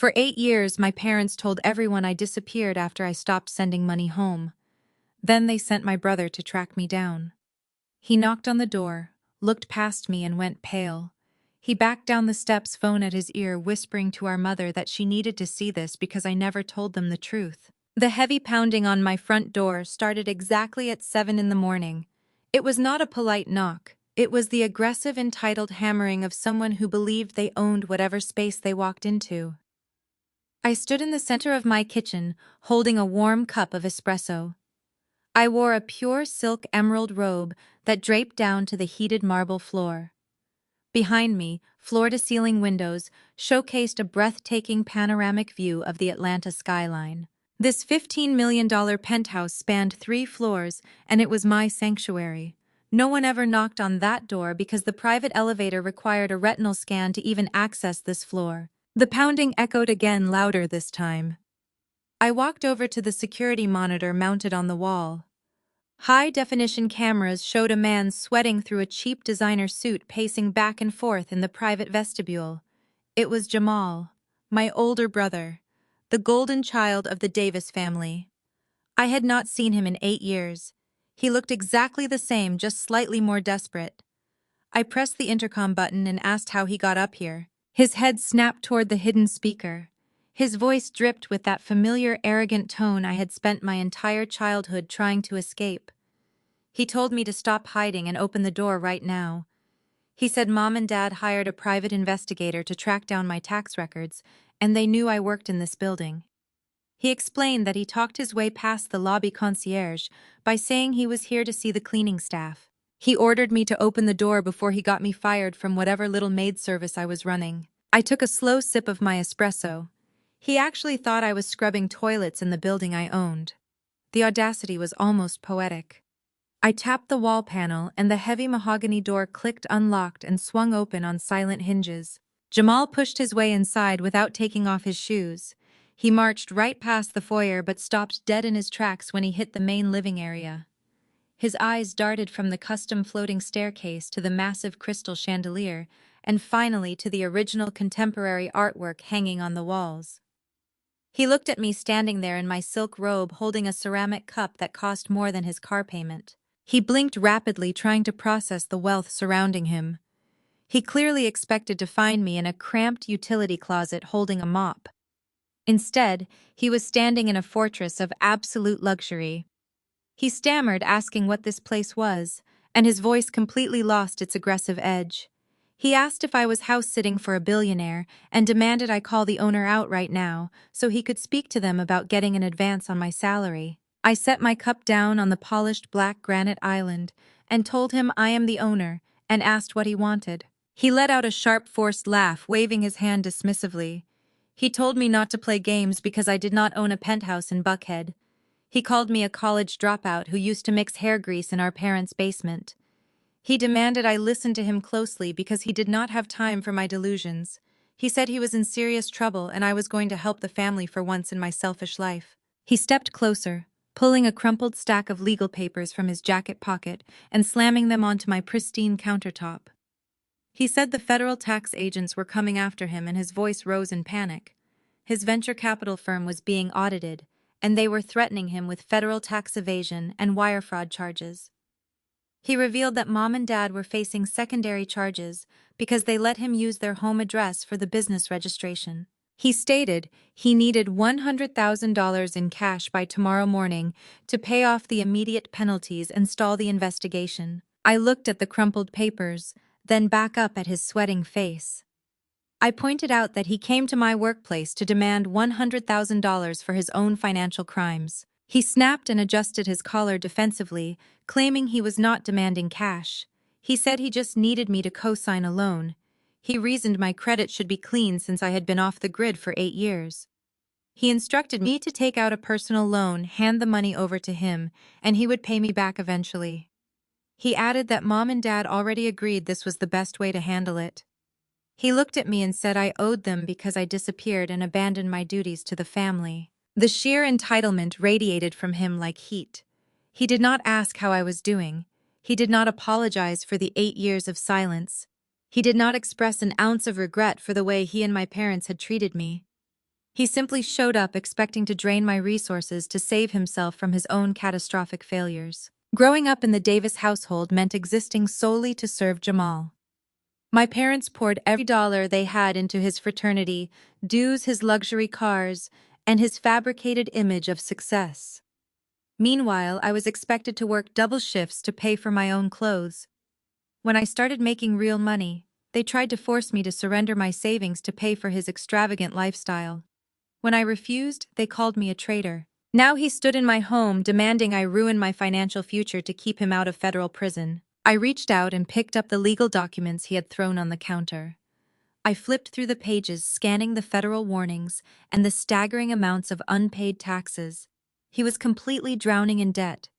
For 8 years, my parents told everyone I disappeared after I stopped sending money home. Then they sent my brother to track me down. He knocked on the door, looked past me, and went pale. He backed down the steps, phone at his ear, whispering to our mother that she needed to see this because I never told them the truth. The heavy pounding on my front door started exactly at 7 in the morning. It was not a polite knock. It was the aggressive, entitled hammering of someone who believed they owned whatever space they walked into. I stood in the center of my kitchen, holding a warm cup of espresso. I wore a pure silk emerald robe that draped down to the heated marble floor. Behind me, floor-to-ceiling windows showcased a breathtaking panoramic view of the Atlanta skyline. This $15 million penthouse spanned 3 floors, and it was my sanctuary. No one ever knocked on that door because the private elevator required a retinal scan to even access this floor. The pounding echoed again, louder this time. I walked over to the security monitor mounted on the wall. High-definition cameras showed a man sweating through a cheap designer suit pacing back and forth in the private vestibule. It was Jamal, my older brother, the golden child of the Davis family. I had not seen him in 8 years. He looked exactly the same, just slightly more desperate. I pressed the intercom button and asked how he got up here. His head snapped toward the hidden speaker. His voice dripped with that familiar, arrogant tone I had spent my entire childhood trying to escape. He told me to stop hiding and open the door right now. He said Mom and Dad hired a private investigator to track down my tax records, and they knew I worked in this building. He explained that he talked his way past the lobby concierge by saying he was here to see the cleaning staff. He ordered me to open the door before he got me fired from whatever little maid service I was running. I took a slow sip of my espresso. He actually thought I was scrubbing toilets in the building I owned. The audacity was almost poetic. I tapped the wall panel, and the heavy mahogany door clicked unlocked and swung open on silent hinges. Jamal pushed his way inside without taking off his shoes. He marched right past the foyer but stopped dead in his tracks when he hit the main living area. His eyes darted from the custom floating staircase to the massive crystal chandelier, and finally to the original contemporary artwork hanging on the walls. He looked at me standing there in my silk robe holding a ceramic cup that cost more than his car payment. He blinked rapidly, trying to process the wealth surrounding him. He clearly expected to find me in a cramped utility closet holding a mop. Instead, he was standing in a fortress of absolute luxury. He stammered, asking what this place was, and his voice completely lost its aggressive edge. He asked if I was house-sitting for a billionaire and demanded I call the owner out right now so he could speak to them about getting an advance on my salary. I set my cup down on the polished black granite island and told him I am the owner and asked what he wanted. He let out a sharp, forced laugh, waving his hand dismissively. He told me not to play games because I did not own a penthouse in Buckhead. He called me a college dropout who used to mix hair grease in our parents' basement. He demanded I listen to him closely because he did not have time for my delusions. He said he was in serious trouble and I was going to help the family for once in my selfish life. He stepped closer, pulling a crumpled stack of legal papers from his jacket pocket and slamming them onto my pristine countertop. He said the federal tax agents were coming after him, and his voice rose in panic. His venture capital firm was being audited, and they were threatening him with federal tax evasion and wire fraud charges. He revealed that Mom and Dad were facing secondary charges because they let him use their home address for the business registration. He stated he needed $100,000 in cash by tomorrow morning to pay off the immediate penalties and stall the investigation. I looked at the crumpled papers, then back up at his sweating face. I pointed out that he came to my workplace to demand $100,000 for his own financial crimes. He snapped and adjusted his collar defensively, claiming he was not demanding cash. He said he just needed me to co-sign a loan. He reasoned my credit should be clean since I had been off the grid for 8 years. He instructed me to take out a personal loan, hand the money over to him, and he would pay me back eventually. He added that Mom and Dad already agreed this was the best way to handle it. He looked at me and said I owed them because I disappeared and abandoned my duties to the family. The sheer entitlement radiated from him like heat. He did not ask how I was doing. He did not apologize for the 8 years of silence. He did not express an ounce of regret for the way he and my parents had treated me. He simply showed up expecting to drain my resources to save himself from his own catastrophic failures. Growing up in the Davis household meant existing solely to serve Jamal. My parents poured every dollar they had into his fraternity, dues, his luxury cars, and his fabricated image of success. Meanwhile, I was expected to work double shifts to pay for my own clothes. When I started making real money, they tried to force me to surrender my savings to pay for his extravagant lifestyle. When I refused, they called me a traitor. Now he stood in my home demanding I ruin my financial future to keep him out of federal prison. I reached out and picked up the legal documents he had thrown on the counter. I flipped through the pages, scanning the federal warnings and the staggering amounts of unpaid taxes. He was completely drowning in debt.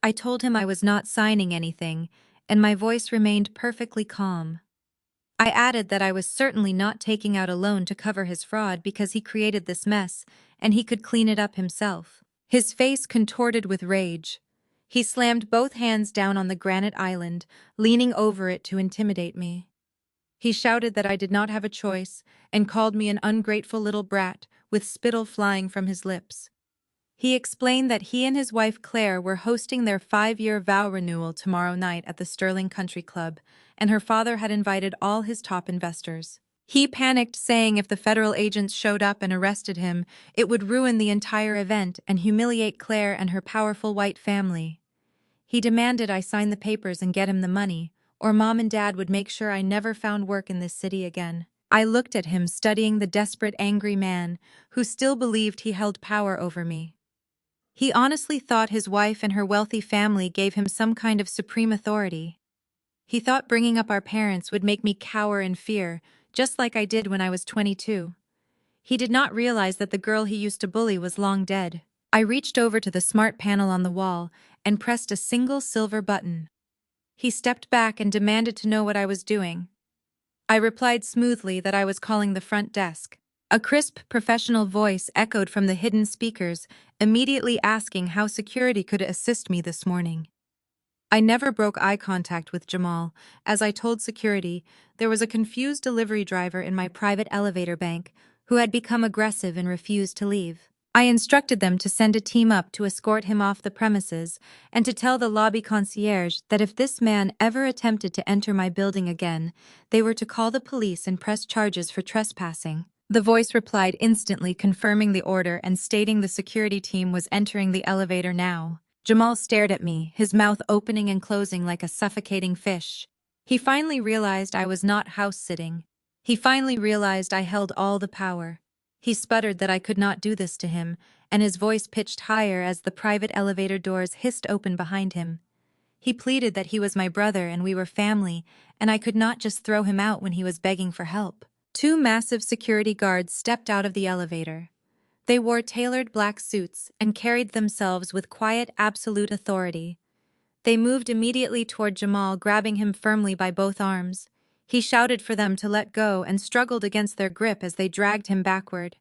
I told him I was not signing anything, and my voice remained perfectly calm. I added that I was certainly not taking out a loan to cover his fraud because he created this mess, and he could clean it up himself. His face contorted with rage. He slammed both hands down on the granite island, leaning over it to intimidate me. He shouted that I did not have a choice and called me an ungrateful little brat with spittle flying from his lips. He explained that he and his wife Claire were hosting their 5-year vow renewal tomorrow night at the Sterling Country Club, and her father had invited all his top investors. He panicked, saying if the federal agents showed up and arrested him, it would ruin the entire event and humiliate Claire and her powerful white family. He demanded I sign the papers and get him the money, or Mom and Dad would make sure I never found work in this city again. I looked at him, studying the desperate, angry man who still believed he held power over me. He honestly thought his wife and her wealthy family gave him some kind of supreme authority. He thought bringing up our parents would make me cower in fear, just like I did when I was 22. He did not realize that the girl he used to bully was long dead. I reached over to the smart panel on the wall and pressed a single silver button. He stepped back and demanded to know what I was doing. I replied smoothly that I was calling the front desk. A crisp, professional voice echoed from the hidden speakers, immediately asking how security could assist me this morning. I never broke eye contact with Jamal. As I told security, there was a confused delivery driver in my private elevator bank who had become aggressive and refused to leave. I instructed them to send a team up to escort him off the premises and to tell the lobby concierge that if this man ever attempted to enter my building again, they were to call the police and press charges for trespassing. The voice replied instantly, confirming the order and stating the security team was entering the elevator now. Jamal stared at me, his mouth opening and closing like a suffocating fish. He finally realized I was not house-sitting. He finally realized I held all the power. He sputtered that I could not do this to him, and his voice pitched higher as the private elevator doors hissed open behind him. He pleaded that he was my brother and we were family, and I could not just throw him out when he was begging for help. 2 massive security guards stepped out of the elevator. They wore tailored black suits and carried themselves with quiet, absolute authority. They moved immediately toward Jamal, grabbing him firmly by both arms. He shouted for them to let go and struggled against their grip as they dragged him backward.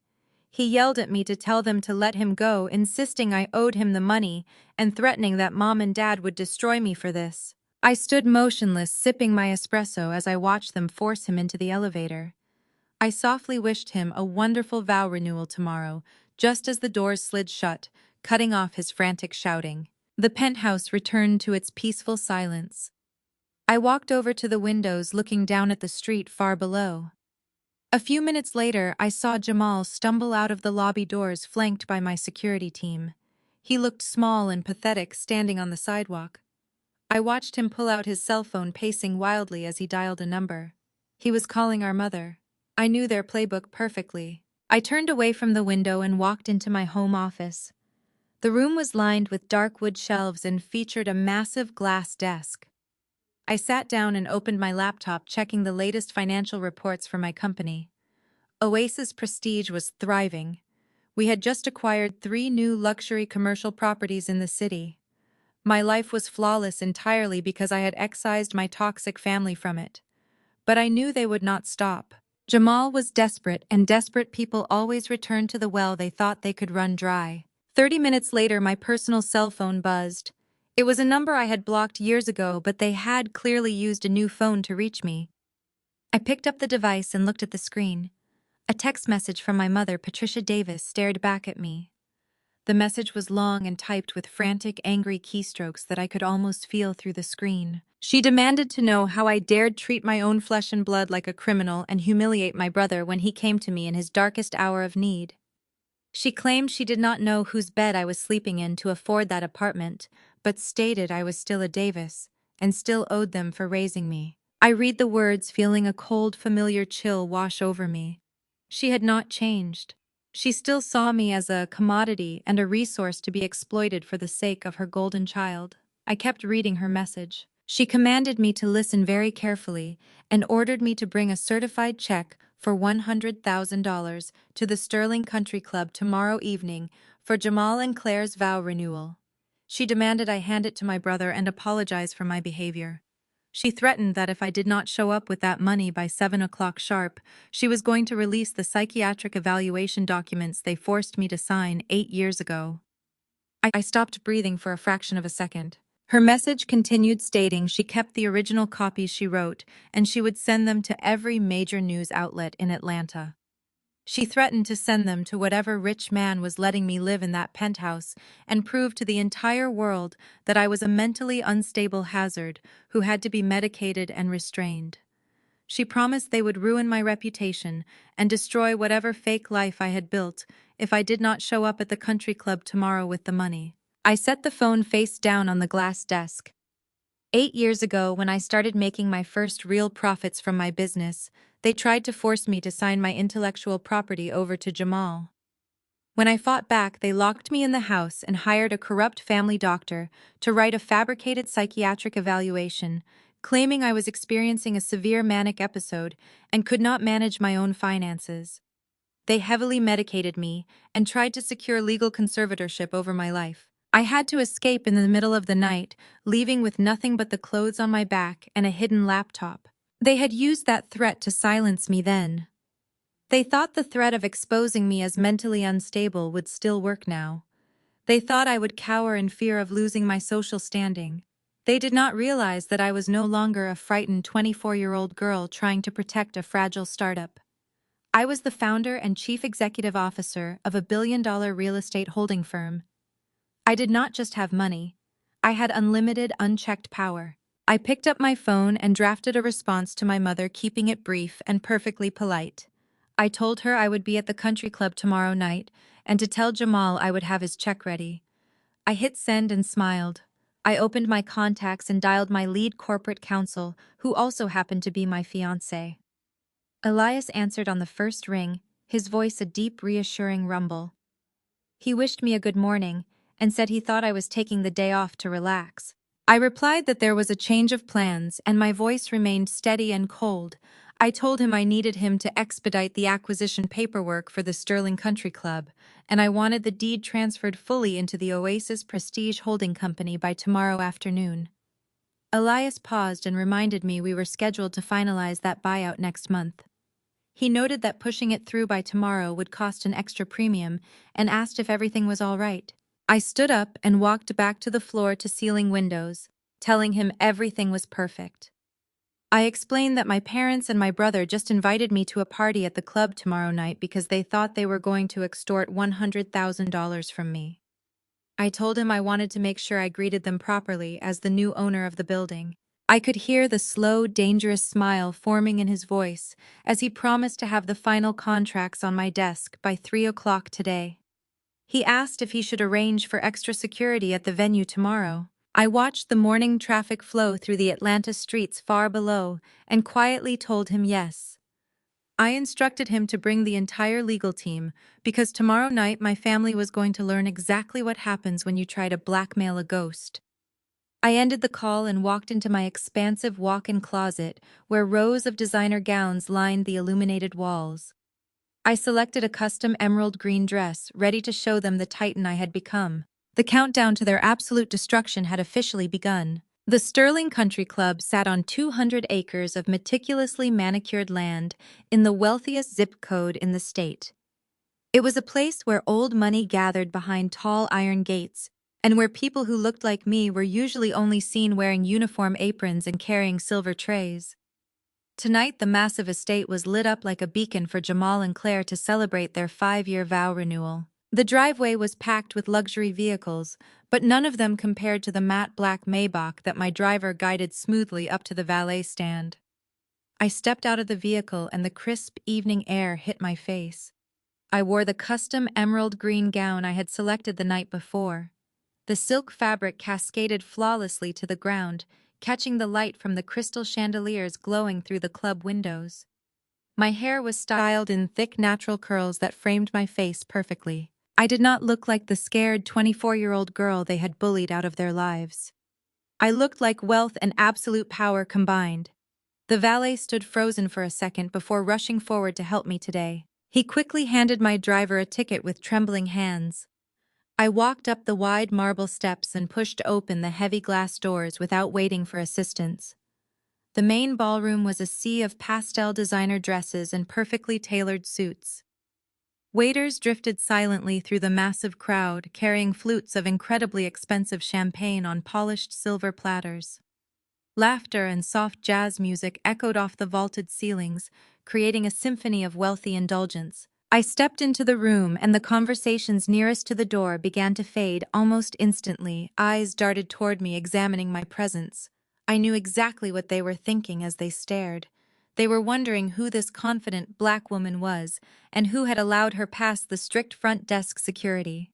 He yelled at me to tell them to let him go, insisting I owed him the money and threatening that Mom and Dad would destroy me for this. I stood motionless, sipping my espresso as I watched them force him into the elevator. I softly wished him a wonderful vow renewal tomorrow, just as the doors slid shut, cutting off his frantic shouting. The penthouse returned to its peaceful silence. I walked over to the windows, looking down at the street far below. A few minutes later, I saw Jamal stumble out of the lobby doors, flanked by my security team. He looked small and pathetic, standing on the sidewalk. I watched him pull out his cell phone, pacing wildly as he dialed a number. He was calling our mother. I knew their playbook perfectly. I turned away from the window and walked into my home office. The room was lined with dark wood shelves and featured a massive glass desk. I sat down and opened my laptop, checking the latest financial reports for my company. Oasis Prestige was thriving. We had just acquired 3 new luxury commercial properties in the city. My life was flawless entirely because I had excised my toxic family from it. But I knew they would not stop. Jamal was desperate, and desperate people always returned to the well they thought they could run dry. 30 minutes later, my personal cell phone buzzed. It was a number I had blocked years ago, but they had clearly used a new phone to reach me. I picked up the device and looked at the screen. A text message from my mother, Patricia Davis, stared back at me. The message was long and typed with frantic, angry keystrokes that I could almost feel through the screen. She demanded to know how I dared treat my own flesh and blood like a criminal and humiliate my brother when he came to me in his darkest hour of need. She claimed she did not know whose bed I was sleeping in to afford that apartment, but stated I was still a Davis and still owed them for raising me. I read the words, feeling a cold, familiar chill wash over me. She had not changed. She still saw me as a commodity and a resource to be exploited for the sake of her golden child. I kept reading her message. She commanded me to listen very carefully and ordered me to bring a certified check for $100,000 to the Sterling Country Club tomorrow evening for Jamal and Claire's vow renewal. She demanded I hand it to my brother and apologize for my behavior. She threatened that if I did not show up with that money by 7 o'clock sharp, she was going to release the psychiatric evaluation documents they forced me to sign 8 years ago. I stopped breathing for a fraction of a second. Her message continued stating she kept the original copies she wrote and she would send them to every major news outlet in Atlanta. She threatened to send them to whatever rich man was letting me live in that penthouse and prove to the entire world that I was a mentally unstable hazard who had to be medicated and restrained. She promised they would ruin my reputation and destroy whatever fake life I had built if I did not show up at the country club tomorrow with the money. I set the phone face down on the glass desk. 8 years ago, when I started making my first real profits from my business, they tried to force me to sign my intellectual property over to Jamal. When I fought back, they locked me in the house and hired a corrupt family doctor to write a fabricated psychiatric evaluation, claiming I was experiencing a severe manic episode and could not manage my own finances. They heavily medicated me and tried to secure legal conservatorship over my life. I had to escape in the middle of the night, leaving with nothing but the clothes on my back and a hidden laptop. They had used that threat to silence me then. They thought the threat of exposing me as mentally unstable would still work now. They thought I would cower in fear of losing my social standing. They did not realize that I was no longer a frightened 24-year-old girl trying to protect a fragile startup. I was the founder and chief executive officer of a billion-dollar real estate holding firm. I did not just have money. I had unlimited, unchecked power. I picked up my phone and drafted a response to my mother, keeping it brief and perfectly polite. I told her I would be at the country club tomorrow night and to tell Jamal I would have his check ready. I hit send and smiled. I opened my contacts and dialed my lead corporate counsel, who also happened to be my fiancé. Elias answered on the first ring, his voice a deep, reassuring rumble. He wished me a good morning and said he thought I was taking the day off to relax. I replied that there was a change of plans and my voice remained steady and cold. I told him I needed him to expedite the acquisition paperwork for the Sterling Country Club, and I wanted the deed transferred fully into the Oasis Prestige Holding Company by tomorrow afternoon. Elias paused and reminded me we were scheduled to finalize that buyout next month. He noted that pushing it through by tomorrow would cost an extra premium and asked if everything was all right. I stood up and walked back to the floor-to-ceiling windows, telling him everything was perfect. I explained that my parents and my brother just invited me to a party at the club tomorrow night because they thought they were going to extort $100,000 from me. I told him I wanted to make sure I greeted them properly as the new owner of the building. I could hear the slow, dangerous smile forming in his voice as he promised to have the final contracts on my desk by 3 o'clock today. He asked if he should arrange for extra security at the venue tomorrow. I watched the morning traffic flow through the Atlanta streets far below and quietly told him yes. I instructed him to bring the entire legal team because tomorrow night my family was going to learn exactly what happens when you try to blackmail a ghost. I ended the call and walked into my expansive walk-in closet where rows of designer gowns lined the illuminated walls. I selected a custom emerald green dress, ready to show them the titan I had become. The countdown to their absolute destruction had officially begun. The Sterling Country Club sat on 200 acres of meticulously manicured land in the wealthiest zip code in the state. It was a place where old money gathered behind tall iron gates, and where people who looked like me were usually only seen wearing uniform aprons and carrying silver trays. Tonight, the massive estate was lit up like a beacon for Jamal and Claire to celebrate their 5-year vow renewal. The driveway was packed with luxury vehicles, but none of them compared to the matte black Maybach that my driver guided smoothly up to the valet stand. I stepped out of the vehicle and the crisp evening air hit my face. I wore the custom emerald green gown I had selected the night before. The silk fabric cascaded flawlessly to the ground, catching the light from the crystal chandeliers glowing through the club windows. My hair was styled in thick natural curls that framed my face perfectly. I did not look like the scared 24-year-old girl they had bullied out of their lives. I looked like wealth and absolute power combined. The valet stood frozen for a second before rushing forward to help me today. He quickly handed my driver a ticket with trembling hands. I walked up the wide marble steps and pushed open the heavy glass doors without waiting for assistance. The main ballroom was a sea of pastel designer dresses and perfectly tailored suits. Waiters drifted silently through the massive crowd, carrying flutes of incredibly expensive champagne on polished silver platters. Laughter and soft jazz music echoed off the vaulted ceilings, creating a symphony of wealthy indulgence. I stepped into the room and the conversations nearest to the door began to fade almost instantly. Eyes darted toward me, examining my presence. I knew exactly what they were thinking as they stared. They were wondering who this confident black woman was and who had allowed her past the strict front desk security.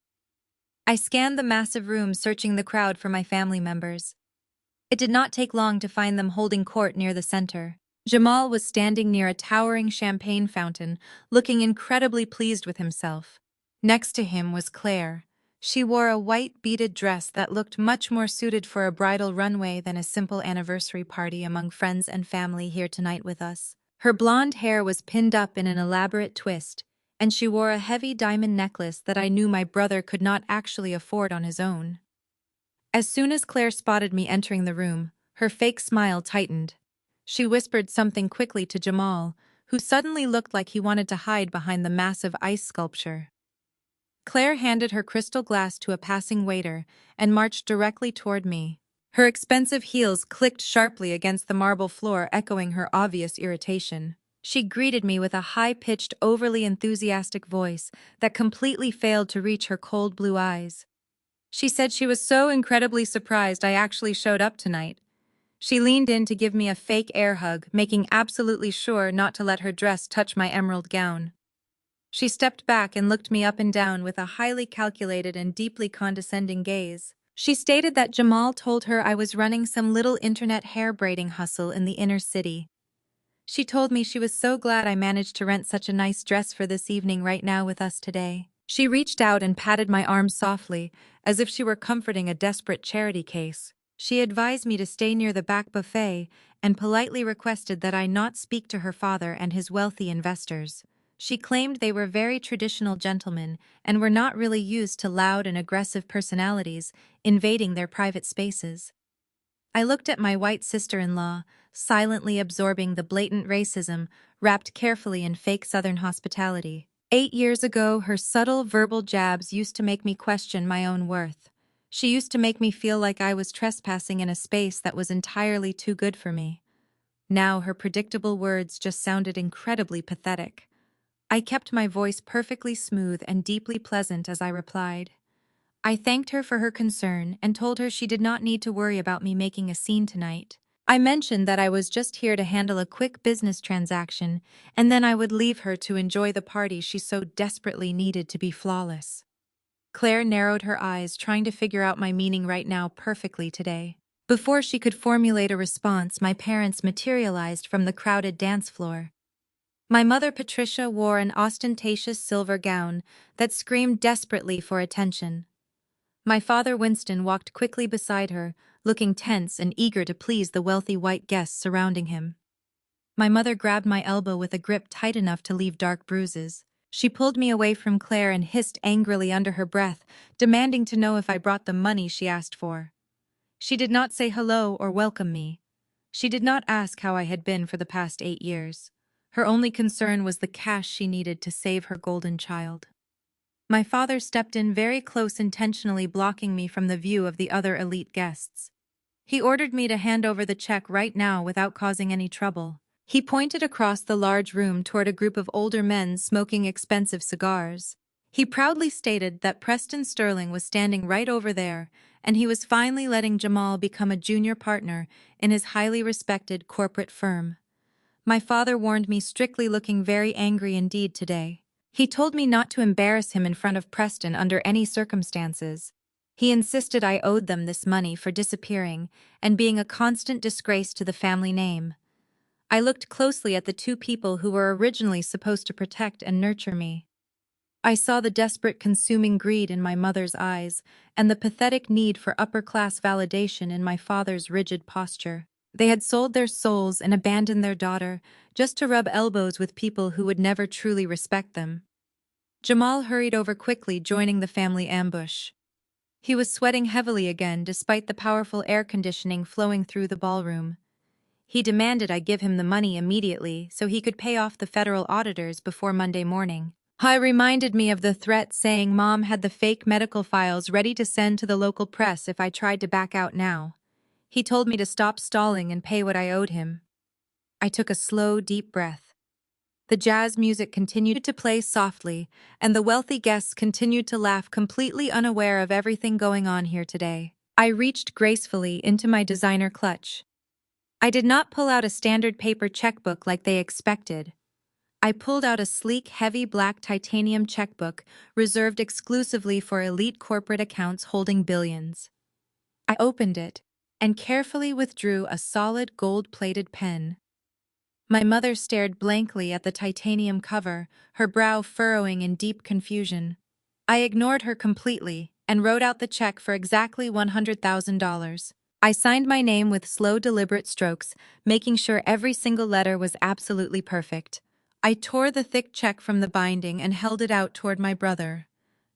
I scanned the massive room, searching the crowd for my family members. It did not take long to find them holding court near the center. Jamal was standing near a towering champagne fountain, looking incredibly pleased with himself. Next to him was Claire. She wore a white beaded dress that looked much more suited for a bridal runway than a simple anniversary party among friends and family here tonight with us. Her blonde hair was pinned up in an elaborate twist, and she wore a heavy diamond necklace that I knew my brother could not actually afford on his own. As soon as Claire spotted me entering the room, her fake smile tightened. She whispered something quickly to Jamal, who suddenly looked like he wanted to hide behind the massive ice sculpture. Claire handed her crystal glass to a passing waiter and marched directly toward me. Her expensive heels clicked sharply against the marble floor, echoing her obvious irritation. She greeted me with a high-pitched, overly enthusiastic voice that completely failed to reach her cold blue eyes. She said she was so incredibly surprised I actually showed up tonight. She leaned in to give me a fake air hug, making absolutely sure not to let her dress touch my emerald gown. She stepped back and looked me up and down with a highly calculated and deeply condescending gaze. She stated that Jamal told her I was running some little internet hair braiding hustle in the inner city. She told me she was so glad I managed to rent such a nice dress for this evening right now with us today. She reached out and patted my arm softly, as if she were comforting a desperate charity case. She advised me to stay near the back buffet and politely requested that I not speak to her father and his wealthy investors. She claimed they were very traditional gentlemen and were not really used to loud and aggressive personalities invading their private spaces. I looked at my white sister-in-law, silently absorbing the blatant racism wrapped carefully in fake Southern hospitality. 8 years ago, her subtle verbal jabs used to make me question my own worth. She used to make me feel like I was trespassing in a space that was entirely too good for me. Now her predictable words just sounded incredibly pathetic. I kept my voice perfectly smooth and deeply pleasant as I replied. I thanked her for her concern and told her she did not need to worry about me making a scene tonight. I mentioned that I was just here to handle a quick business transaction, and then I would leave her to enjoy the party she so desperately needed to be flawless. Claire narrowed her eyes, trying to figure out my meaning right now perfectly today. Before she could formulate a response, my parents materialized from the crowded dance floor. My mother, Patricia, wore an ostentatious silver gown that screamed desperately for attention. My father, Winston, walked quickly beside her, looking tense and eager to please the wealthy white guests surrounding him. My mother grabbed my elbow with a grip tight enough to leave dark bruises. She pulled me away from Claire and hissed angrily under her breath, demanding to know if I brought the money she asked for. She did not say hello or welcome me. She did not ask how I had been for the past 8 years. Her only concern was the cash she needed to save her golden child. My father stepped in very close, intentionally blocking me from the view of the other elite guests. He ordered me to hand over the check right now without causing any trouble. He pointed across the large room toward a group of older men smoking expensive cigars. He proudly stated that Preston Sterling was standing right over there, and he was finally letting Jamal become a junior partner in his highly respected corporate firm. My father warned me strictly, looking very angry indeed today. He told me not to embarrass him in front of Preston under any circumstances. He insisted I owed them this money for disappearing and being a constant disgrace to the family name. I looked closely at the two people who were originally supposed to protect and nurture me. I saw the desperate consuming greed in my mother's eyes and the pathetic need for upper-class validation in my father's rigid posture. They had sold their souls and abandoned their daughter just to rub elbows with people who would never truly respect them. Jamal hurried over quickly, joining the family ambush. He was sweating heavily again despite the powerful air conditioning flowing through the ballroom. He demanded I give him the money immediately so he could pay off the federal auditors before Monday morning. He reminded me of the threat, saying Mom had the fake medical files ready to send to the local press if I tried to back out now. He told me to stop stalling and pay what I owed him. I took a slow, deep breath. The jazz music continued to play softly, and the wealthy guests continued to laugh, completely unaware of everything going on here today. I reached gracefully into my designer clutch. I did not pull out a standard paper checkbook like they expected. I pulled out a sleek, heavy black titanium checkbook reserved exclusively for elite corporate accounts holding billions. I opened it and carefully withdrew a solid gold-plated pen. My mother stared blankly at the titanium cover, her brow furrowing in deep confusion. I ignored her completely and wrote out the check for exactly $100,000. I signed my name with slow, deliberate strokes, making sure every single letter was absolutely perfect. I tore the thick check from the binding and held it out toward my brother.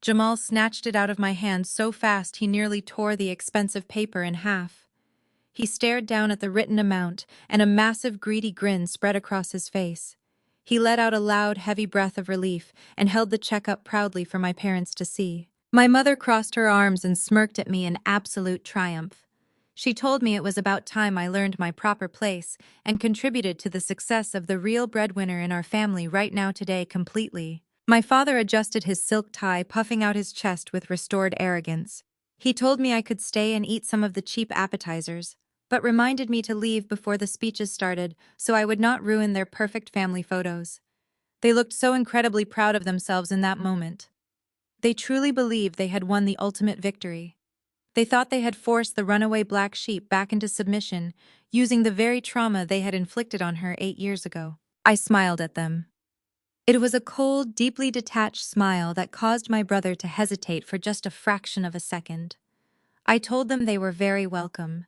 Jamal snatched it out of my hand so fast he nearly tore the expensive paper in half. He stared down at the written amount, and a massive, greedy grin spread across his face. He let out a loud, heavy breath of relief and held the check up proudly for my parents to see. My mother crossed her arms and smirked at me in absolute triumph. She told me it was about time I learned my proper place and contributed to the success of the real breadwinner in our family right now today completely. My father adjusted his silk tie, puffing out his chest with restored arrogance. He told me I could stay and eat some of the cheap appetizers, but reminded me to leave before the speeches started so I would not ruin their perfect family photos. They looked so incredibly proud of themselves in that moment. They truly believed they had won the ultimate victory. They thought they had forced the runaway black sheep back into submission, using the very trauma they had inflicted on her 8 years ago. I smiled at them. It was a cold, deeply detached smile that caused my brother to hesitate for just a fraction of a second. I told them they were very welcome.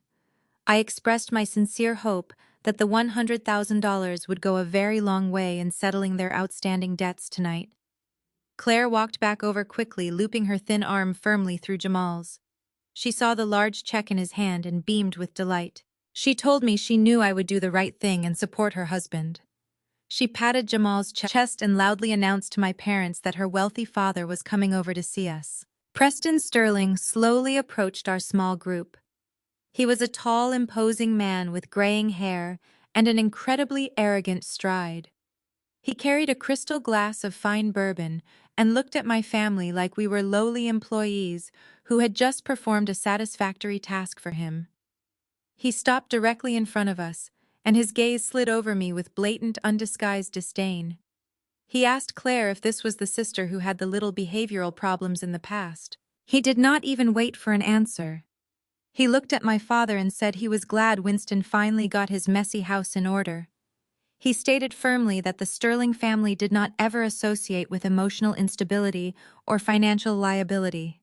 I expressed my sincere hope that the $100,000 would go a very long way in settling their outstanding debts tonight. Claire walked back over quickly, looping her thin arm firmly through Jamal's. She saw the large check in his hand and beamed with delight. She told me she knew I would do the right thing and support her husband. She patted Jamal's chest and loudly announced to my parents that her wealthy father was coming over to see us. Preston Sterling slowly approached our small group. He was a tall, imposing man with graying hair and an incredibly arrogant stride. He carried a crystal glass of fine bourbon and looked at my family like we were lowly employees who had just performed a satisfactory task for him. He stopped directly in front of us, and his gaze slid over me with blatant, undisguised disdain. He asked Claire if this was the sister who had the little behavioral problems in the past. He did not even wait for an answer. He looked at my father and said he was glad Winston finally got his messy house in order. He stated firmly that the Sterling family did not ever associate with emotional instability or financial liability.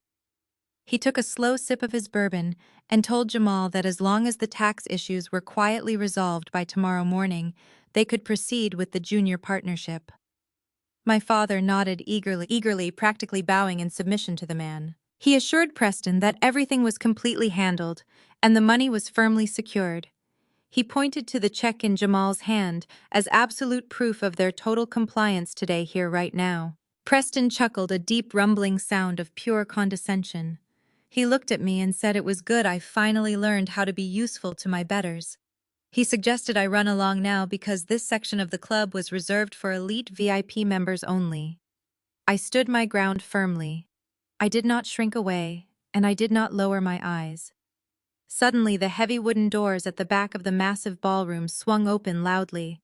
He took a slow sip of his bourbon and told Jamal that as long as the tax issues were quietly resolved by tomorrow morning, they could proceed with the junior partnership. My father nodded eagerly, practically bowing in submission to the man. He assured Preston that everything was completely handled and the money was firmly secured. He pointed to the check in Jamal's hand as absolute proof of their total compliance today, here right now. Preston chuckled, a deep rumbling sound of pure condescension. He looked at me and said it was good I finally learned how to be useful to my betters. He suggested I run along now because this section of the club was reserved for elite VIP members only. I stood my ground firmly. I did not shrink away, and I did not lower my eyes. Suddenly, the heavy wooden doors at the back of the massive ballroom swung open loudly.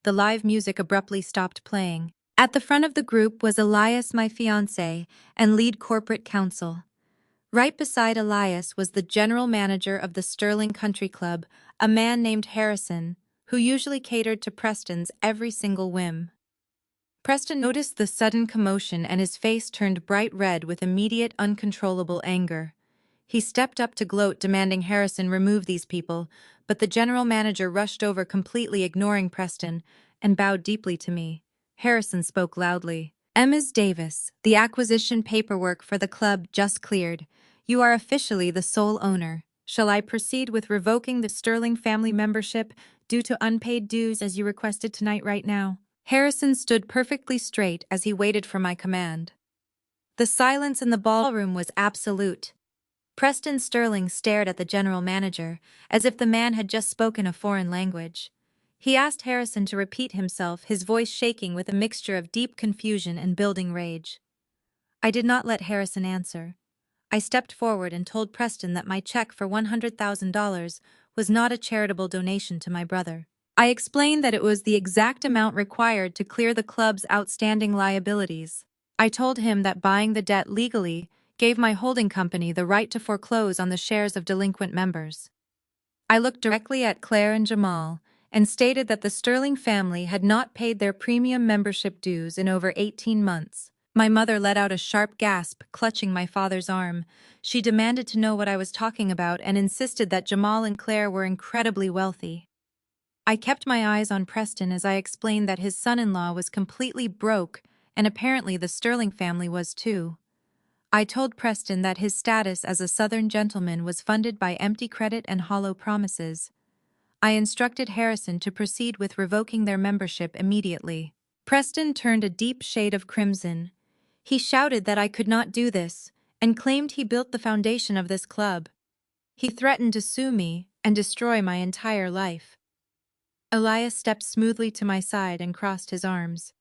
The live music abruptly stopped playing. At the front of the group was Elias, my fiancé, and lead corporate counsel. Right beside Elias was the general manager of the Sterling Country Club, a man named Harrison, who usually catered to Preston's every single whim. Preston noticed the sudden commotion and his face turned bright red with immediate, uncontrollable anger. He stepped up to gloat, demanding Harrison remove these people, but the general manager rushed over, completely ignoring Preston, and bowed deeply to me. Harrison spoke loudly. Ms. Davis, the acquisition paperwork for the club just cleared. You are officially the sole owner. Shall I proceed with revoking the Sterling family membership due to unpaid dues as you requested tonight right now? Harrison stood perfectly straight as he waited for my command. The silence in the ballroom was absolute. Preston Sterling stared at the general manager, as if the man had just spoken a foreign language. He asked Harrison to repeat himself, his voice shaking with a mixture of deep confusion and building rage. I did not let Harrison answer. I stepped forward and told Preston that my check for $100,000 was not a charitable donation to my brother. I explained that it was the exact amount required to clear the club's outstanding liabilities. I told him that buying the debt legally gave my holding company the right to foreclose on the shares of delinquent members. I looked directly at Claire and Jamal and stated that the Sterling family had not paid their premium membership dues in over 18 months. My mother let out a sharp gasp, clutching my father's arm. She demanded to know what I was talking about and insisted that Jamal and Claire were incredibly wealthy. I kept my eyes on Preston as I explained that his son-in-law was completely broke, and apparently the Sterling family was too. I told Preston that his status as a Southern gentleman was funded by empty credit and hollow promises. I instructed Harrison to proceed with revoking their membership immediately. Preston turned a deep shade of crimson. He shouted that I could not do this, and claimed he built the foundation of this club. He threatened to sue me and destroy my entire life. Elias stepped smoothly to my side and crossed his arms.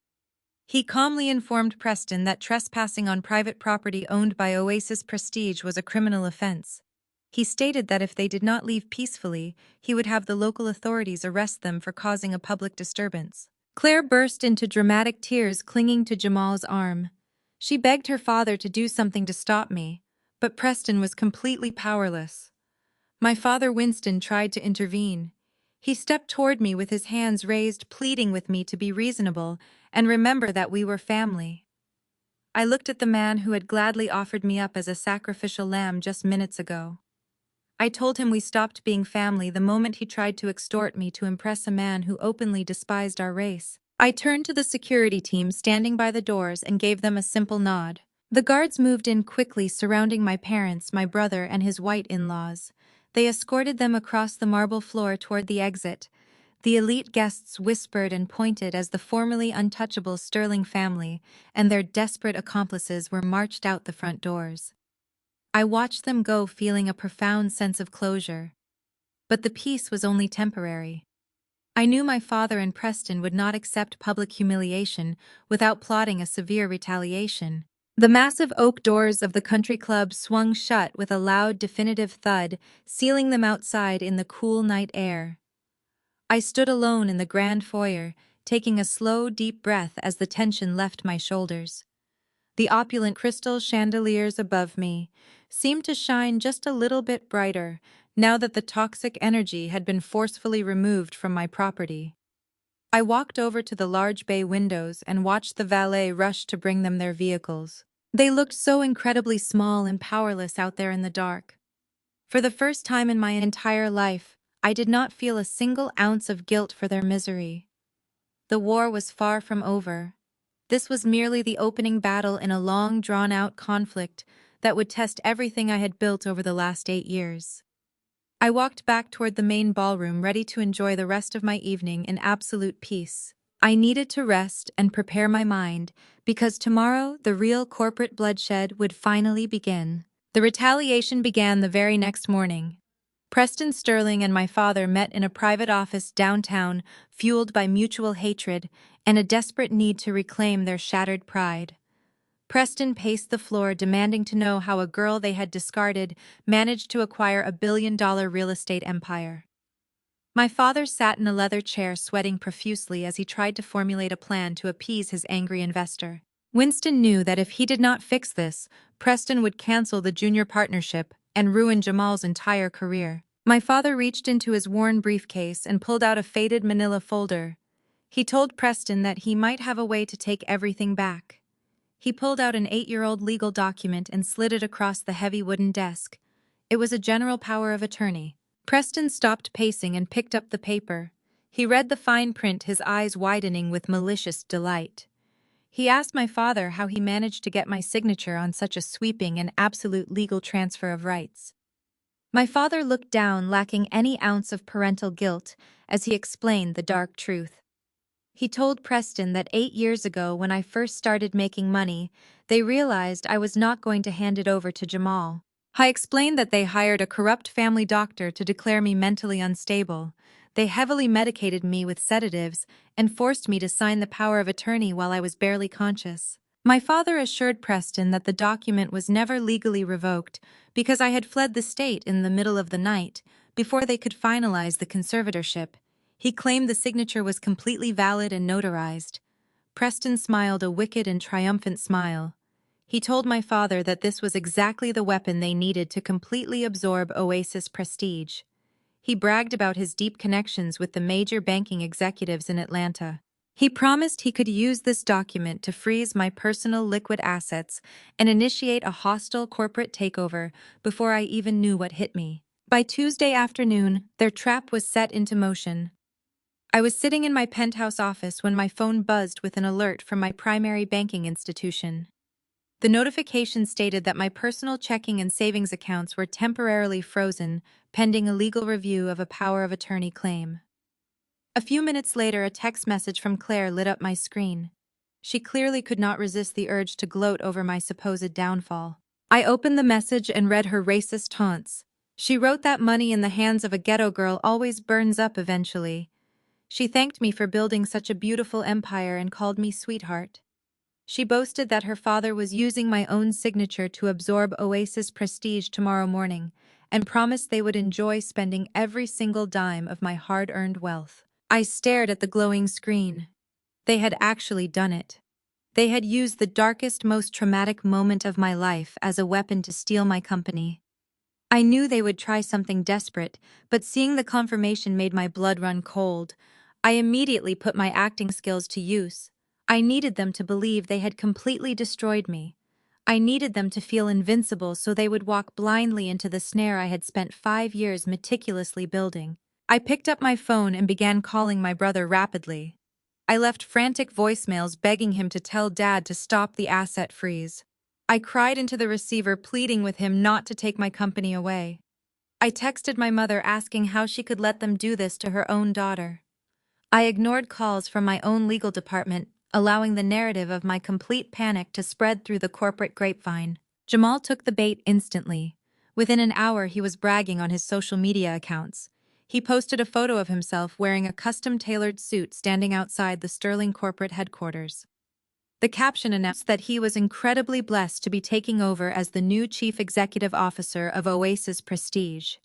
He calmly informed Preston that trespassing on private property owned by Oasis Prestige was a criminal offense. He stated that if they did not leave peacefully, he would have the local authorities arrest them for causing a public disturbance. Claire burst into dramatic tears, clinging to Jamal's arm. She begged her father to do something to stop me, but Preston was completely powerless. My father Winston tried to intervene. He stepped toward me with his hands raised, pleading with me to be reasonable and remember that we were family. I looked at the man who had gladly offered me up as a sacrificial lamb just minutes ago. I told him we stopped being family the moment he tried to extort me to impress a man who openly despised our race. I turned to the security team standing by the doors and gave them a simple nod. The guards moved in quickly, surrounding my parents, my brother, and his white in-laws. They escorted them across the marble floor toward the exit. The elite guests whispered and pointed as the formerly untouchable Sterling family and their desperate accomplices were marched out the front doors. I watched them go, feeling a profound sense of closure. But the peace was only temporary. I knew my father and Preston would not accept public humiliation without plotting a severe retaliation. The massive oak doors of the country club swung shut with a loud, definitive thud, sealing them outside in the cool night air. I stood alone in the grand foyer, taking a slow, deep breath as the tension left my shoulders. The opulent crystal chandeliers above me seemed to shine just a little bit brighter now that the toxic energy had been forcefully removed from my property. I walked over to the large bay windows and watched the valet rush to bring them their vehicles. They looked so incredibly small and powerless out there in the dark. For the first time in my entire life, I did not feel a single ounce of guilt for their misery. The war was far from over. This was merely the opening battle in a long, drawn-out conflict that would test everything I had built over the last 8 years. I walked back toward the main ballroom, ready to enjoy the rest of my evening in absolute peace. I needed to rest and prepare my mind, because tomorrow the real corporate bloodshed would finally begin. The retaliation began the very next morning. Preston Sterling and my father met in a private office downtown, fueled by mutual hatred and a desperate need to reclaim their shattered pride. Preston paced the floor, demanding to know how a girl they had discarded managed to acquire a billion-dollar real estate empire. My father sat in a leather chair, sweating profusely as he tried to formulate a plan to appease his angry investor. Winston knew that if he did not fix this, Preston would cancel the junior partnership and ruin Jamal's entire career. My father reached into his worn briefcase and pulled out a faded manila folder. He told Preston that he might have a way to take everything back. He pulled out an 8-year-old legal document and slid it across the heavy wooden desk. It was a general power of attorney. Preston stopped pacing and picked up the paper. He read the fine print, his eyes widening with malicious delight. He asked my father how he managed to get my signature on such a sweeping and absolute legal transfer of rights. My father looked down, lacking any ounce of parental guilt, as he explained the dark truth. He told Preston that 8 years ago, when I first started making money, they realized I was not going to hand it over to Jamal. I explained that they hired a corrupt family doctor to declare me mentally unstable. They heavily medicated me with sedatives and forced me to sign the power of attorney while I was barely conscious. My father assured Preston that the document was never legally revoked because I had fled the state in the middle of the night before they could finalize the conservatorship. He claimed the signature was completely valid and notarized. Preston smiled a wicked and triumphant smile. He told my father that this was exactly the weapon they needed to completely absorb Oasis prestige. He bragged about his deep connections with the major banking executives in Atlanta. He promised he could use this document to freeze my personal liquid assets and initiate a hostile corporate takeover before I even knew what hit me. By Tuesday afternoon, their trap was set into motion. I was sitting in my penthouse office when my phone buzzed with an alert from my primary banking institution. The notification stated that my personal checking and savings accounts were temporarily frozen, pending a legal review of a power of attorney claim. A few minutes later, a text message from Claire lit up my screen. She clearly could not resist the urge to gloat over my supposed downfall. I opened the message and read her racist taunts. She wrote that money in the hands of a ghetto girl always burns up eventually. She thanked me for building such a beautiful empire and called me sweetheart. She boasted that her father was using my own signature to absorb Oasis prestige tomorrow morning, and promised they would enjoy spending every single dime of my hard-earned wealth. I stared at the glowing screen. They had actually done it. They had used the darkest, most traumatic moment of my life as a weapon to steal my company. I knew they would try something desperate, but seeing the confirmation made my blood run cold. I immediately put my acting skills to use. I needed them to believe they had completely destroyed me. I needed them to feel invincible so they would walk blindly into the snare I had spent 5 years meticulously building. I picked up my phone and began calling my brother rapidly. I left frantic voicemails begging him to tell Dad to stop the asset freeze. I cried into the receiver, pleading with him not to take my company away. I texted my mother asking how she could let them do this to her own daughter. I ignored calls from my own legal department, allowing the narrative of my complete panic to spread through the corporate grapevine. Jamal took the bait instantly. Within an hour, he was bragging on his social media accounts. He posted a photo of himself wearing a custom-tailored suit standing outside the Sterling corporate headquarters. The caption announced that he was incredibly blessed to be taking over as the new chief executive officer of Oasis Prestige.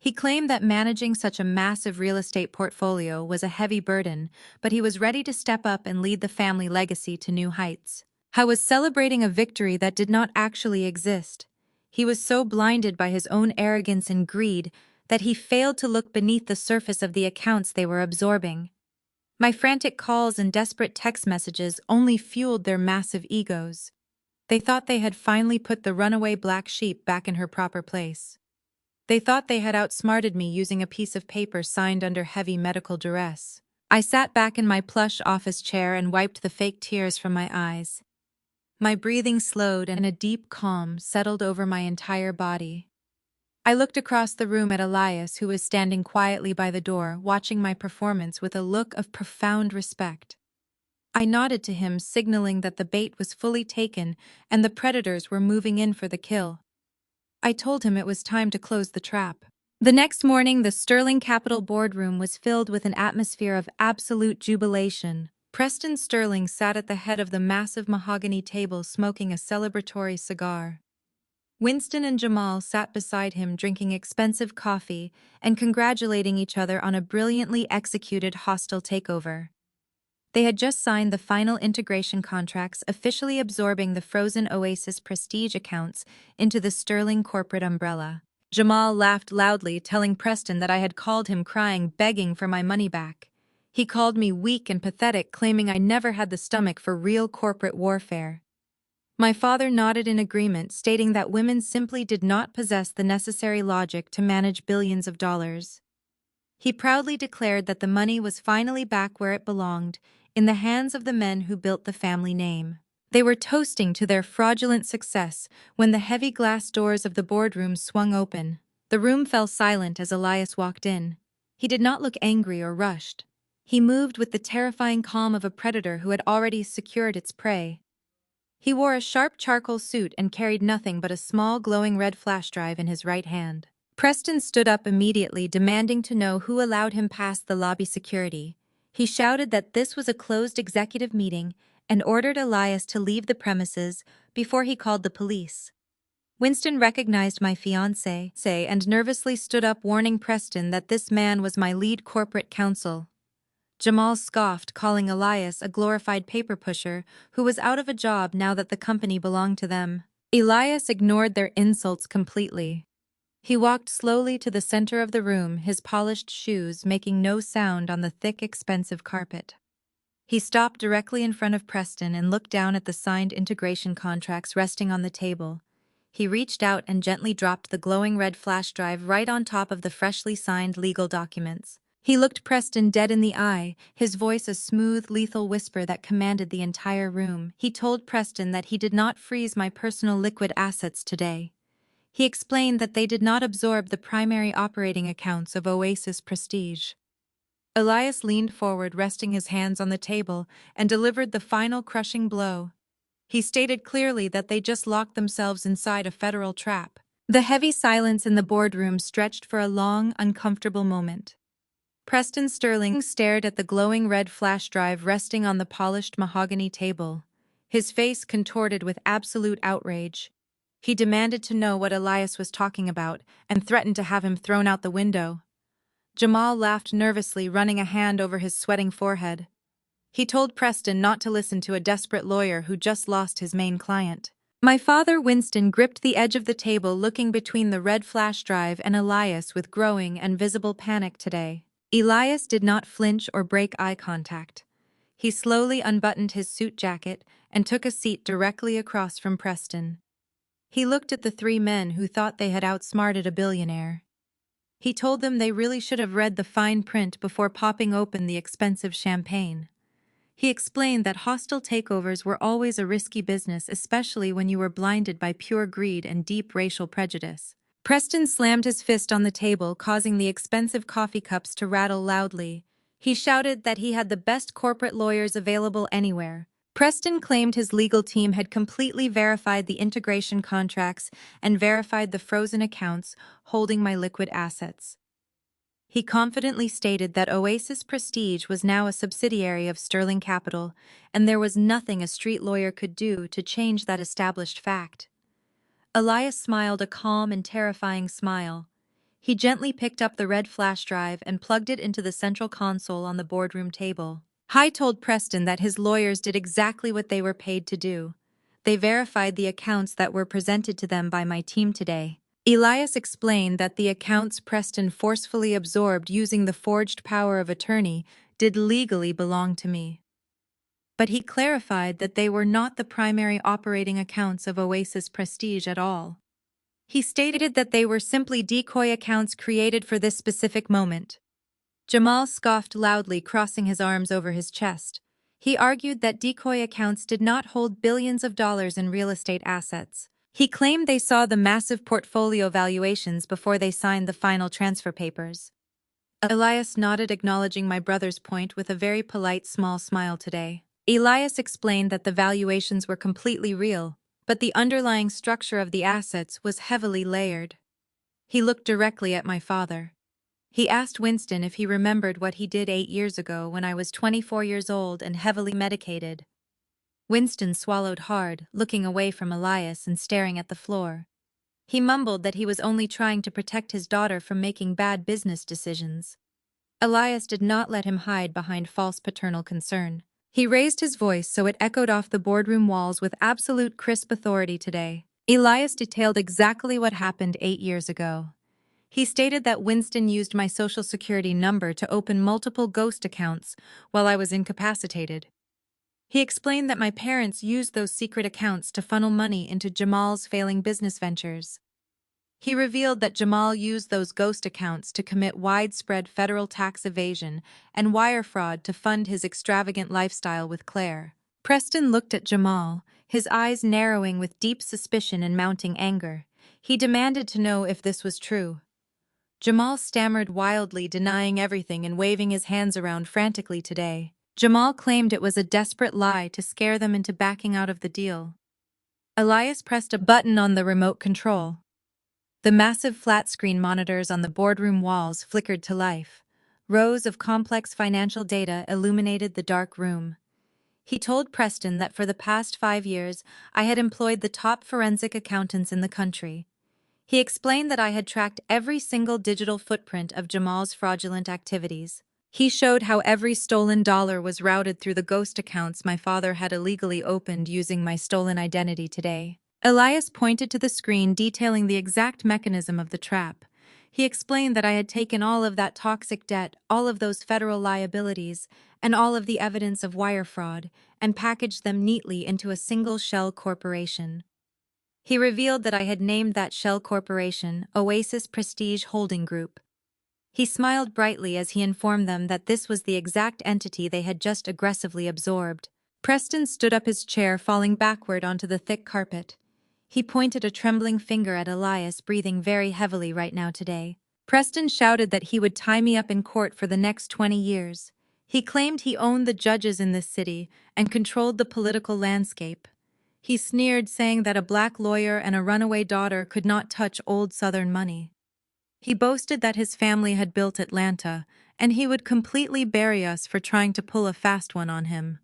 He claimed that managing such a massive real estate portfolio was a heavy burden, but he was ready to step up and lead the family legacy to new heights. I was celebrating a victory that did not actually exist. He was so blinded by his own arrogance and greed that he failed to look beneath the surface of the accounts they were absorbing. My frantic calls and desperate text messages only fueled their massive egos. They thought they had finally put the runaway black sheep back in her proper place. They thought they had outsmarted me using a piece of paper signed under heavy medical duress. I sat back in my plush office chair and wiped the fake tears from my eyes. My breathing slowed and a deep calm settled over my entire body. I looked across the room at Elias, who was standing quietly by the door, watching my performance with a look of profound respect. I nodded to him, signaling that the bait was fully taken and the predators were moving in for the kill. I told him it was time to close the trap. The next morning, the Sterling Capital boardroom was filled with an atmosphere of absolute jubilation. Preston Sterling sat at the head of the massive mahogany table smoking a celebratory cigar. Winston and Jamal sat beside him drinking expensive coffee and congratulating each other on a brilliantly executed hostile takeover. They had just signed the final integration contracts, officially absorbing the frozen Oasis Prestige accounts into the Sterling corporate umbrella. Jamal laughed loudly, telling Preston that I had called him crying, begging for my money back. He called me weak and pathetic, claiming I never had the stomach for real corporate warfare. My father nodded in agreement, stating that women simply did not possess the necessary logic to manage billions of dollars. He proudly declared that the money was finally back where it belonged, in the hands of the men who built the family name. They were toasting to their fraudulent success when the heavy glass doors of the boardroom swung open. The room fell silent as Elias walked in. He did not look angry or rushed. He moved with the terrifying calm of a predator who had already secured its prey. He wore a sharp charcoal suit and carried nothing but a small glowing red flash drive in his right hand. Preston stood up immediately, demanding to know who allowed him past the lobby security. He shouted that this was a closed executive meeting and ordered Elias to leave the premises before he called the police. Winston recognized my fiancé and nervously stood up, warning Preston that this man was my lead corporate counsel. Jamal scoffed, calling Elias a glorified paper pusher who was out of a job now that the company belonged to them. Elias ignored their insults completely. He walked slowly to the center of the room, his polished shoes making no sound on the thick, expensive carpet. He stopped directly in front of Preston and looked down at the signed integration contracts resting on the table. He reached out and gently dropped the glowing red flash drive right on top of the freshly signed legal documents. He looked Preston dead in the eye, his voice a smooth, lethal whisper that commanded the entire room. He told Preston that he did not freeze my personal liquid assets today. He explained that they did not absorb the primary operating accounts of Oasis Prestige. Elias leaned forward, resting his hands on the table, and delivered the final crushing blow. He stated clearly that they just locked themselves inside a federal trap. The heavy silence in the boardroom stretched for a long, uncomfortable moment. Preston Sterling stared at the glowing red flash drive resting on the polished mahogany table, his face contorted with absolute outrage. He demanded to know what Elias was talking about and threatened to have him thrown out the window. Jamal laughed nervously, running a hand over his sweating forehead. He told Preston not to listen to a desperate lawyer who just lost his main client. My father, Winston, gripped the edge of the table, looking between the red flash drive and Elias with growing and visible panic today. Elias did not flinch or break eye contact. He slowly unbuttoned his suit jacket and took a seat directly across from Preston. He looked at the three men who thought they had outsmarted a billionaire. He told them they really should have read the fine print before popping open the expensive champagne. He explained that hostile takeovers were always a risky business, especially when you were blinded by pure greed and deep racial prejudice. Preston slammed his fist on the table, causing the expensive coffee cups to rattle loudly. He shouted that he had the best corporate lawyers available anywhere. Preston claimed his legal team had completely verified the integration contracts and verified the frozen accounts holding my liquid assets. He confidently stated that Oasis Prestige was now a subsidiary of Sterling Capital, and there was nothing a street lawyer could do to change that established fact. Elias smiled a calm and terrifying smile. He gently picked up the red flash drive and plugged it into the central console on the boardroom table. Hy told Preston that his lawyers did exactly what they were paid to do. They verified the accounts that were presented to them by my team today. Elias explained that the accounts Preston forcefully absorbed using the forged power of attorney did legally belong to me. But he clarified that they were not the primary operating accounts of Oasis Prestige at all. He stated that they were simply decoy accounts created for this specific moment. Jamal scoffed loudly, crossing his arms over his chest. He argued that decoy accounts did not hold billions of dollars in real estate assets. He claimed they saw the massive portfolio valuations before they signed the final transfer papers. Elias nodded, acknowledging my brother's point with a very polite small smile today. Elias explained that the valuations were completely real, but the underlying structure of the assets was heavily layered. He looked directly at my father. He asked Winston if he remembered what he did 8 years ago when I was 24 years old and heavily medicated. Winston swallowed hard, looking away from Elias and staring at the floor. He mumbled that he was only trying to protect his daughter from making bad business decisions. Elias did not let him hide behind false paternal concern. He raised his voice so it echoed off the boardroom walls with absolute crisp authority today. Elias detailed exactly what happened 8 years ago. He stated that Winston used my social security number to open multiple ghost accounts while I was incapacitated. He explained that my parents used those secret accounts to funnel money into Jamal's failing business ventures. He revealed that Jamal used those ghost accounts to commit widespread federal tax evasion and wire fraud to fund his extravagant lifestyle with Claire. Preston looked at Jamal, his eyes narrowing with deep suspicion and mounting anger. He demanded to know if this was true. Jamal stammered wildly, denying everything and waving his hands around frantically today. Jamal claimed it was a desperate lie to scare them into backing out of the deal. Elias pressed a button on the remote control. The massive flat-screen monitors on the boardroom walls flickered to life. Rows of complex financial data illuminated the dark room. He told Preston that for the past 5 years, I had employed the top forensic accountants in the country. He explained that I had tracked every single digital footprint of Jamal's fraudulent activities. He showed how every stolen dollar was routed through the ghost accounts my father had illegally opened using my stolen identity today. Elias pointed to the screen detailing the exact mechanism of the trap. He explained that I had taken all of that toxic debt, all of those federal liabilities, and all of the evidence of wire fraud, and packaged them neatly into a single shell corporation. He revealed that I had named that shell corporation Oasis Prestige Holding Group. He smiled brightly as he informed them that this was the exact entity they had just aggressively absorbed. Preston stood up his chair, falling backward onto the thick carpet. He pointed a trembling finger at Elias, breathing very heavily right now today. Preston shouted that he would tie me up in court for the next 20 years. He claimed he owned the judges in this city and controlled the political landscape. He sneered, saying that a black lawyer and a runaway daughter could not touch old Southern money. He boasted that his family had built Atlanta, and he would completely bury us for trying to pull a fast one on him.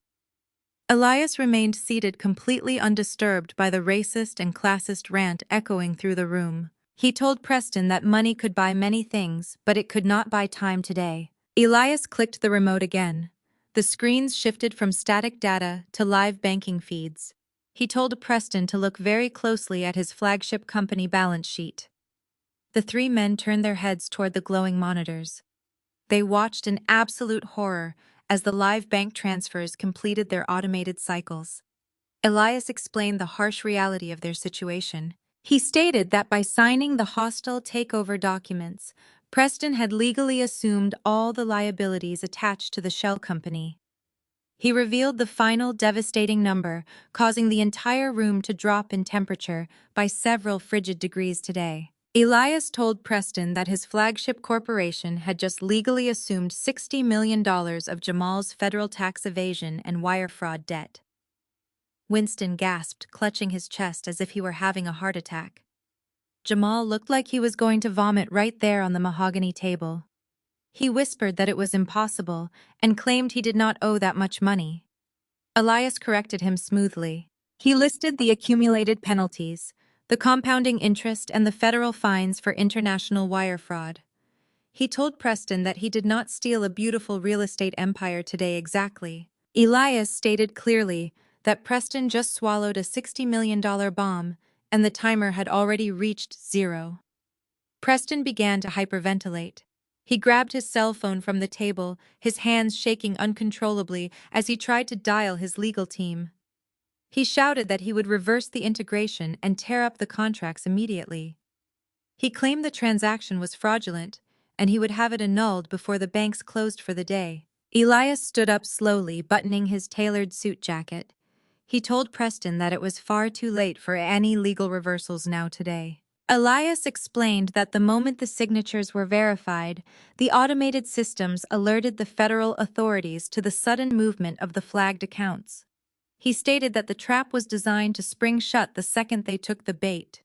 Elias remained seated, completely undisturbed by the racist and classist rant echoing through the room. He told Preston that money could buy many things, but it could not buy time today. Elias clicked the remote again. The screens shifted from static data to live banking feeds. He told Preston to look very closely at his flagship company balance sheet. The three men turned their heads toward the glowing monitors. They watched in absolute horror as the live bank transfers completed their automated cycles. Elias explained the harsh reality of their situation. He stated that by signing the hostile takeover documents, Preston had legally assumed all the liabilities attached to the shell company. He revealed the final devastating number, causing the entire room to drop in temperature by several frigid degrees today. Elias told Preston that his flagship corporation had just legally assumed $60 million of Jamal's federal tax evasion and wire fraud debt. Winston gasped, clutching his chest as if he were having a heart attack. Jamal looked like he was going to vomit right there on the mahogany table. He whispered that it was impossible and claimed he did not owe that much money. Elias corrected him smoothly. He listed the accumulated penalties, the compounding interest, and the federal fines for international wire fraud. He told Preston that he did not steal a beautiful real estate empire today exactly. Elias stated clearly that Preston just swallowed a $60 million bomb and the timer had already reached 0. Preston began to hyperventilate. He grabbed his cell phone from the table, his hands shaking uncontrollably as he tried to dial his legal team. He shouted that he would reverse the integration and tear up the contracts immediately. He claimed the transaction was fraudulent, and he would have it annulled before the banks closed for the day. Elias stood up slowly, buttoning his tailored suit jacket. He told Preston that it was far too late for any legal reversals now today. Elias explained that the moment the signatures were verified, the automated systems alerted the federal authorities to the sudden movement of the flagged accounts. He stated that the trap was designed to spring shut the second they took the bait.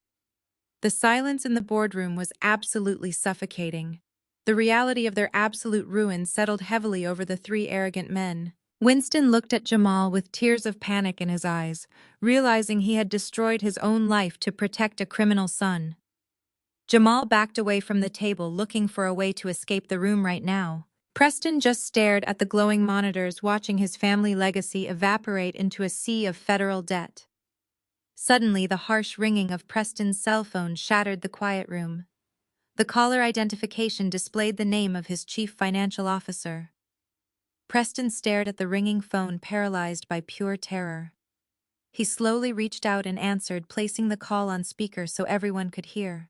The silence in the boardroom was absolutely suffocating. The reality of their absolute ruin settled heavily over the three arrogant men. Winston looked at Jamal with tears of panic in his eyes, realizing he had destroyed his own life to protect a criminal son. Jamal backed away from the table, looking for a way to escape the room right now. Preston just stared at the glowing monitors, watching his family legacy evaporate into a sea of federal debt. Suddenly, the harsh ringing of Preston's cell phone shattered the quiet room. The caller identification displayed the name of his chief financial officer. Preston stared at the ringing phone, paralyzed by pure terror. He slowly reached out and answered, placing the call on speaker so everyone could hear.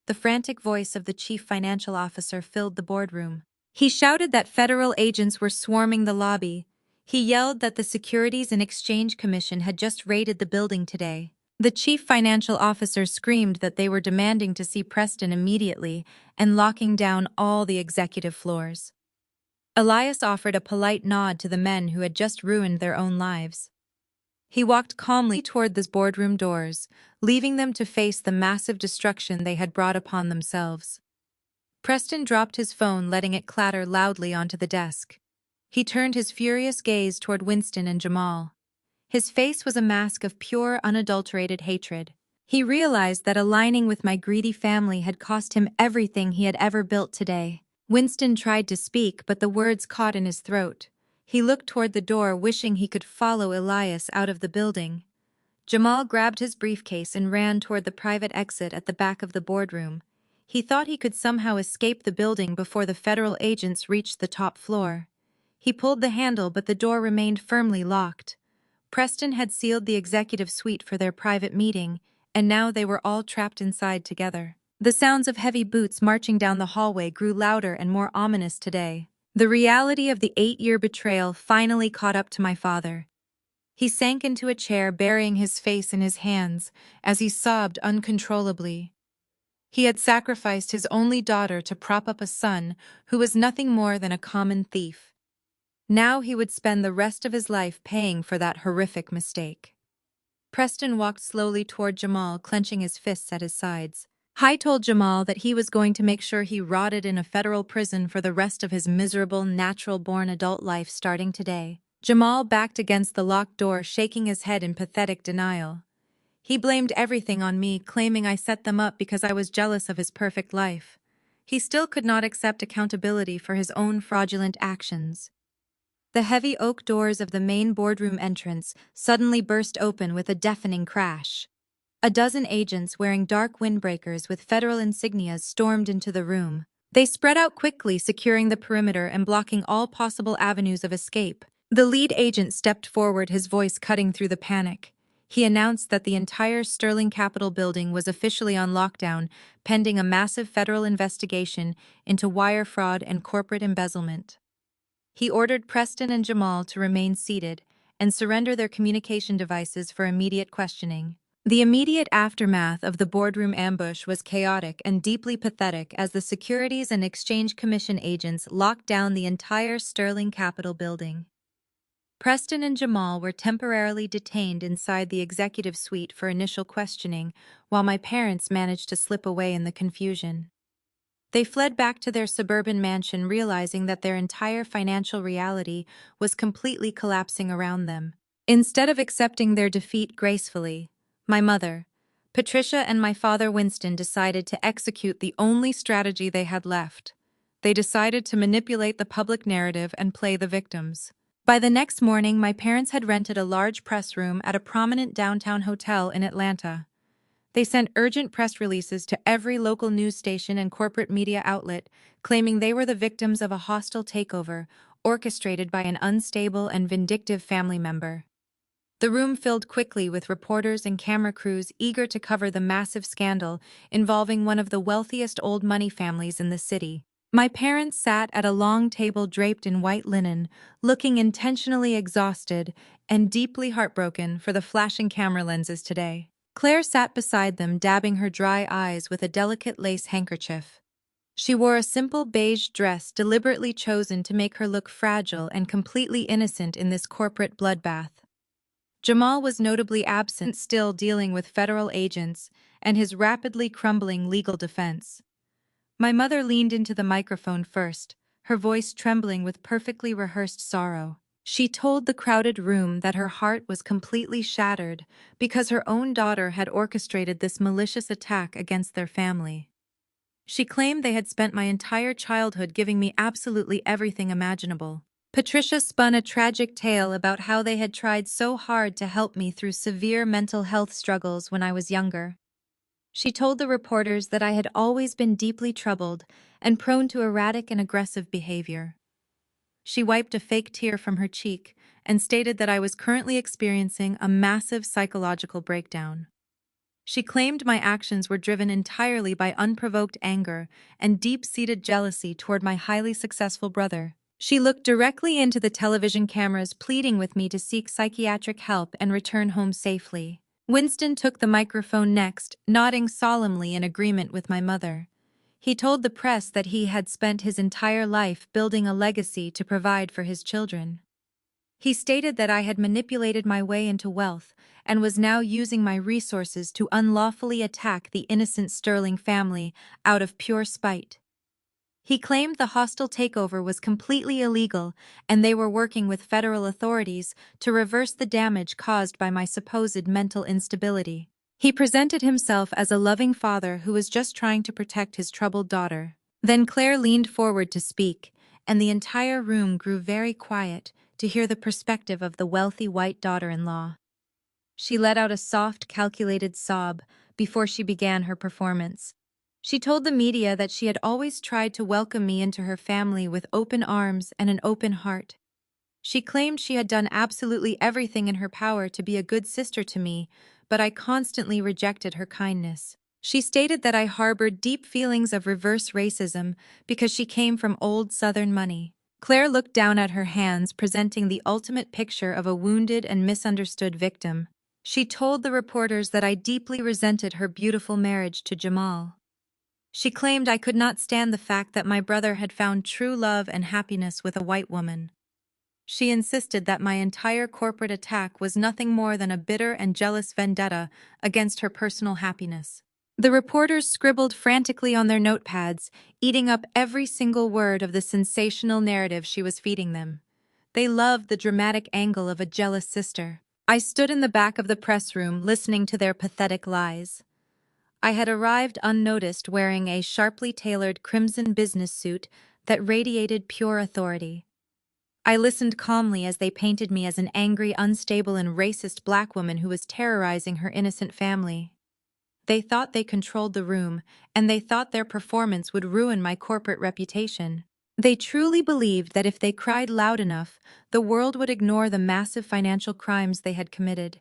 The frantic voice of the chief financial officer filled the boardroom. He shouted that federal agents were swarming the lobby. He yelled that the Securities and Exchange Commission had just raided the building today. The chief financial officer screamed that they were demanding to see Preston immediately and locking down all the executive floors. Elias offered a polite nod to the men who had just ruined their own lives. He walked calmly toward the boardroom doors, leaving them to face the massive destruction they had brought upon themselves. Preston dropped his phone, letting it clatter loudly onto the desk. He turned his furious gaze toward Winston and Jamal. His face was a mask of pure, unadulterated hatred. He realized that aligning with my greedy family had cost him everything he had ever built today. Winston tried to speak, but the words caught in his throat. He looked toward the door, wishing he could follow Elias out of the building. Jamal grabbed his briefcase and ran toward the private exit at the back of the boardroom. He thought he could somehow escape the building before the federal agents reached the top floor. He pulled the handle, but the door remained firmly locked. Preston had sealed the executive suite for their private meeting, and now they were all trapped inside together. The sounds of heavy boots marching down the hallway grew louder and more ominous today. The reality of the 8-year betrayal finally caught up to my father. He sank into a chair, burying his face in his hands as he sobbed uncontrollably. He had sacrificed his only daughter to prop up a son who was nothing more than a common thief. Now he would spend the rest of his life paying for that horrific mistake. Preston walked slowly toward Jamal, clenching his fists at his sides. I told Jamal that he was going to make sure he rotted in a federal prison for the rest of his miserable, natural-born adult life starting today. Jamal backed against the locked door, shaking his head in pathetic denial. He blamed everything on me, claiming I set them up because I was jealous of his perfect life. He still could not accept accountability for his own fraudulent actions. The heavy oak doors of the main boardroom entrance suddenly burst open with a deafening crash. A dozen agents wearing dark windbreakers with federal insignias stormed into the room. They spread out quickly, securing the perimeter and blocking all possible avenues of escape. The lead agent stepped forward, his voice cutting through the panic. He announced that the entire Sterling Capitol building was officially on lockdown, pending a massive federal investigation into wire fraud and corporate embezzlement. He ordered Preston and Jamal to remain seated and surrender their communication devices for immediate questioning. The immediate aftermath of the boardroom ambush was chaotic and deeply pathetic as the Securities and Exchange Commission agents locked down the entire Sterling Capitol building. Preston and Jamal were temporarily detained inside the executive suite for initial questioning, while my parents managed to slip away in the confusion. They fled back to their suburban mansion, realizing that their entire financial reality was completely collapsing around them. Instead of accepting their defeat gracefully, my mother, Patricia, and my father Winston decided to execute the only strategy they had left. They decided to manipulate the public narrative and play the victims. By the next morning, my parents had rented a large press room at a prominent downtown hotel in Atlanta. They sent urgent press releases to every local news station and corporate media outlet, claiming they were the victims of a hostile takeover orchestrated by an unstable and vindictive family member. The room filled quickly with reporters and camera crews eager to cover the massive scandal involving one of the wealthiest old money families in the city. My parents sat at a long table draped in white linen, looking intentionally exhausted and deeply heartbroken for the flashing camera lenses today. Claire sat beside them, dabbing her dry eyes with a delicate lace handkerchief. She wore a simple beige dress deliberately chosen to make her look fragile and completely innocent in this corporate bloodbath. Jamal was notably absent, still dealing with federal agents, and his rapidly crumbling legal defense. My mother leaned into the microphone first, her voice trembling with perfectly rehearsed sorrow. She told the crowded room that her heart was completely shattered because her own daughter had orchestrated this malicious attack against their family. She claimed they had spent my entire childhood giving me absolutely everything imaginable. Patricia spun a tragic tale about how they had tried so hard to help me through severe mental health struggles when I was younger. She told the reporters that I had always been deeply troubled and prone to erratic and aggressive behavior. She wiped a fake tear from her cheek and stated that I was currently experiencing a massive psychological breakdown. She claimed my actions were driven entirely by unprovoked anger and deep-seated jealousy toward my highly successful brother. She looked directly into the television cameras, pleading with me to seek psychiatric help and return home safely. Winston took the microphone next, nodding solemnly in agreement with my mother. He told the press that he had spent his entire life building a legacy to provide for his children. He stated that I had manipulated my way into wealth and was now using my resources to unlawfully attack the innocent Sterling family out of pure spite. He claimed the hostile takeover was completely illegal and they were working with federal authorities to reverse the damage caused by my supposed mental instability. He presented himself as a loving father who was just trying to protect his troubled daughter. Then Claire leaned forward to speak, and the entire room grew very quiet to hear the perspective of the wealthy white daughter-in-law. She let out a soft, calculated sob before she began her performance. She told the media that she had always tried to welcome me into her family with open arms and an open heart. She claimed she had done absolutely everything in her power to be a good sister to me, but I constantly rejected her kindness. She stated that I harbored deep feelings of reverse racism because she came from old Southern money. Claire looked down at her hands, presenting the ultimate picture of a wounded and misunderstood victim. She told the reporters that I deeply resented her beautiful marriage to Jamal. She claimed I could not stand the fact that my brother had found true love and happiness with a white woman. She insisted that my entire corporate attack was nothing more than a bitter and jealous vendetta against her personal happiness. The reporters scribbled frantically on their notepads, eating up every single word of the sensational narrative she was feeding them. They loved the dramatic angle of a jealous sister. I stood in the back of the press room, listening to their pathetic lies. I had arrived unnoticed, wearing a sharply tailored crimson business suit that radiated pure authority. I listened calmly as they painted me as an angry, unstable, and racist black woman who was terrorizing her innocent family. They thought they controlled the room, and they thought their performance would ruin my corporate reputation. They truly believed that if they cried loud enough, the world would ignore the massive financial crimes they had committed.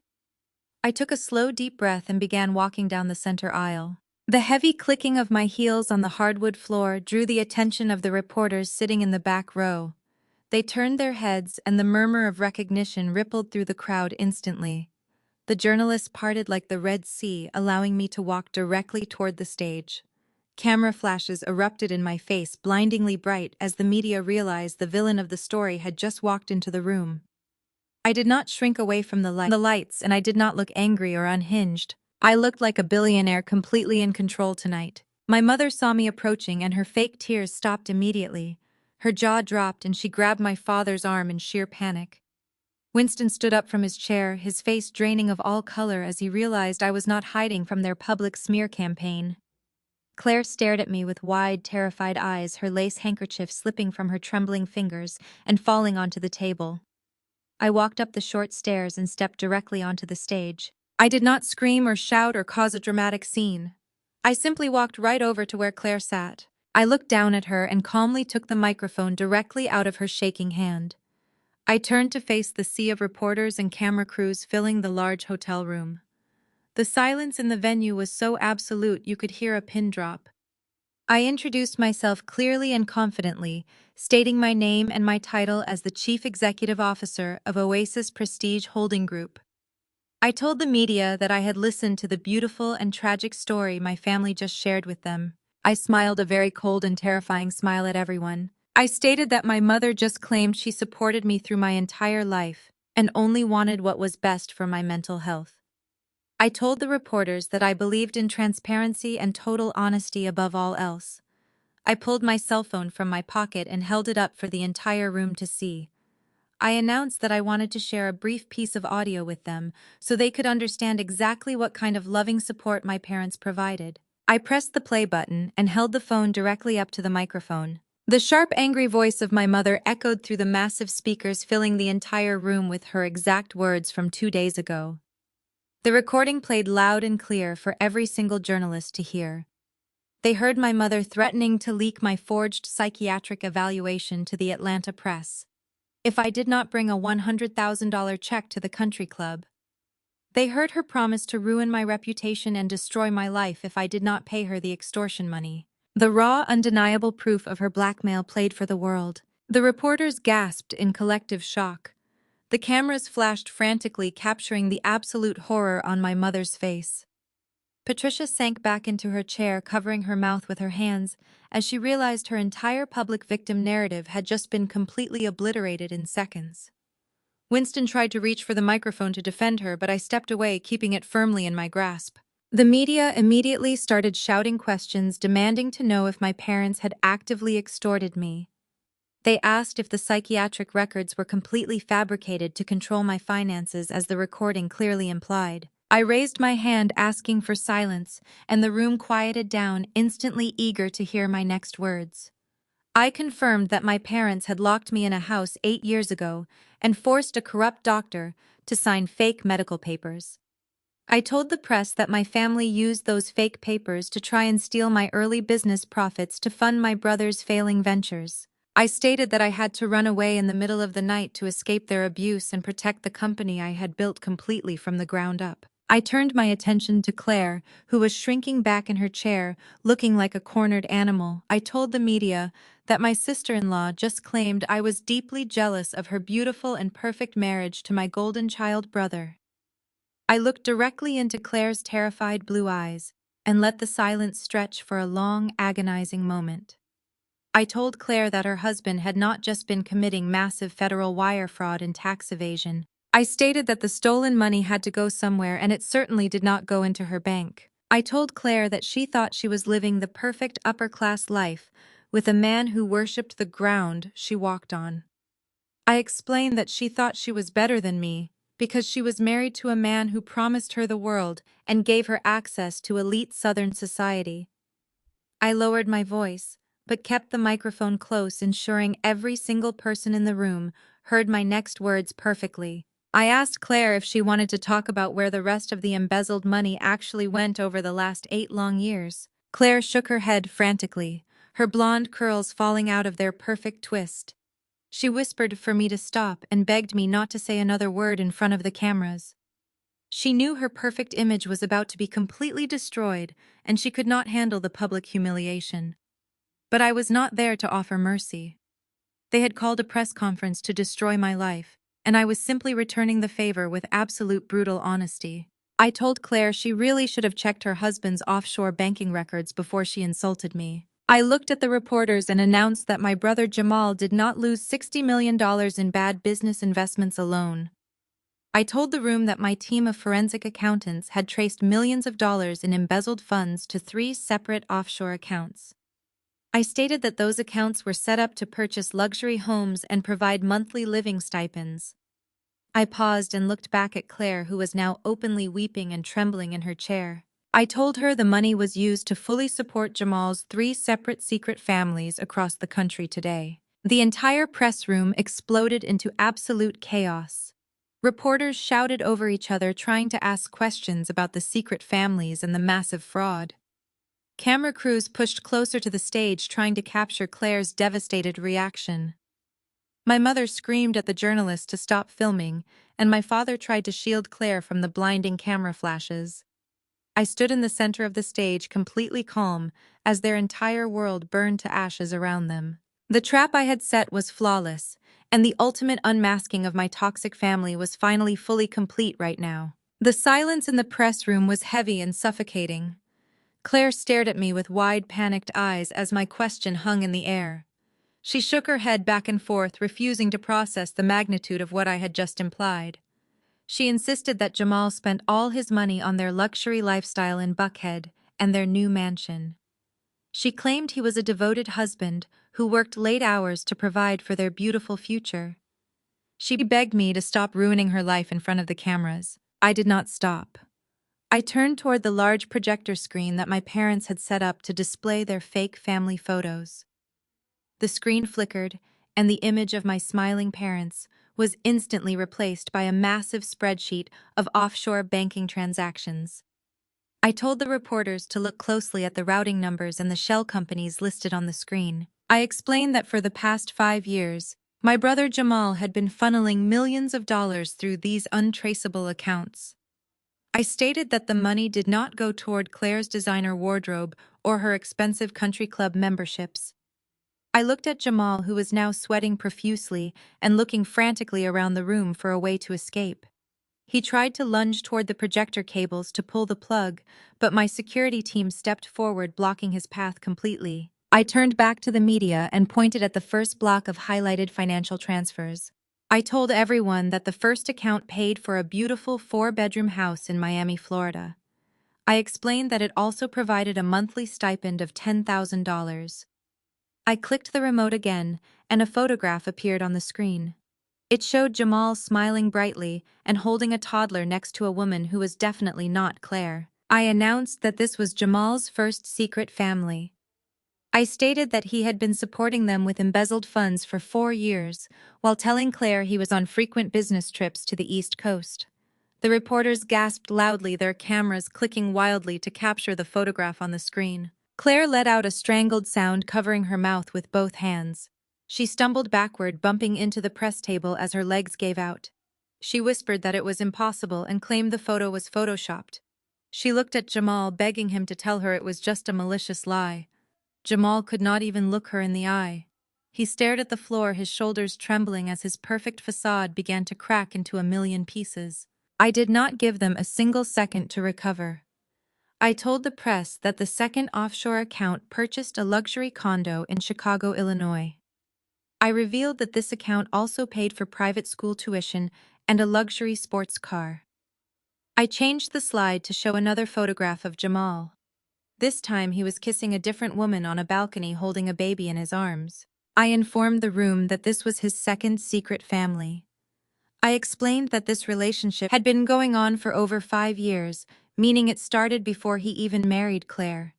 I took a slow, deep breath and began walking down the center aisle. The heavy clicking of my heels on the hardwood floor drew the attention of the reporters sitting in the back row. They turned their heads, and the murmur of recognition rippled through the crowd instantly. The journalists parted like the Red Sea, allowing me to walk directly toward the stage. Camera flashes erupted in my face, blindingly bright, as the media realized the villain of the story had just walked into the room. I did not shrink away from the lights, and I did not look angry or unhinged. I looked like a billionaire completely in control tonight. My mother saw me approaching, and her fake tears stopped immediately. Her jaw dropped, and she grabbed my father's arm in sheer panic. Winston stood up from his chair, his face draining of all color as he realized I was not hiding from their public smear campaign. Claire stared at me with wide, terrified eyes, her lace handkerchief slipping from her trembling fingers and falling onto the table. I walked up the short stairs and stepped directly onto the stage. I did not scream or shout or cause a dramatic scene. I simply walked right over to where Claire sat. I looked down at her and calmly took the microphone directly out of her shaking hand. I turned to face the sea of reporters and camera crews filling the large hotel room. The silence in the venue was so absolute you could hear a pin drop. I introduced myself clearly and confidently, stating my name and my title as the Chief Executive Officer of Oasis Prestige Holding Group. I told the media that I had listened to the beautiful and tragic story my family just shared with them. I smiled a very cold and terrifying smile at everyone. I stated that my mother just claimed she supported me through my entire life and only wanted what was best for my mental health. I told the reporters that I believed in transparency and total honesty above all else. I pulled my cell phone from my pocket and held it up for the entire room to see. I announced that I wanted to share a brief piece of audio with them so they could understand exactly what kind of loving support my parents provided. I pressed the play button and held the phone directly up to the microphone. The sharp, angry voice of my mother echoed through the massive speakers, filling the entire room with her exact words from 2 days ago. The recording played loud and clear for every single journalist to hear. They heard my mother threatening to leak my forged psychiatric evaluation to the Atlanta press if I did not bring a $100,000 check to the country club. They heard her promise to ruin my reputation and destroy my life if I did not pay her the extortion money. The raw, undeniable proof of her blackmail played for the world. The reporters gasped in collective shock. The cameras flashed frantically, capturing the absolute horror on my mother's face. Patricia sank back into her chair, covering her mouth with her hands, as she realized her entire public victim narrative had just been completely obliterated in seconds. Winston tried to reach for the microphone to defend her, but I stepped away, keeping it firmly in my grasp. The media immediately started shouting questions, demanding to know if my parents had actively extorted me. They asked if the psychiatric records were completely fabricated to control my finances, as the recording clearly implied. I raised my hand, asking for silence, and the room quieted down, instantly eager to hear my next words. I confirmed that my parents had locked me in a house 8 years ago and forced a corrupt doctor to sign fake medical papers. I told the press that my family used those fake papers to try and steal my early business profits to fund my brother's failing ventures. I stated that I had to run away in the middle of the night to escape their abuse and protect the company I had built completely from the ground up. I turned my attention to Claire, who was shrinking back in her chair, looking like a cornered animal. I told the media that my sister-in-law just claimed I was deeply jealous of her beautiful and perfect marriage to my golden child brother. I looked directly into Claire's terrified blue eyes and let the silence stretch for a long, agonizing moment. I told Claire that her husband had not just been committing massive federal wire fraud and tax evasion. I stated that the stolen money had to go somewhere, and it certainly did not go into her bank. I told Claire that she thought she was living the perfect upper-class life with a man who worshipped the ground she walked on. I explained that she thought she was better than me because she was married to a man who promised her the world and gave her access to elite Southern society. I lowered my voice, but kept the microphone close, ensuring every single person in the room heard my next words perfectly. I asked Claire if she wanted to talk about where the rest of the embezzled money actually went over the last 8 long years. Claire shook her head frantically, her blonde curls falling out of their perfect twist. She whispered for me to stop and begged me not to say another word in front of the cameras. She knew her perfect image was about to be completely destroyed, and she could not handle the public humiliation. But I was not there to offer mercy. They had called a press conference to destroy my life, and I was simply returning the favor with absolute brutal honesty. I told Claire she really should have checked her husband's offshore banking records before she insulted me. I looked at the reporters and announced that my brother Jamal did not lose $60 million in bad business investments alone. I told the room that my team of forensic accountants had traced millions of dollars in embezzled funds to 3 separate offshore accounts. I stated that those accounts were set up to purchase luxury homes and provide monthly living stipends. I paused and looked back at Claire, who was now openly weeping and trembling in her chair. I told her the money was used to fully support Jamal's 3 separate secret families across the country today. The entire press room exploded into absolute chaos. Reporters shouted over each other, trying to ask questions about the secret families and the massive fraud. Camera crews pushed closer to the stage, trying to capture Claire's devastated reaction. My mother screamed at the journalists to stop filming, and my father tried to shield Claire from the blinding camera flashes. I stood in the center of the stage, completely calm, as their entire world burned to ashes around them. The trap I had set was flawless, and the ultimate unmasking of my toxic family was finally fully complete right now. The silence in the press room was heavy and suffocating. Claire stared at me with wide, panicked eyes as my question hung in the air. She shook her head back and forth, refusing to process the magnitude of what I had just implied. She insisted that Jamal spent all his money on their luxury lifestyle in Buckhead and their new mansion. She claimed he was a devoted husband who worked late hours to provide for their beautiful future. She begged me to stop ruining her life in front of the cameras. I did not stop. I turned toward the large projector screen that my parents had set up to display their fake family photos. The screen flickered, and the image of my smiling parents was instantly replaced by a massive spreadsheet of offshore banking transactions. I told the reporters to look closely at the routing numbers and the shell companies listed on the screen. I explained that for the past 5 years, my brother Jamal had been funneling millions of dollars through these untraceable accounts. I stated that the money did not go toward Claire's designer wardrobe or her expensive country club memberships. I looked at Jamal, who was now sweating profusely and looking frantically around the room for a way to escape. He tried to lunge toward the projector cables to pull the plug, but my security team stepped forward, blocking his path completely. I turned back to the media and pointed at the first block of highlighted financial transfers. I told everyone that the first account paid for a beautiful 4-bedroom house in Miami, Florida. I explained that it also provided a monthly stipend of $10,000. I clicked the remote again, and a photograph appeared on the screen. It showed Jamal smiling brightly and holding a toddler next to a woman who was definitely not Claire. I announced that this was Jamal's first secret family. I stated that he had been supporting them with embezzled funds for 4 years, while telling Claire he was on frequent business trips to the East Coast. The reporters gasped loudly, their cameras clicking wildly to capture the photograph on the screen. Claire let out a strangled sound, covering her mouth with both hands. She stumbled backward, bumping into the press table as her legs gave out. She whispered that it was impossible and claimed the photo was photoshopped. She looked at Jamal, begging him to tell her it was just a malicious lie. Jamal could not even look her in the eye. He stared at the floor, his shoulders trembling as his perfect facade began to crack into a million pieces. I did not give them a single second to recover. I told the press that the second offshore account purchased a luxury condo in Chicago, Illinois. I revealed that this account also paid for private school tuition and a luxury sports car. I changed the slide to show another photograph of Jamal. This time he was kissing a different woman on a balcony, holding a baby in his arms. I informed the room that this was his second secret family. I explained that this relationship had been going on for over 5 years, meaning it started before he even married Claire.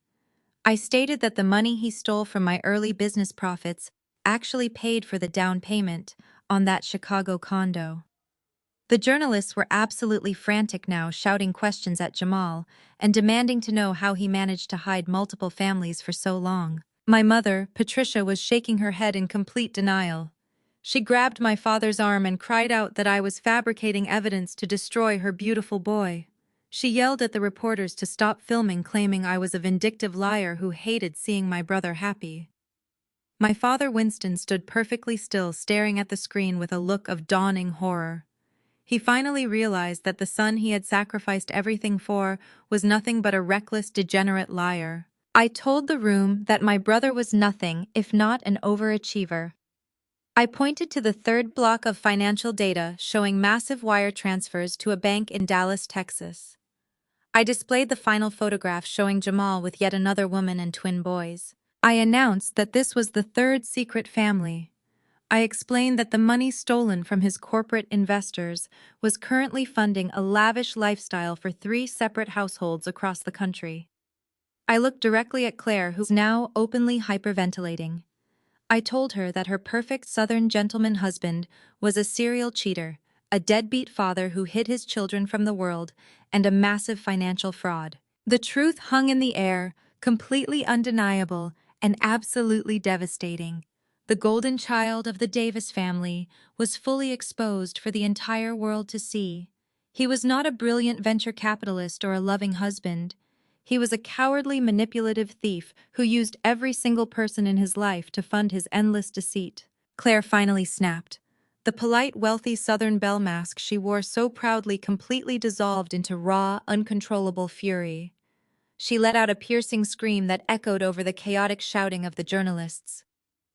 I stated that the money he stole from my early business profits actually paid for the down payment on that Chicago condo. The journalists were absolutely frantic now, shouting questions at Jamal and demanding to know how he managed to hide multiple families for so long. My mother, Patricia, was shaking her head in complete denial. She grabbed my father's arm and cried out that I was fabricating evidence to destroy her beautiful boy. She yelled at the reporters to stop filming, claiming I was a vindictive liar who hated seeing my brother happy. My father, Winston, stood perfectly still, staring at the screen with a look of dawning horror. He finally realized that the son he had sacrificed everything for was nothing but a reckless, degenerate liar. I told the room that my brother was nothing if not an overachiever. I pointed to the third block of financial data showing massive wire transfers to a bank in Dallas, Texas. I displayed the final photograph showing Jamal with yet another woman and twin boys. I announced that this was the third secret family. I explained that the money stolen from his corporate investors was currently funding a lavish lifestyle for 3 separate households across the country. I looked directly at Claire, who was now openly hyperventilating. I told her that her perfect Southern gentleman husband was a serial cheater, a deadbeat father who hid his children from the world, and a massive financial fraud. The truth hung in the air, completely undeniable and absolutely devastating. The golden child of the Davis family was fully exposed for the entire world to see. He was not a brilliant venture capitalist or a loving husband. He was a cowardly, manipulative thief who used every single person in his life to fund his endless deceit. Claire finally snapped. The polite, wealthy Southern belle mask she wore so proudly completely dissolved into raw, uncontrollable fury. She let out a piercing scream that echoed over the chaotic shouting of the journalists.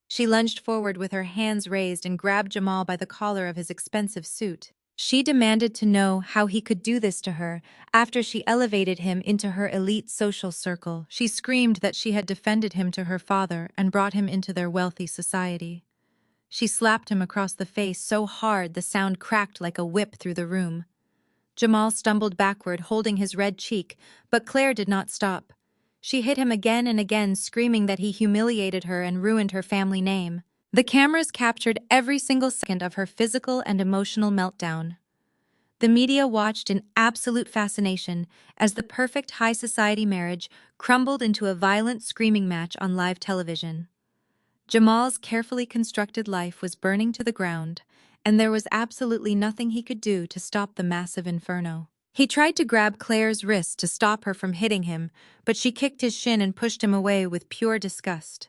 She lunged forward with her hands raised and grabbed Jamal by the collar of his expensive suit. She demanded to know how he could do this to her after she elevated him into her elite social circle. She screamed that she had defended him to her father and brought him into their wealthy society. She slapped him across the face so hard the sound cracked like a whip through the room. Jamal stumbled backward, holding his red cheek, but Claire did not stop. She hit him again and again, screaming that he humiliated her and ruined her family name. The cameras captured every single second of her physical and emotional meltdown. The media watched in absolute fascination as the perfect high society marriage crumbled into a violent screaming match on live television. Jamal's carefully constructed life was burning to the ground, and there was absolutely nothing he could do to stop the massive inferno. He tried to grab Claire's wrist to stop her from hitting him, but she kicked his shin and pushed him away with pure disgust.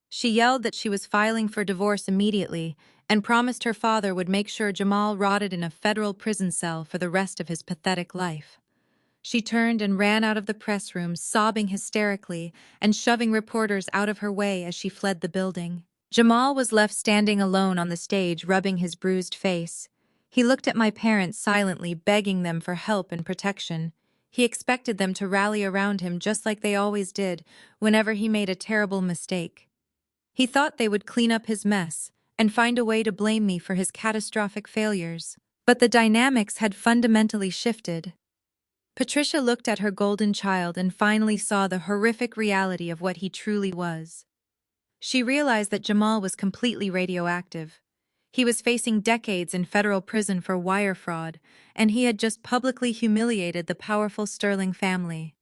She yelled that she was filing for divorce immediately and promised her father would make sure Jamal rotted in a federal prison cell for the rest of his pathetic life. She turned and ran out of the press room, sobbing hysterically and shoving reporters out of her way as she fled the building. Jamal was left standing alone on the stage, rubbing his bruised face. He looked at my parents silently, begging them for help and protection. He expected them to rally around him just like they always did whenever he made a terrible mistake. He thought they would clean up his mess and find a way to blame me for his catastrophic failures. But the dynamics had fundamentally shifted. Patricia looked at her golden child and finally saw the horrific reality of what he truly was. She realized that Jamal was completely radioactive. He was facing decades in federal prison for wire fraud, and he had just publicly humiliated the powerful Sterling family.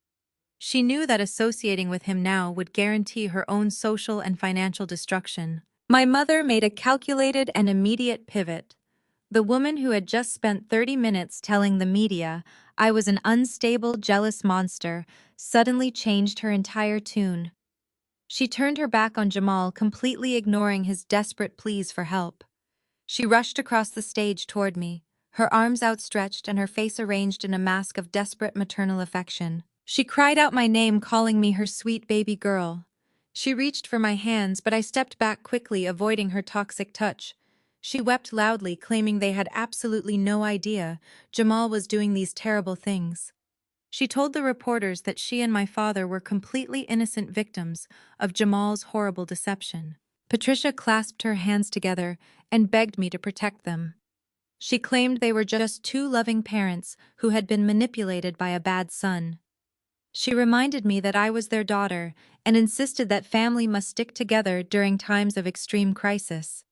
She knew that associating with him now would guarantee her own social and financial destruction. My mother made a calculated and immediate pivot. The woman who had just spent 30 minutes telling the media I was an unstable, jealous monster suddenly changed her entire tune. She turned her back on Jamal, completely ignoring his desperate pleas for help. She rushed across the stage toward me, her arms outstretched and her face arranged in a mask of desperate maternal affection. She cried out my name, calling me her sweet baby girl. She reached for my hands, but I stepped back quickly, avoiding her toxic touch. She wept loudly, claiming they had absolutely no idea Jamal was doing these terrible things. She told the reporters that she and my father were completely innocent victims of Jamal's horrible deception. Patricia clasped her hands together and begged me to protect them. She claimed they were just two loving parents who had been manipulated by a bad son. She reminded me that I was their daughter and insisted that family must stick together during times of extreme crisis.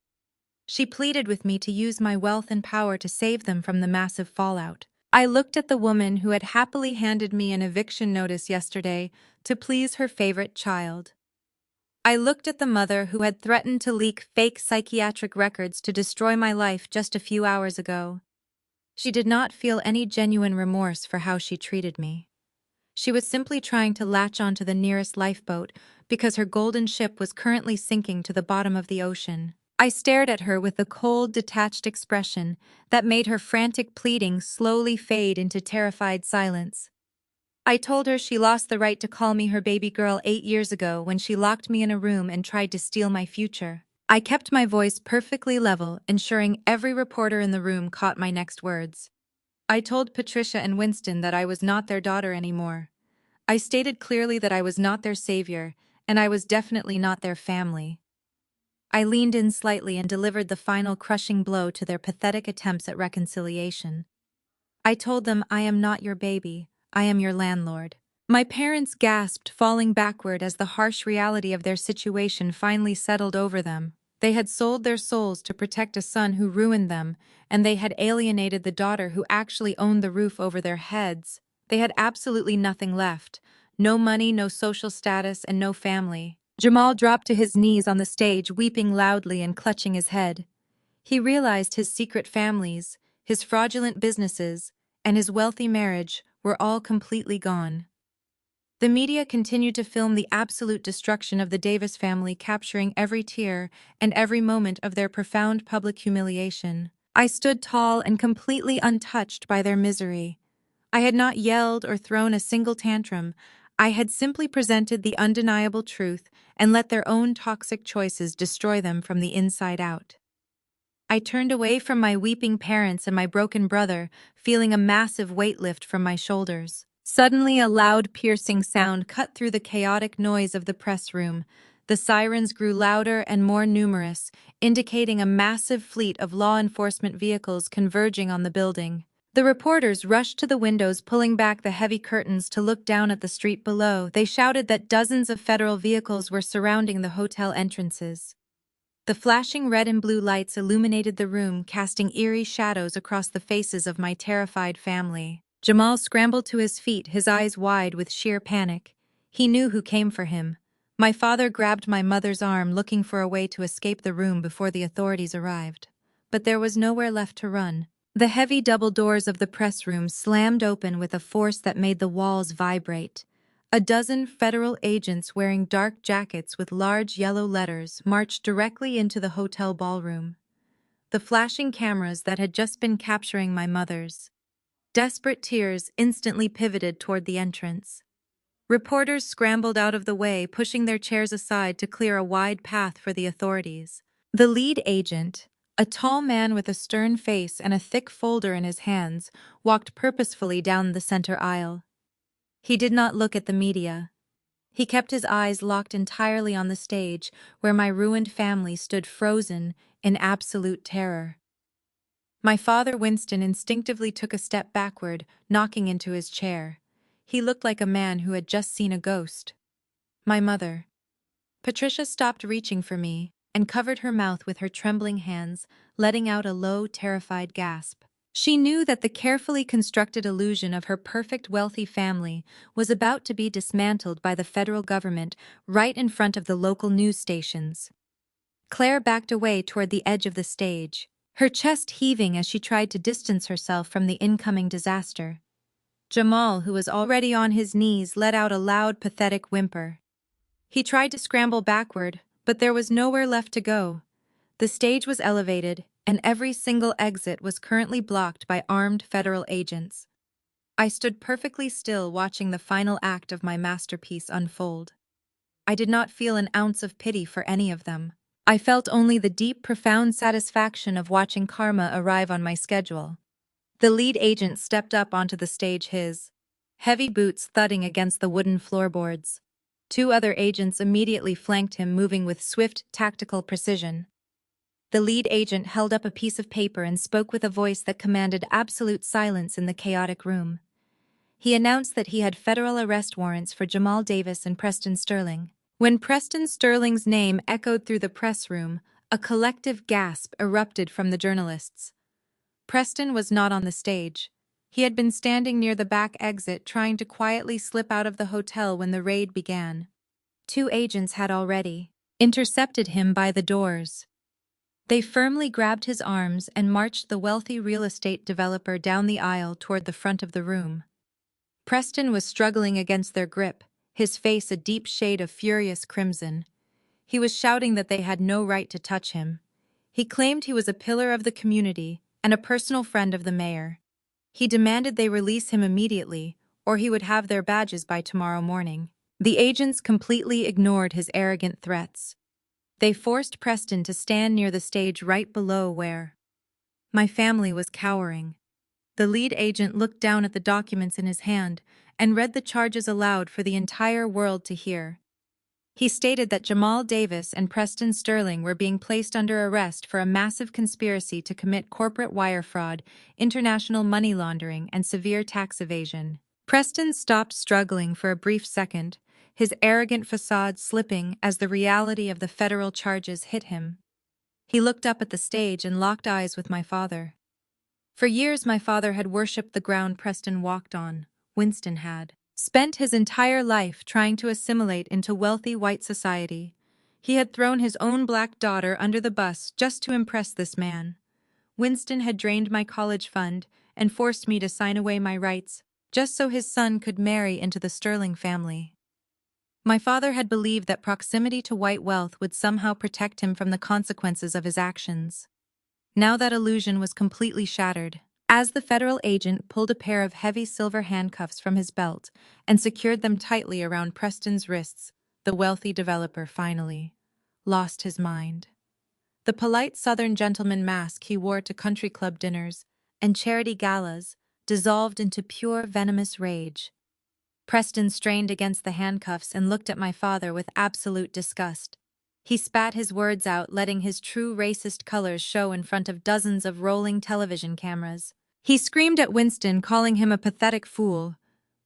She pleaded with me to use my wealth and power to save them from the massive fallout. I looked at the woman who had happily handed me an eviction notice yesterday to please her favorite child. I looked at the mother who had threatened to leak fake psychiatric records to destroy my life just a few hours ago. She did not feel any genuine remorse for how she treated me. She was simply trying to latch onto the nearest lifeboat because her golden ship was currently sinking to the bottom of the ocean. I stared at her with a cold, detached expression that made her frantic pleading slowly fade into terrified silence. I told her she lost the right to call me her baby girl 8 years ago when she locked me in a room and tried to steal my future. I kept my voice perfectly level, ensuring every reporter in the room caught my next words. I told Patricia and Winston that I was not their daughter anymore. I stated clearly that I was not their savior, and I was definitely not their family. I leaned in slightly and delivered the final crushing blow to their pathetic attempts at reconciliation. I told them, I am not your baby, I am your landlord. My parents gasped, falling backward as the harsh reality of their situation finally settled over them. They had sold their souls to protect a son who ruined them, and they had alienated the daughter who actually owned the roof over their heads. They had absolutely nothing left. No money, no social status, and no family. Jamal dropped to his knees on the stage, weeping loudly and clutching his head. He realized his secret families, his fraudulent businesses, and his wealthy marriage were all completely gone. The media continued to film the absolute destruction of the Davis family, capturing every tear and every moment of their profound public humiliation. I stood tall and completely untouched by their misery. I had not yelled or thrown a single tantrum. I had simply presented the undeniable truth and let their own toxic choices destroy them from the inside out. I turned away from my weeping parents and my broken brother, feeling a massive weight lift from my shoulders. Suddenly, a loud, piercing sound cut through the chaotic noise of the press room. The sirens grew louder and more numerous, indicating a massive fleet of law enforcement vehicles converging on the building. The reporters rushed to the windows, pulling back the heavy curtains to look down at the street below. They shouted that dozens of federal vehicles were surrounding the hotel entrances. The flashing red and blue lights illuminated the room, casting eerie shadows across the faces of my terrified family. Jamal scrambled to his feet, his eyes wide with sheer panic. He knew who came for him. My father grabbed my mother's arm, looking for a way to escape the room before the authorities arrived. But there was nowhere left to run. The heavy double doors of the press room slammed open with a force that made the walls vibrate. A dozen federal agents wearing dark jackets with large yellow letters marched directly into the hotel ballroom. The flashing cameras that had just been capturing my mother's desperate tears instantly pivoted toward the entrance. Reporters scrambled out of the way, pushing their chairs aside to clear a wide path for the authorities. The lead agent, a tall man with a stern face and a thick folder in his hands, walked purposefully down the center aisle. He did not look at the media. He kept his eyes locked entirely on the stage, where my ruined family stood frozen in absolute terror. My father, Winston, instinctively took a step backward, knocking into his chair. He looked like a man who had just seen a ghost. My mother, Patricia, stopped reaching for me and covered her mouth with her trembling hands, letting out a low, terrified gasp. She knew that the carefully constructed illusion of her perfect, wealthy family was about to be dismantled by the federal government right in front of the local news stations. Claire backed away toward the edge of the stage, her chest heaving as she tried to distance herself from the incoming disaster. Jamal, who was already on his knees, let out a loud, pathetic whimper. He tried to scramble backward, but there was nowhere left to go. The stage was elevated, and every single exit was currently blocked by armed federal agents. I stood perfectly still, watching the final act of my masterpiece unfold. I did not feel an ounce of pity for any of them. I felt only the deep, profound satisfaction of watching karma arrive on my schedule. The lead agent stepped up onto the stage, his heavy boots thudding against the wooden floorboards. Two other agents immediately flanked him, moving with swift, tactical precision. The lead agent held up a piece of paper and spoke with a voice that commanded absolute silence in the chaotic room. He announced that he had federal arrest warrants for Jamal Davis and Preston Sterling. When Preston Sterling's name echoed through the press room, a collective gasp erupted from the journalists. Preston was not on the stage. He had been standing near the back exit, trying to quietly slip out of the hotel when the raid began. Two agents had already intercepted him by the doors. They firmly grabbed his arms and marched the wealthy real estate developer down the aisle toward the front of the room. Preston was struggling against their grip, his face a deep shade of furious crimson. He was shouting that they had no right to touch him. He claimed he was a pillar of the community and a personal friend of the mayor. He demanded they release him immediately, or he would have their badges by tomorrow morning. The agents completely ignored his arrogant threats. They forced Preston to stand near the stage right below where my family was cowering. The lead agent looked down at the documents in his hand and read the charges aloud for the entire world to hear. He stated that Jamal Davis and Preston Sterling were being placed under arrest for a massive conspiracy to commit corporate wire fraud, international money laundering, and severe tax evasion. Preston stopped struggling for a brief second, his arrogant facade slipping as the reality of the federal charges hit him. He looked up at the stage and locked eyes with my father. For years, my father had worshipped the ground Preston walked on. Winston had spent his entire life trying to assimilate into wealthy white society. He had thrown his own black daughter under the bus just to impress this man. Winston had drained my college fund and forced me to sign away my rights just so his son could marry into the Sterling family. My father had believed that proximity to white wealth would somehow protect him from the consequences of his actions. Now that illusion was completely shattered. As the federal agent pulled a pair of heavy silver handcuffs from his belt and secured them tightly around Preston's wrists, the wealthy developer finally lost his mind. The polite Southern gentleman mask he wore to country club dinners and charity galas dissolved into pure venomous rage. Preston strained against the handcuffs and looked at my father with absolute disgust. He spat his words out, letting his true racist colors show in front of dozens of rolling television cameras. He screamed at Winston, calling him a pathetic fool.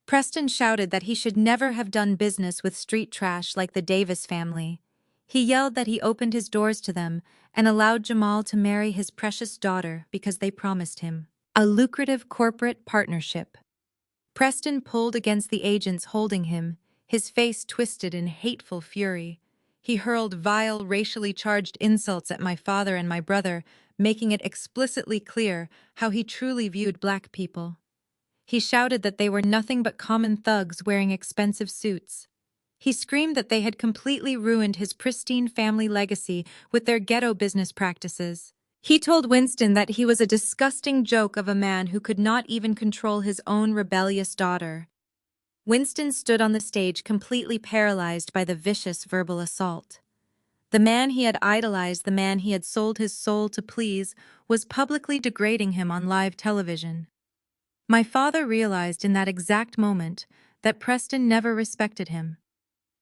Preston shouted that he should never have done business with street trash like the Davis family. He yelled that he opened his doors to them and allowed Jamal to marry his precious daughter because they promised him a lucrative corporate partnership. Preston pulled against the agents holding him, his face twisted in hateful fury. He hurled vile, racially charged insults at my father and my brother, making it explicitly clear how he truly viewed black people. He shouted that they were nothing but common thugs wearing expensive suits. He screamed that they had completely ruined his pristine family legacy with their ghetto business practices. He told Winston that he was a disgusting joke of a man who could not even control his own rebellious daughter. Winston stood on the stage completely paralyzed by the vicious verbal assault. The man he had idolized, the man he had sold his soul to please, was publicly degrading him on live television. My father realized in that exact moment that Preston never respected him.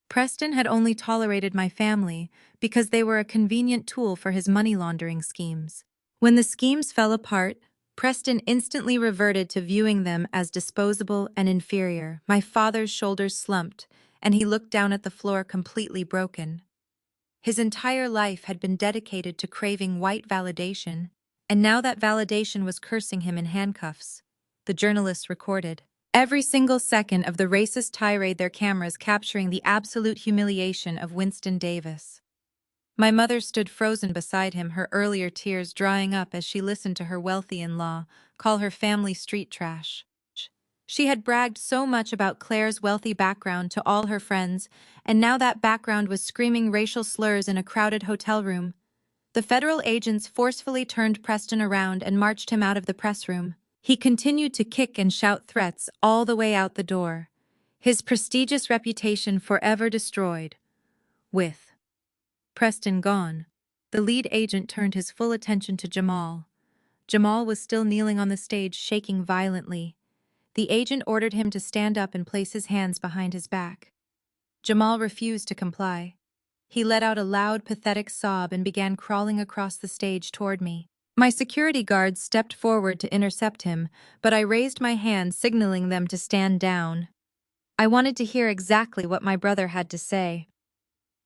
Preston had only tolerated my family because they were a convenient tool for his money laundering schemes. When the schemes fell apart, Preston instantly reverted to viewing them as disposable and inferior. My father's shoulders slumped, and he looked down at the floor completely broken. His entire life had been dedicated to craving white validation, and now that validation was cursing him in handcuffs. The journalists recorded every single second of the racist tirade, their cameras capturing the absolute humiliation of Winston Davis. My mother stood frozen beside him, her earlier tears drying up as she listened to her wealthy in-law call her family street trash. She had bragged so much about Claire's wealthy background to all her friends, and now that background was screaming racial slurs in a crowded hotel room. The federal agents forcefully turned Preston around and marched him out of the press room. He continued to kick and shout threats all the way out the door, his prestigious reputation forever destroyed. With Preston gone, the lead agent turned his full attention to Jamal. Jamal was still kneeling on the stage, shaking violently. The agent ordered him to stand up and place his hands behind his back. Jamal refused to comply. He let out a loud, pathetic sob and began crawling across the stage toward me. My security guards stepped forward to intercept him, but I raised my hand, signaling them to stand down. I wanted to hear exactly what my brother had to say.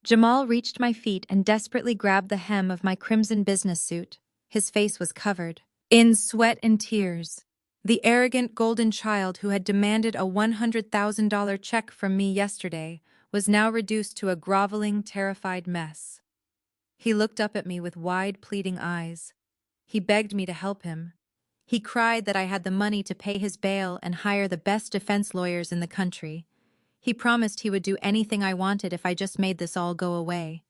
Jamal reached my feet and desperately grabbed the hem of my crimson business suit. His face was covered in sweat and tears. The arrogant golden child who had demanded a $100,000 check from me yesterday was now reduced to a groveling, terrified mess. He looked up at me with wide, pleading eyes. He begged me to help him. He cried that I had the money to pay his bail and hire the best defense lawyers in the country. He promised he would do anything I wanted if I just made this all go away.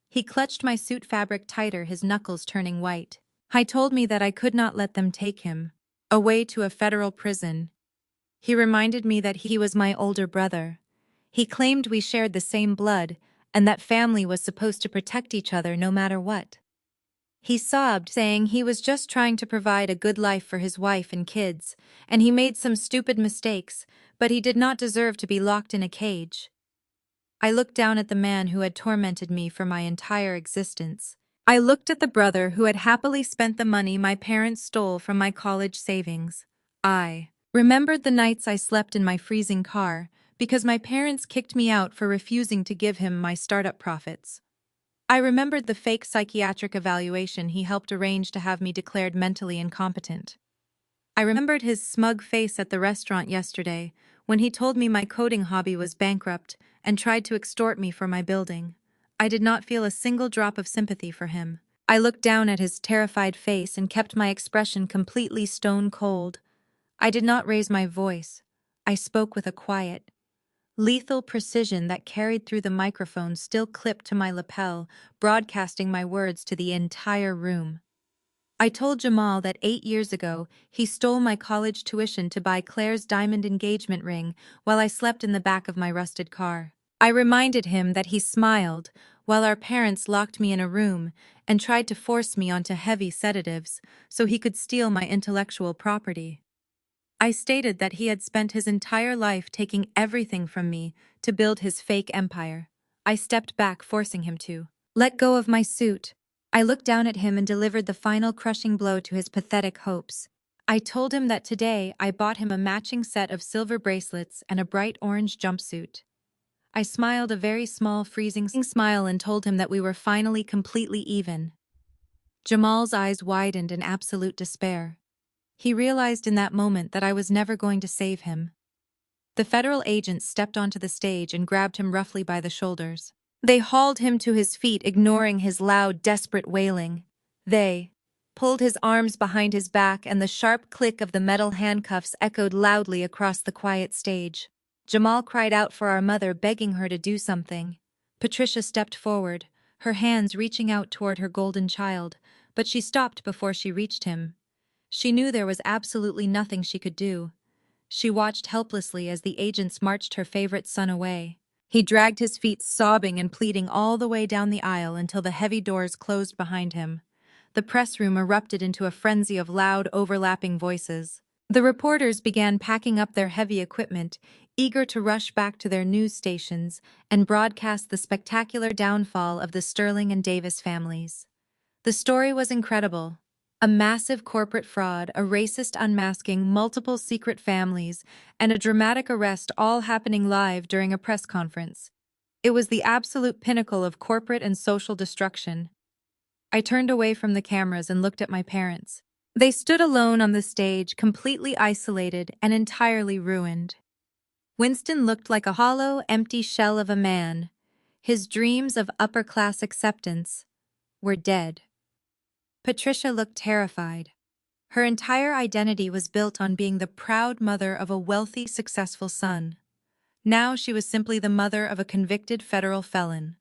He clutched my suit fabric tighter, his knuckles turning white. He told me that I could not let them take him away to a federal prison. He reminded me that he was my older brother. He claimed we shared the same blood and that family was supposed to protect each other no matter what. He sobbed, saying he was just trying to provide a good life for his wife and kids, and he made some stupid mistakes, but he did not deserve to be locked in a cage. I looked down at the man who had tormented me for my entire existence. I looked at the brother who had happily spent the money my parents stole from my college savings. I remembered the nights I slept in my freezing car because my parents kicked me out for refusing to give him my startup profits. I remembered the fake psychiatric evaluation he helped arrange to have me declared mentally incompetent. I remembered his smug face at the restaurant yesterday when he told me my coding hobby was bankrupt and tried to extort me for my building. I did not feel a single drop of sympathy for him. I looked down at his terrified face and kept my expression completely stone cold. I did not raise my voice. I spoke with a quiet, lethal precision that carried through the microphone still clipped to my lapel, broadcasting my words to the entire room. I told Jamal that 8 years ago he stole my college tuition to buy Claire's diamond engagement ring while I slept in the back of my rusted car. I reminded him that he smiled while our parents locked me in a room and tried to force me onto heavy sedatives so he could steal my intellectual property. I stated that he had spent his entire life taking everything from me to build his fake empire. I stepped back, forcing him to let go of my suit. I looked down at him and delivered the final crushing blow to his pathetic hopes. I told him that today I bought him a matching set of silver bracelets and a bright orange jumpsuit. I smiled a very small, freezing smile and told him that we were finally completely even. Jamal's eyes widened in absolute despair. He realized in that moment that I was never going to save him. The federal agents stepped onto the stage and grabbed him roughly by the shoulders. They hauled him to his feet, ignoring his loud, desperate wailing. They pulled his arms behind his back, and the sharp click of the metal handcuffs echoed loudly across the quiet stage. Jamal cried out for our mother, begging her to do something. Patricia stepped forward, her hands reaching out toward her golden child, but she stopped before she reached him. She knew there was absolutely nothing she could do. She watched helplessly as the agents marched her favorite son away. He dragged his feet, sobbing and pleading all the way down the aisle until the heavy doors closed behind him. The press room erupted into a frenzy of loud, overlapping voices. The reporters began packing up their heavy equipment, eager to rush back to their news stations and broadcast the spectacular downfall of the Sterling and Davis families. The story was incredible. A massive corporate fraud, a racist unmasking, multiple secret families, and a dramatic arrest all happening live during a press conference. It was the absolute pinnacle of corporate and social destruction. I turned away from the cameras and looked at my parents. They stood alone on the stage, completely isolated and entirely ruined. Winston looked like a hollow, empty shell of a man. His dreams of upper-class acceptance were dead. Patricia looked terrified. Her entire identity was built on being the proud mother of a wealthy, successful son. Now she was simply the mother of a convicted federal felon.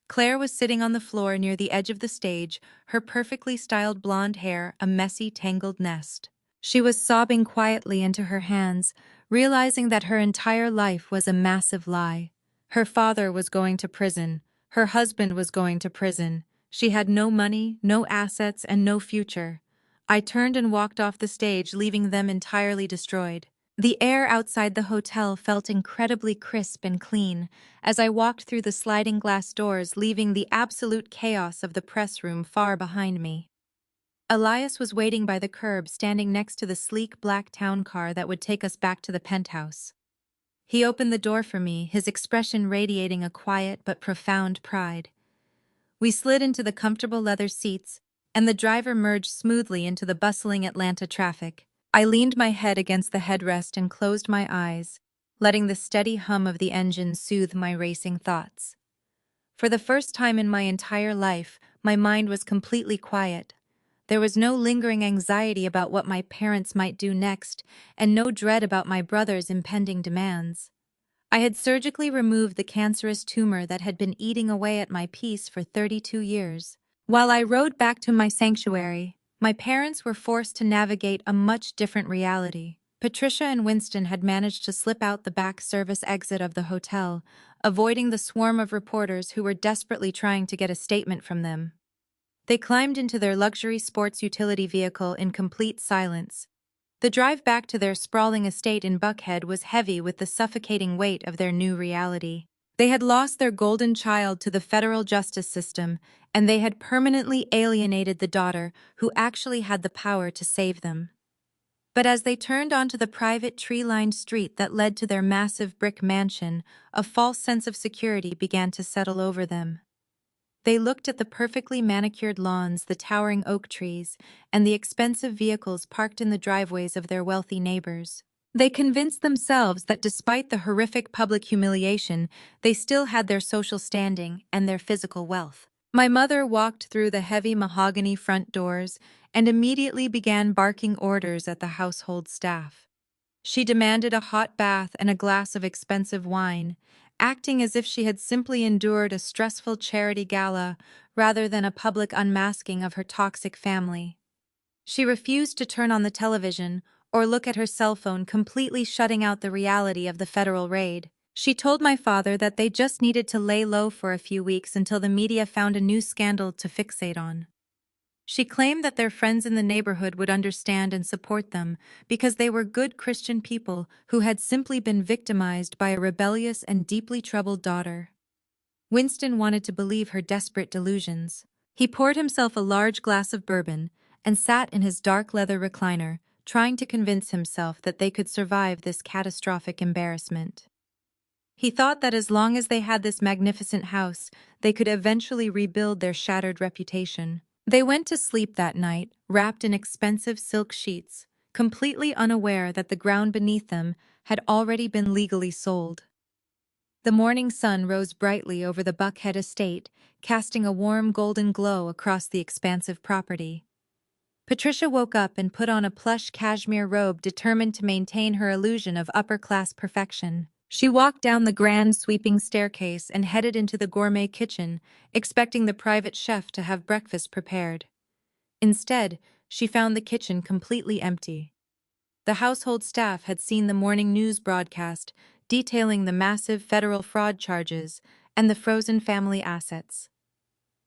Claire was sitting on the floor near the edge of the stage, her perfectly styled blonde hair a messy, tangled nest. She was sobbing quietly into her hands, realizing that her entire life was a massive lie. Her father was going to prison. Her husband was going to prison. She had no money, no assets, and no future. I turned and walked off the stage, leaving them entirely destroyed. The air outside the hotel felt incredibly crisp and clean as I walked through the sliding glass doors, leaving the absolute chaos of the press room far behind me. Elias was waiting by the curb, standing next to the sleek black town car that would take us back to the penthouse. He opened the door for me, his expression radiating a quiet but profound pride. We slid into the comfortable leather seats, and the driver merged smoothly into the bustling Atlanta traffic. I leaned my head against the headrest and closed my eyes, letting the steady hum of the engine soothe my racing thoughts. For the first time in my entire life, my mind was completely quiet. There was no lingering anxiety about what my parents might do next, and no dread about my brother's impending demands. I had surgically removed the cancerous tumor that had been eating away at my peace for 32 years. While I rode back to my sanctuary, my parents were forced to navigate a much different reality. Patricia and Winston had managed to slip out the back service exit of the hotel, avoiding the swarm of reporters who were desperately trying to get a statement from them. They climbed into their luxury sports utility vehicle in complete silence. The drive back to their sprawling estate in Buckhead was heavy with the suffocating weight of their new reality. They had lost their golden child to the federal justice system, and they had permanently alienated the daughter who actually had the power to save them. But as they turned onto the private tree-lined street that led to their massive brick mansion, a false sense of security began to settle over them. They looked at the perfectly manicured lawns, the towering oak trees, and the expensive vehicles parked in the driveways of their wealthy neighbors. They convinced themselves that despite the horrific public humiliation, they still had their social standing and their physical wealth. My mother walked through the heavy mahogany front doors and immediately began barking orders at the household staff. She demanded a hot bath and a glass of expensive wine, acting as if she had simply endured a stressful charity gala rather than a public unmasking of her toxic family. She refused to turn on the television or look at her cell phone, completely shutting out the reality of the federal raid. She told my father that they just needed to lay low for a few weeks until the media found a new scandal to fixate on. She claimed that their friends in the neighborhood would understand and support them because they were good Christian people who had simply been victimized by a rebellious and deeply troubled daughter. Winston wanted to believe her desperate delusions. He poured himself a large glass of bourbon and sat in his dark leather recliner, trying to convince himself that they could survive this catastrophic embarrassment. He thought that as long as they had this magnificent house, they could eventually rebuild their shattered reputation. They went to sleep that night, wrapped in expensive silk sheets, completely unaware that the ground beneath them had already been legally sold. The morning sun rose brightly over the Buckhead estate, casting a warm golden glow across the expansive property. Patricia woke up and put on a plush cashmere robe determined to maintain her illusion of upper-class perfection. She walked down the grand sweeping staircase and headed into the gourmet kitchen, expecting the private chef to have breakfast prepared. Instead, she found the kitchen completely empty. The household staff had seen the morning news broadcast detailing the massive federal fraud charges and the frozen family assets.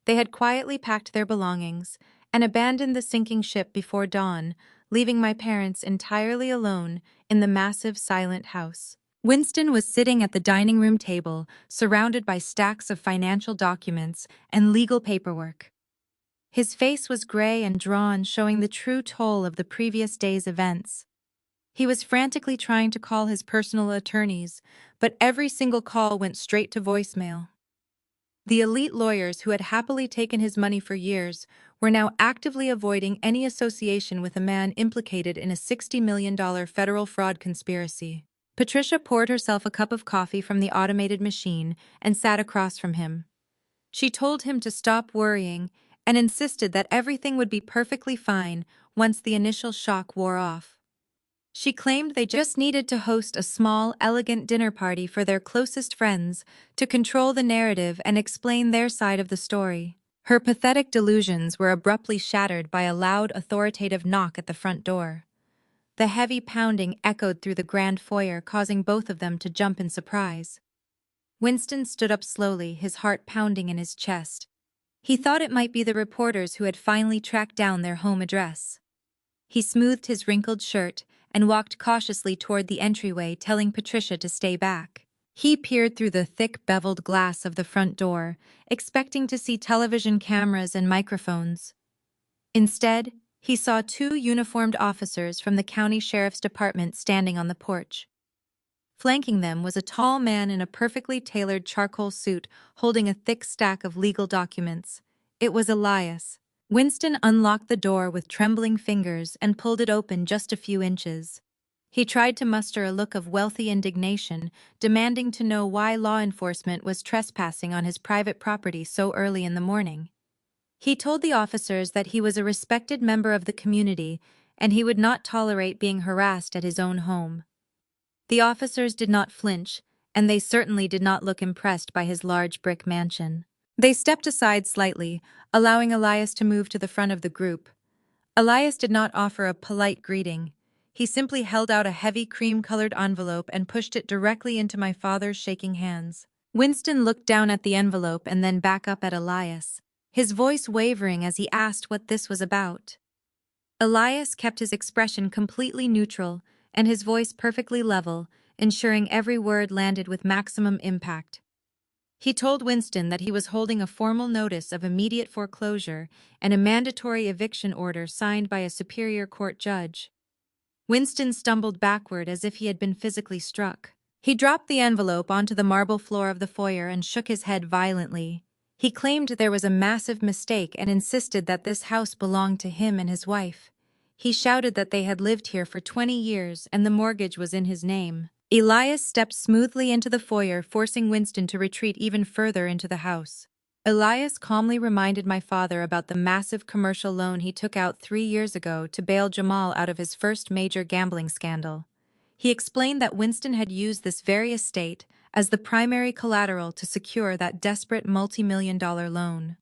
They had quietly packed their belongings and abandoned the sinking ship before dawn, leaving my parents entirely alone in the massive, silent house. Winston was sitting at the dining room table, surrounded by stacks of financial documents and legal paperwork. His face was gray and drawn, showing the true toll of the previous day's events. He was frantically trying to call his personal attorneys, but every single call went straight to voicemail. The elite lawyers who had happily taken his money for years were now actively avoiding any association with a man implicated in a $60 million federal fraud conspiracy. Patricia poured herself a cup of coffee from the automated machine and sat across from him. She told him to stop worrying and insisted that everything would be perfectly fine once the initial shock wore off. She claimed they just needed to host a small, elegant dinner party for their closest friends to control the narrative and explain their side of the story. Her pathetic delusions were abruptly shattered by a loud, authoritative knock at the front door. The heavy pounding echoed through the grand foyer, causing both of them to jump in surprise. Winston stood up slowly, his heart pounding in his chest. He thought it might be the reporters who had finally tracked down their home address. He smoothed his wrinkled shirt and walked cautiously toward the entryway, telling Patricia to stay back. He peered through the thick, beveled glass of the front door, expecting to see television cameras and microphones. Instead, he saw two uniformed officers from the county sheriff's department standing on the porch. Flanking them was a tall man in a perfectly tailored charcoal suit holding a thick stack of legal documents. It was Elias. Winston unlocked the door with trembling fingers and pulled it open just a few inches. He tried to muster a look of wealthy indignation, demanding to know why law enforcement was trespassing on his private property so early in the morning. He told the officers that he was a respected member of the community and he would not tolerate being harassed at his own home. The officers did not flinch, and they certainly did not look impressed by his large brick mansion. They stepped aside slightly, allowing Elias to move to the front of the group. Elias did not offer a polite greeting. He simply held out a heavy cream-colored envelope and pushed it directly into my father's shaking hands. Winston looked down at the envelope and then back up at Elias, his voice wavering as he asked what this was about. Elias kept his expression completely neutral and his voice perfectly level, ensuring every word landed with maximum impact. He told Winston that he was holding a formal notice of immediate foreclosure and a mandatory eviction order signed by a superior court judge. Winston stumbled backward as if he had been physically struck. He dropped the envelope onto the marble floor of the foyer and shook his head violently. He claimed there was a massive mistake and insisted that this house belonged to him and his wife. He shouted that they had lived here for 20 years and the mortgage was in his name. Elias stepped smoothly into the foyer, forcing Winston to retreat even further into the house. Elias calmly reminded my father about the massive commercial loan he took out 3 years ago to bail Jamal out of his first major gambling scandal. He explained that Winston had used this very estate as the primary collateral to secure that desperate multi-million-dollar loan.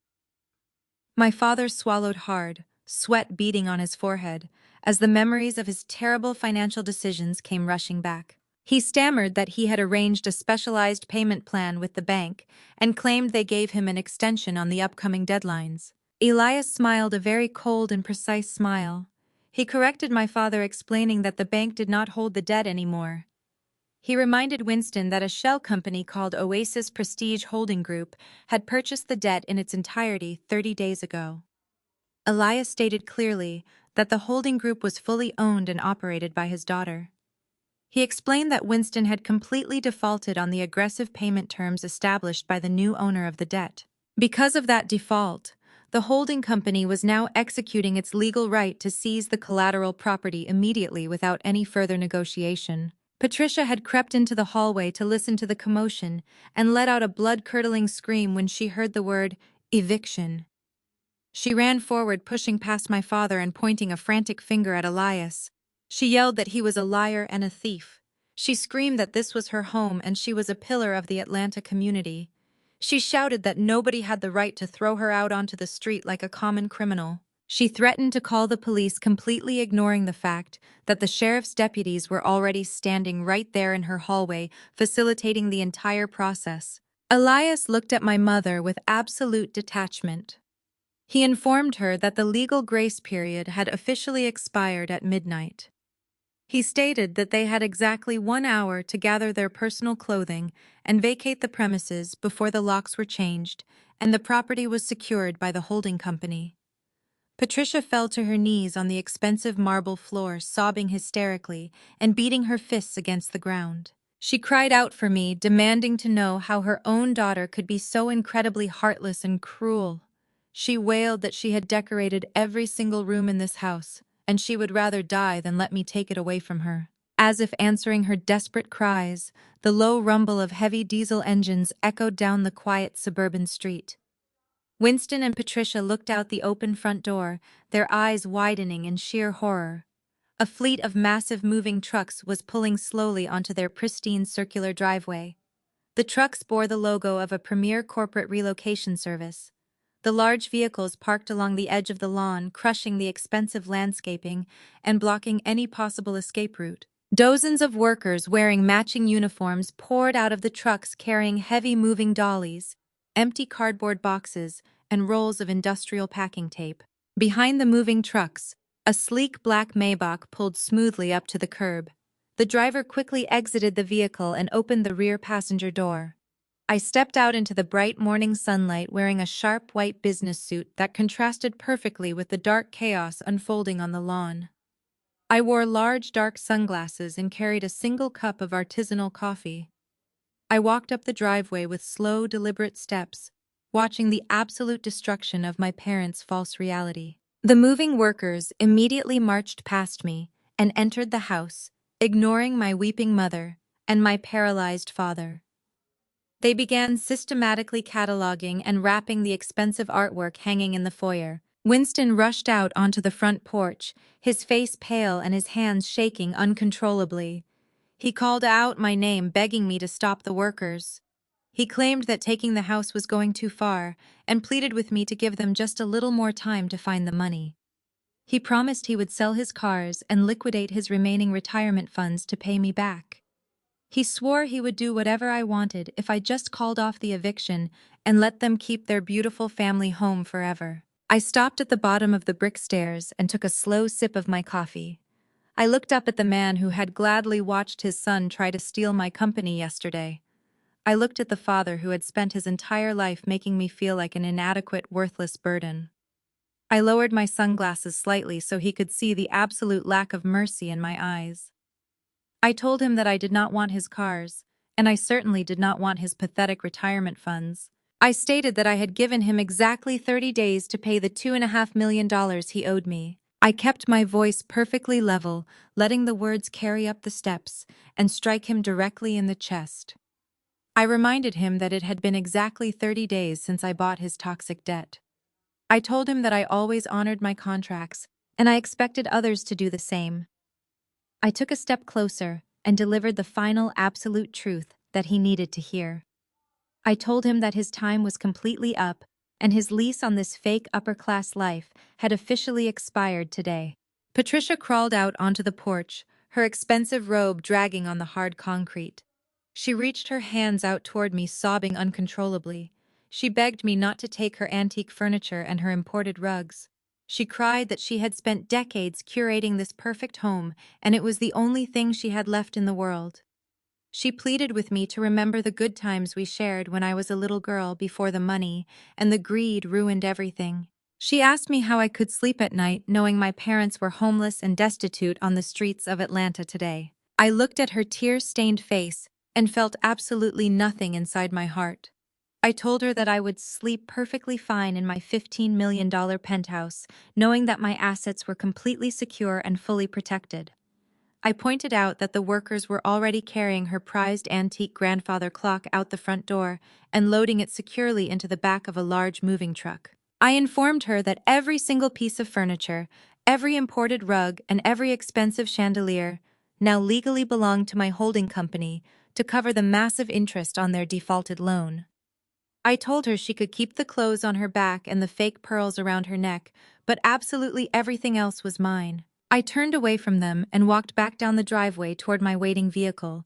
My father swallowed hard, sweat beading on his forehead, as the memories of his terrible financial decisions came rushing back. He stammered that he had arranged a specialized payment plan with the bank and claimed they gave him an extension on the upcoming deadlines. Elias smiled a very cold and precise smile. He corrected my father, explaining that the bank did not hold the debt anymore. He reminded Winston that a shell company called Oasis Prestige Holding Group had purchased the debt in its entirety 30 days ago. Elias stated clearly that the holding group was fully owned and operated by his daughter. He explained that Winston had completely defaulted on the aggressive payment terms established by the new owner of the debt. Because of that default, the holding company was now executing its legal right to seize the collateral property immediately without any further negotiation. Patricia had crept into the hallway to listen to the commotion and let out a blood-curdling scream when she heard the word eviction. She ran forward, pushing past my father and pointing a frantic finger at Elias. She yelled that he was a liar and a thief. She screamed that this was her home and she was a pillar of the Atlanta community. She shouted that nobody had the right to throw her out onto the street like a common criminal. She threatened to call the police, completely ignoring the fact that the sheriff's deputies were already standing right there in her hallway, facilitating the entire process. Elias looked at my mother with absolute detachment. He informed her that the legal grace period had officially expired at midnight. He stated that they had exactly 1 hour to gather their personal clothing and vacate the premises before the locks were changed and the property was secured by the holding company. Patricia fell to her knees on the expensive marble floor, sobbing hysterically and beating her fists against the ground. She cried out for me, demanding to know how her own daughter could be so incredibly heartless and cruel. She wailed that she had decorated every single room in this house, and she would rather die than let me take it away from her. As if answering her desperate cries, the low rumble of heavy diesel engines echoed down the quiet suburban street. Winston and Patricia looked out the open front door, their eyes widening in sheer horror. A fleet of massive moving trucks was pulling slowly onto their pristine circular driveway. The trucks bore the logo of a premier corporate relocation service. The large vehicles parked along the edge of the lawn, crushing the expensive landscaping and blocking any possible escape route. Dozens of workers wearing matching uniforms poured out of the trucks, carrying heavy moving dollies, empty cardboard boxes, and rolls of industrial packing tape. Behind the moving trucks, a sleek black Maybach pulled smoothly up to the curb. The driver quickly exited the vehicle and opened the rear passenger door. I stepped out into the bright morning sunlight wearing a sharp white business suit that contrasted perfectly with the dark chaos unfolding on the lawn. I wore large dark sunglasses and carried a single cup of artisanal coffee. I walked up the driveway with slow, deliberate steps, watching the absolute destruction of my parents' false reality. The moving workers immediately marched past me and entered the house, ignoring my weeping mother and my paralyzed father. They began systematically cataloging and wrapping the expensive artwork hanging in the foyer. Winston rushed out onto the front porch, his face pale and his hands shaking uncontrollably. He called out my name, begging me to stop the workers. He claimed that taking the house was going too far and pleaded with me to give them just a little more time to find the money. He promised he would sell his cars and liquidate his remaining retirement funds to pay me back. He swore he would do whatever I wanted if I just called off the eviction and let them keep their beautiful family home forever. I stopped at the bottom of the brick stairs and took a slow sip of my coffee. I looked up at the man who had gladly watched his son try to steal my company yesterday. I looked at the father who had spent his entire life making me feel like an inadequate, worthless burden. I lowered my sunglasses slightly so he could see the absolute lack of mercy in my eyes. I told him that I did not want his cars, and I certainly did not want his pathetic retirement funds. I stated that I had given him exactly 30 days to pay the $2.5 million he owed me. I kept my voice perfectly level, letting the words carry up the steps and strike him directly in the chest. I reminded him that it had been exactly 30 days since I bought his toxic debt. I told him that I always honored my contracts, and I expected others to do the same. I took a step closer and delivered the final absolute truth that he needed to hear. I told him that his time was completely up and his lease on this fake upper-class life had officially expired today. Patricia crawled out onto the porch, her expensive robe dragging on the hard concrete. She reached her hands out toward me, sobbing uncontrollably. She begged me not to take her antique furniture and her imported rugs. She cried that she had spent decades curating this perfect home, and it was the only thing she had left in the world. She pleaded with me to remember the good times we shared when I was a little girl before the money and the greed ruined everything. She asked me how I could sleep at night knowing my parents were homeless and destitute on the streets of Atlanta today. I looked at her tear-stained face and felt absolutely nothing inside my heart. I told her that I would sleep perfectly fine in my $15 million penthouse, knowing that my assets were completely secure and fully protected. I pointed out that the workers were already carrying her prized antique grandfather clock out the front door and loading it securely into the back of a large moving truck. I informed her that every single piece of furniture, every imported rug, and every expensive chandelier now legally belonged to my holding company to cover the massive interest on their defaulted loan. I told her she could keep the clothes on her back and the fake pearls around her neck, but absolutely everything else was mine. I turned away from them and walked back down the driveway toward my waiting vehicle.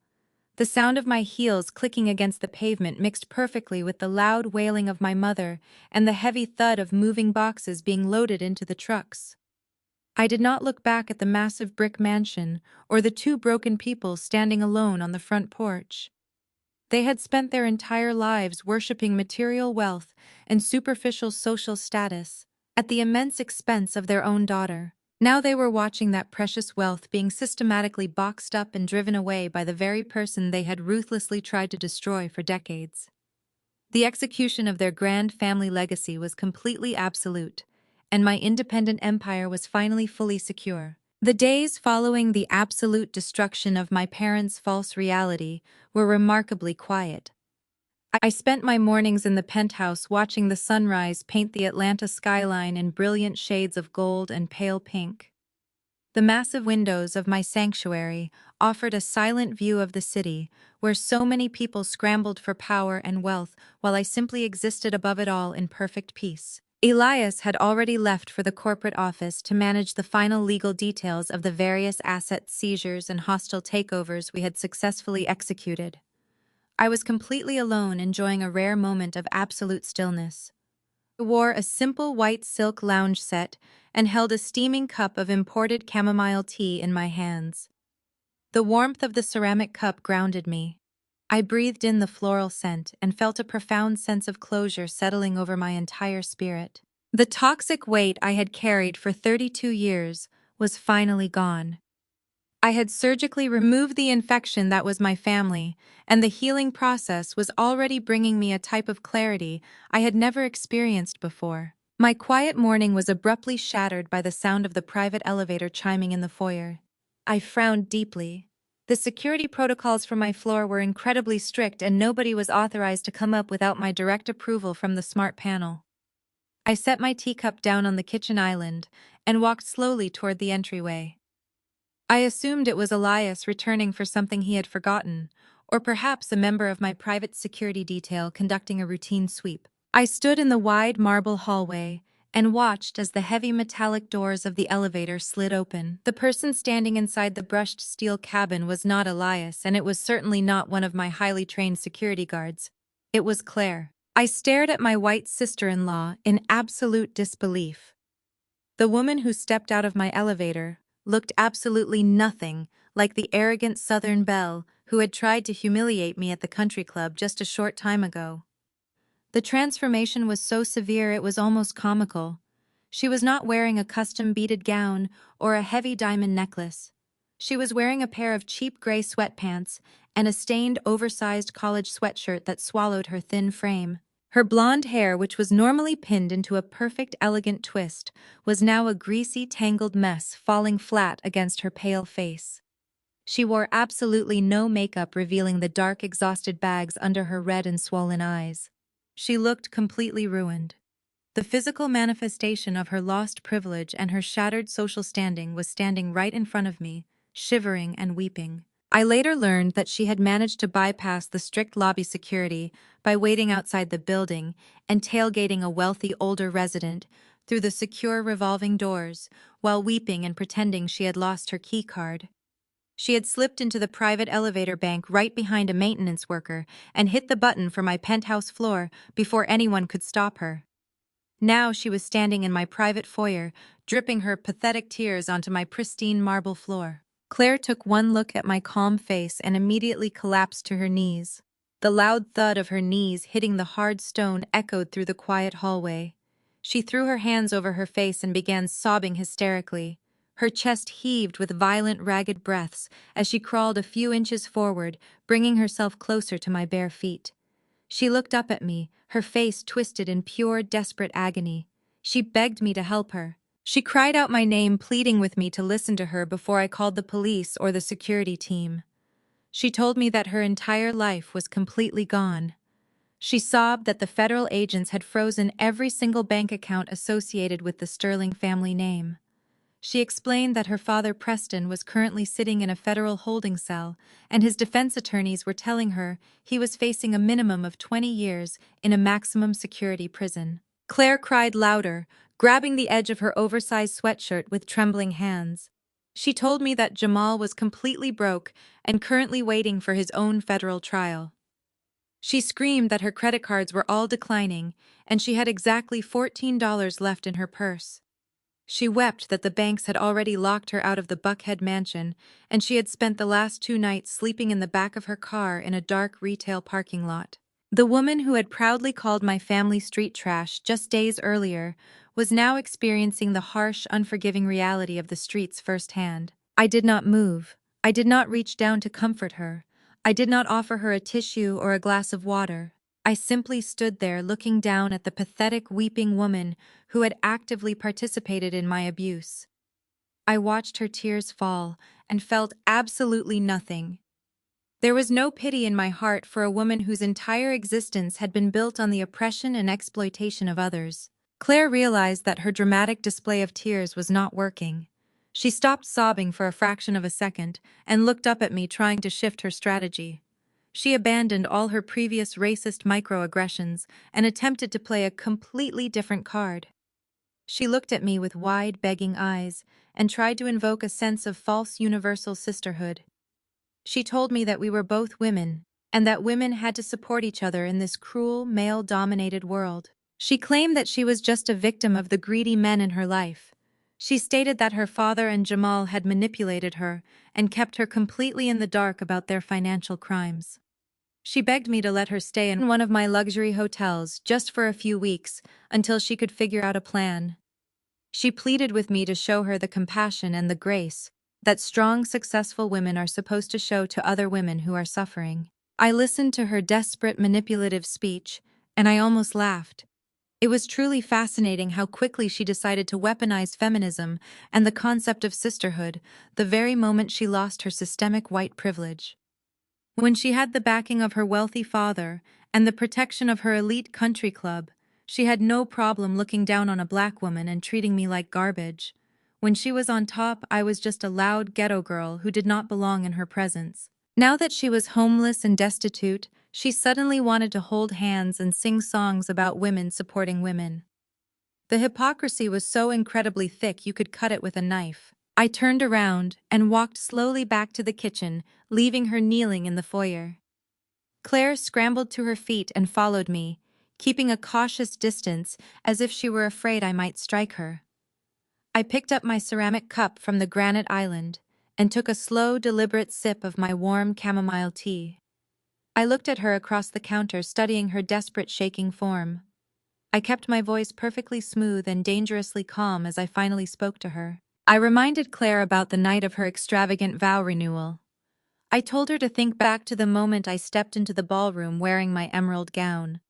The sound of my heels clicking against the pavement mixed perfectly with the loud wailing of my mother and the heavy thud of moving boxes being loaded into the trucks. I did not look back at the massive brick mansion or the two broken people standing alone on the front porch. They had spent their entire lives worshiping material wealth and superficial social status at the immense expense of their own daughter. Now they were watching that precious wealth being systematically boxed up and driven away by the very person they had ruthlessly tried to destroy for decades. The execution of their grand family legacy was completely absolute, and my independent empire was finally fully secure. The days following the absolute destruction of my parents' false reality were remarkably quiet. I spent my mornings in the penthouse watching the sunrise paint the Atlanta skyline in brilliant shades of gold and pale pink. The massive windows of my sanctuary offered a silent view of the city, where so many people scrambled for power and wealth while I simply existed above it all in perfect peace. Elias had already left for the corporate office to manage the final legal details of the various asset seizures and hostile takeovers we had successfully executed. I was completely alone, enjoying a rare moment of absolute stillness. I wore a simple white silk lounge set and held a steaming cup of imported chamomile tea in my hands. The warmth of the ceramic cup grounded me. I breathed in the floral scent and felt a profound sense of closure settling over my entire spirit. The toxic weight I had carried for 32 years was finally gone. I had surgically removed the infection that was my family, and the healing process was already bringing me a type of clarity I had never experienced before. My quiet morning was abruptly shattered by the sound of the private elevator chiming in the foyer. I frowned deeply. The security protocols for my floor were incredibly strict, and nobody was authorized to come up without my direct approval from the smart panel. I set my teacup down on the kitchen island and walked slowly toward the entryway. I assumed it was Elias returning for something he had forgotten, or perhaps a member of my private security detail conducting a routine sweep. I stood in the wide marble hallway and watched as the heavy metallic doors of the elevator slid open. The person standing inside the brushed steel cabin was not Elias, and it was certainly not one of my highly trained security guards. It was Claire. I stared at my white sister-in-law in absolute disbelief. The woman who stepped out of my elevator looked absolutely nothing like the arrogant Southern belle who had tried to humiliate me at the country club just a short time ago. The transformation was so severe it was almost comical. She was not wearing a custom beaded gown or a heavy diamond necklace. She was wearing a pair of cheap gray sweatpants and a stained, oversized college sweatshirt that swallowed her thin frame. Her blonde hair, which was normally pinned into a perfect, elegant twist, was now a greasy, tangled mess falling flat against her pale face. She wore absolutely no makeup, revealing the dark, exhausted bags under her red and swollen eyes. She looked completely ruined. The physical manifestation of her lost privilege and her shattered social standing was standing right in front of me, shivering and weeping. I later learned that she had managed to bypass the strict lobby security by waiting outside the building and tailgating a wealthy older resident through the secure revolving doors while weeping and pretending she had lost her key card. She had slipped into the private elevator bank right behind a maintenance worker and hit the button for my penthouse floor before anyone could stop her. Now she was standing in my private foyer, dripping her pathetic tears onto my pristine marble floor. Claire took one look at my calm face and immediately collapsed to her knees. The loud thud of her knees hitting the hard stone echoed through the quiet hallway. She threw her hands over her face and began sobbing hysterically. Her chest heaved with violent, ragged breaths as she crawled a few inches forward, bringing herself closer to my bare feet. She looked up at me, her face twisted in pure, desperate agony. She begged me to help her. She cried out my name, pleading with me to listen to her before I called the police or the security team. She told me that her entire life was completely gone. She sobbed that the federal agents had frozen every single bank account associated with the Sterling family name. She explained that her father Preston was currently sitting in a federal holding cell, and his defense attorneys were telling her he was facing a minimum of 20 years in a maximum security prison. Claire cried louder, grabbing the edge of her oversized sweatshirt with trembling hands. She told me that Jamal was completely broke and currently waiting for his own federal trial. She screamed that her credit cards were all declining, and she had exactly $14 left in her purse. She wept that the banks had already locked her out of the Buckhead mansion, and she had spent the last 2 nights sleeping in the back of her car in a dark retail parking lot. The woman who had proudly called my family street trash just days earlier was now experiencing the harsh, unforgiving reality of the streets firsthand. I did not move. I did not reach down to comfort her. I did not offer her a tissue or a glass of water. I simply stood there looking down at the pathetic, weeping woman who had actively participated in my abuse. I watched her tears fall and felt absolutely nothing. There was no pity in my heart for a woman whose entire existence had been built on the oppression and exploitation of others. Claire realized that her dramatic display of tears was not working. She stopped sobbing for a fraction of a second and looked up at me, trying to shift her strategy. She abandoned all her previous racist microaggressions and attempted to play a completely different card. She looked at me with wide, begging eyes and tried to invoke a sense of false universal sisterhood. She told me that we were both women, and that women had to support each other in this cruel, male-dominated world. She claimed that she was just a victim of the greedy men in her life. She stated that her father and Jamal had manipulated her and kept her completely in the dark about their financial crimes. She begged me to let her stay in one of my luxury hotels just for a few weeks until she could figure out a plan. She pleaded with me to show her the compassion and the grace that strong, successful women are supposed to show to other women who are suffering. I listened to her desperate, manipulative speech, and I almost laughed. It was truly fascinating how quickly she decided to weaponize feminism and the concept of sisterhood the very moment she lost her systemic white privilege. When she had the backing of her wealthy father and the protection of her elite country club, she had no problem looking down on a black woman and treating me like garbage. When she was on top, I was just a loud ghetto girl who did not belong in her presence. Now that she was homeless and destitute, she suddenly wanted to hold hands and sing songs about women supporting women. The hypocrisy was so incredibly thick you could cut it with a knife. I turned around and walked slowly back to the kitchen, leaving her kneeling in the foyer. Claire scrambled to her feet and followed me, keeping a cautious distance as if she were afraid I might strike her. I picked up my ceramic cup from the granite island and took a slow, deliberate sip of my warm chamomile tea. I looked at her across the counter, studying her desperate, shaking form. I kept my voice perfectly smooth and dangerously calm as I finally spoke to her. I reminded Claire about the night of her extravagant vow renewal. I told her to think back to the moment I stepped into the ballroom wearing my emerald gown.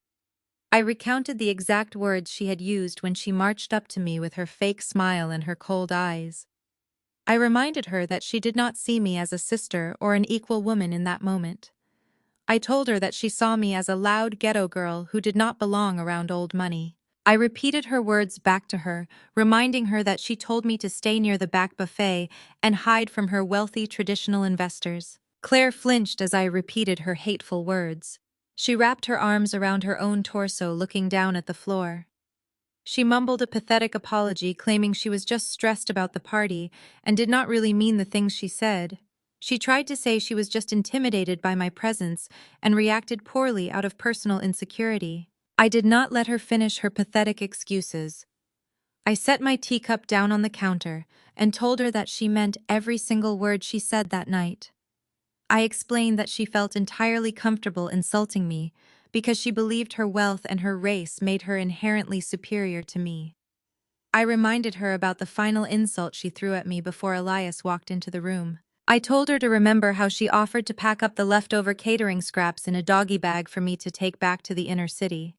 I recounted the exact words she had used when she marched up to me with her fake smile and her cold eyes. I reminded her that she did not see me as a sister or an equal woman in that moment. I told her that she saw me as a loud ghetto girl who did not belong around old money. I repeated her words back to her, reminding her that she told me to stay near the back buffet and hide from her wealthy traditional investors. Claire flinched as I repeated her hateful words. She wrapped her arms around her own torso, looking down at the floor. She mumbled a pathetic apology, claiming she was just stressed about the party and did not really mean the things she said. She tried to say she was just intimidated by my presence and reacted poorly out of personal insecurity. I did not let her finish her pathetic excuses. I set my teacup down on the counter and told her that she meant every single word she said that night. I explained that she felt entirely comfortable insulting me because she believed her wealth and her race made her inherently superior to me. I reminded her about the final insult she threw at me before Elias walked into the room. I told her to remember how she offered to pack up the leftover catering scraps in a doggy bag for me to take back to the inner city.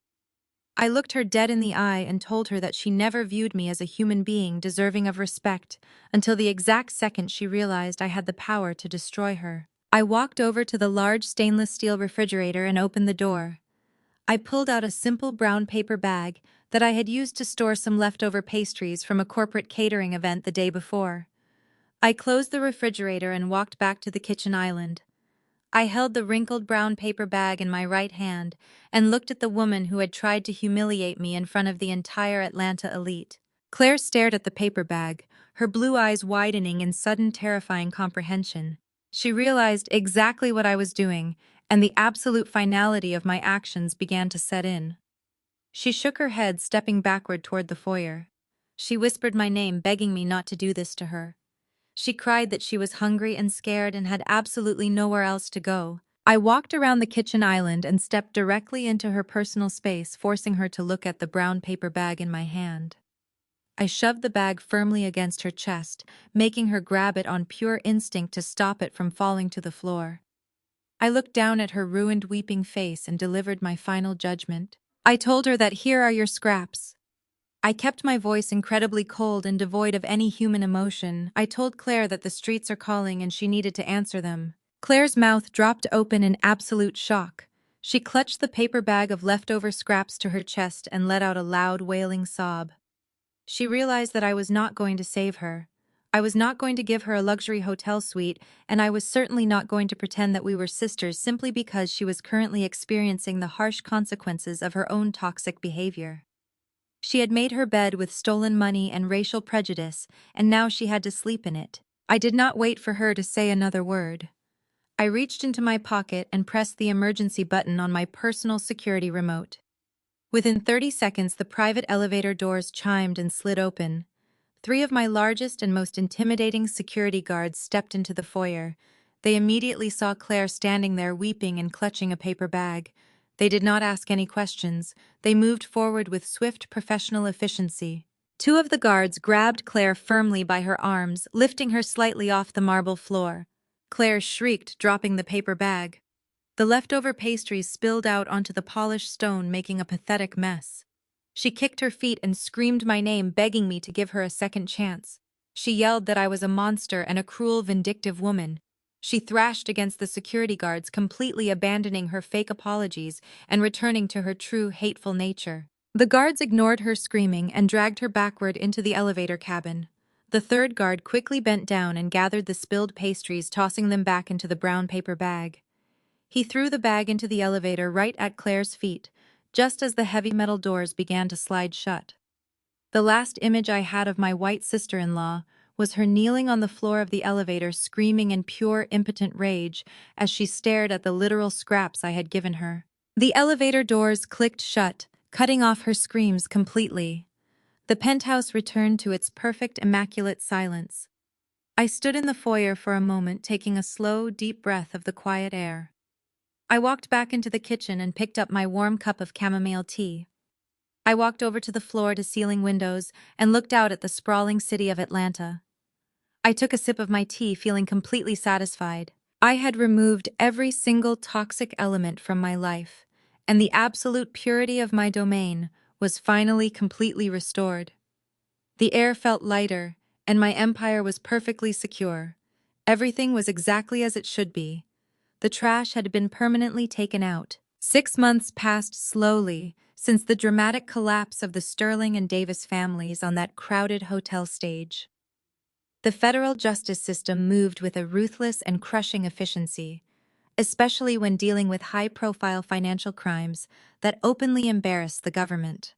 I looked her dead in the eye and told her that she never viewed me as a human being deserving of respect until the exact second she realized I had the power to destroy her. I walked over to the large stainless steel refrigerator and opened the door. I pulled out a simple brown paper bag that I had used to store some leftover pastries from a corporate catering event the day before. I closed the refrigerator and walked back to the kitchen island. I held the wrinkled brown paper bag in my right hand and looked at the woman who had tried to humiliate me in front of the entire Atlanta elite. Claire stared at the paper bag, her blue eyes widening in sudden terrifying comprehension. She realized exactly what I was doing, and the absolute finality of my actions began to set in. She shook her head, stepping backward toward the foyer. She whispered my name, begging me not to do this to her. She cried that she was hungry and scared and had absolutely nowhere else to go. I walked around the kitchen island and stepped directly into her personal space, forcing her to look at the brown paper bag in my hand. I shoved the bag firmly against her chest, making her grab it on pure instinct to stop it from falling to the floor. I looked down at her ruined, weeping face and delivered my final judgment. I told her that here are your scraps. I kept my voice incredibly cold and devoid of any human emotion. I told Claire that the streets are calling and she needed to answer them. Claire's mouth dropped open in absolute shock. She clutched the paper bag of leftover scraps to her chest and let out a loud, wailing sob. She realized that I was not going to save her. I was not going to give her a luxury hotel suite, and I was certainly not going to pretend that we were sisters simply because she was currently experiencing the harsh consequences of her own toxic behavior. She had made her bed with stolen money and racial prejudice, and now she had to sleep in it. I did not wait for her to say another word. I reached into my pocket and pressed the emergency button on my personal security remote. Within 30 seconds, the private elevator doors chimed and slid open. 3 of my largest and most intimidating security guards stepped into the foyer. They immediately saw Claire standing there weeping and clutching a paper bag. They did not ask any questions. They moved forward with swift professional efficiency. 2 of the guards grabbed Claire firmly by her arms, lifting her slightly off the marble floor. Claire shrieked, dropping the paper bag. The leftover pastries spilled out onto the polished stone, making a pathetic mess. She kicked her feet and screamed my name, begging me to give her a second chance. She yelled that I was a monster and a cruel, vindictive woman. She thrashed against the security guards, completely abandoning her fake apologies and returning to her true, hateful nature. The guards ignored her screaming and dragged her backward into the elevator cabin. The third guard quickly bent down and gathered the spilled pastries, tossing them back into the brown paper bag. He threw the bag into the elevator right at Claire's feet, just as the heavy metal doors began to slide shut. The last image I had of my white sister-in-law was her kneeling on the floor of the elevator, screaming in pure, impotent rage as she stared at the literal scraps I had given her. The elevator doors clicked shut, cutting off her screams completely. The penthouse returned to its perfect, immaculate silence. I stood in the foyer for a moment, taking a slow, deep breath of the quiet air. I walked back into the kitchen and picked up my warm cup of chamomile tea. I walked over to the floor-to-ceiling windows and looked out at the sprawling city of Atlanta. I took a sip of my tea, feeling completely satisfied. I had removed every single toxic element from my life, and the absolute purity of my domain was finally completely restored. The air felt lighter, and my empire was perfectly secure. Everything was exactly as it should be. The trash had been permanently taken out. 6 months passed slowly since the dramatic collapse of the Sterling and Davis families on that crowded hotel stage. The federal justice system moved with a ruthless and crushing efficiency, especially when dealing with high-profile financial crimes that openly embarrassed the government.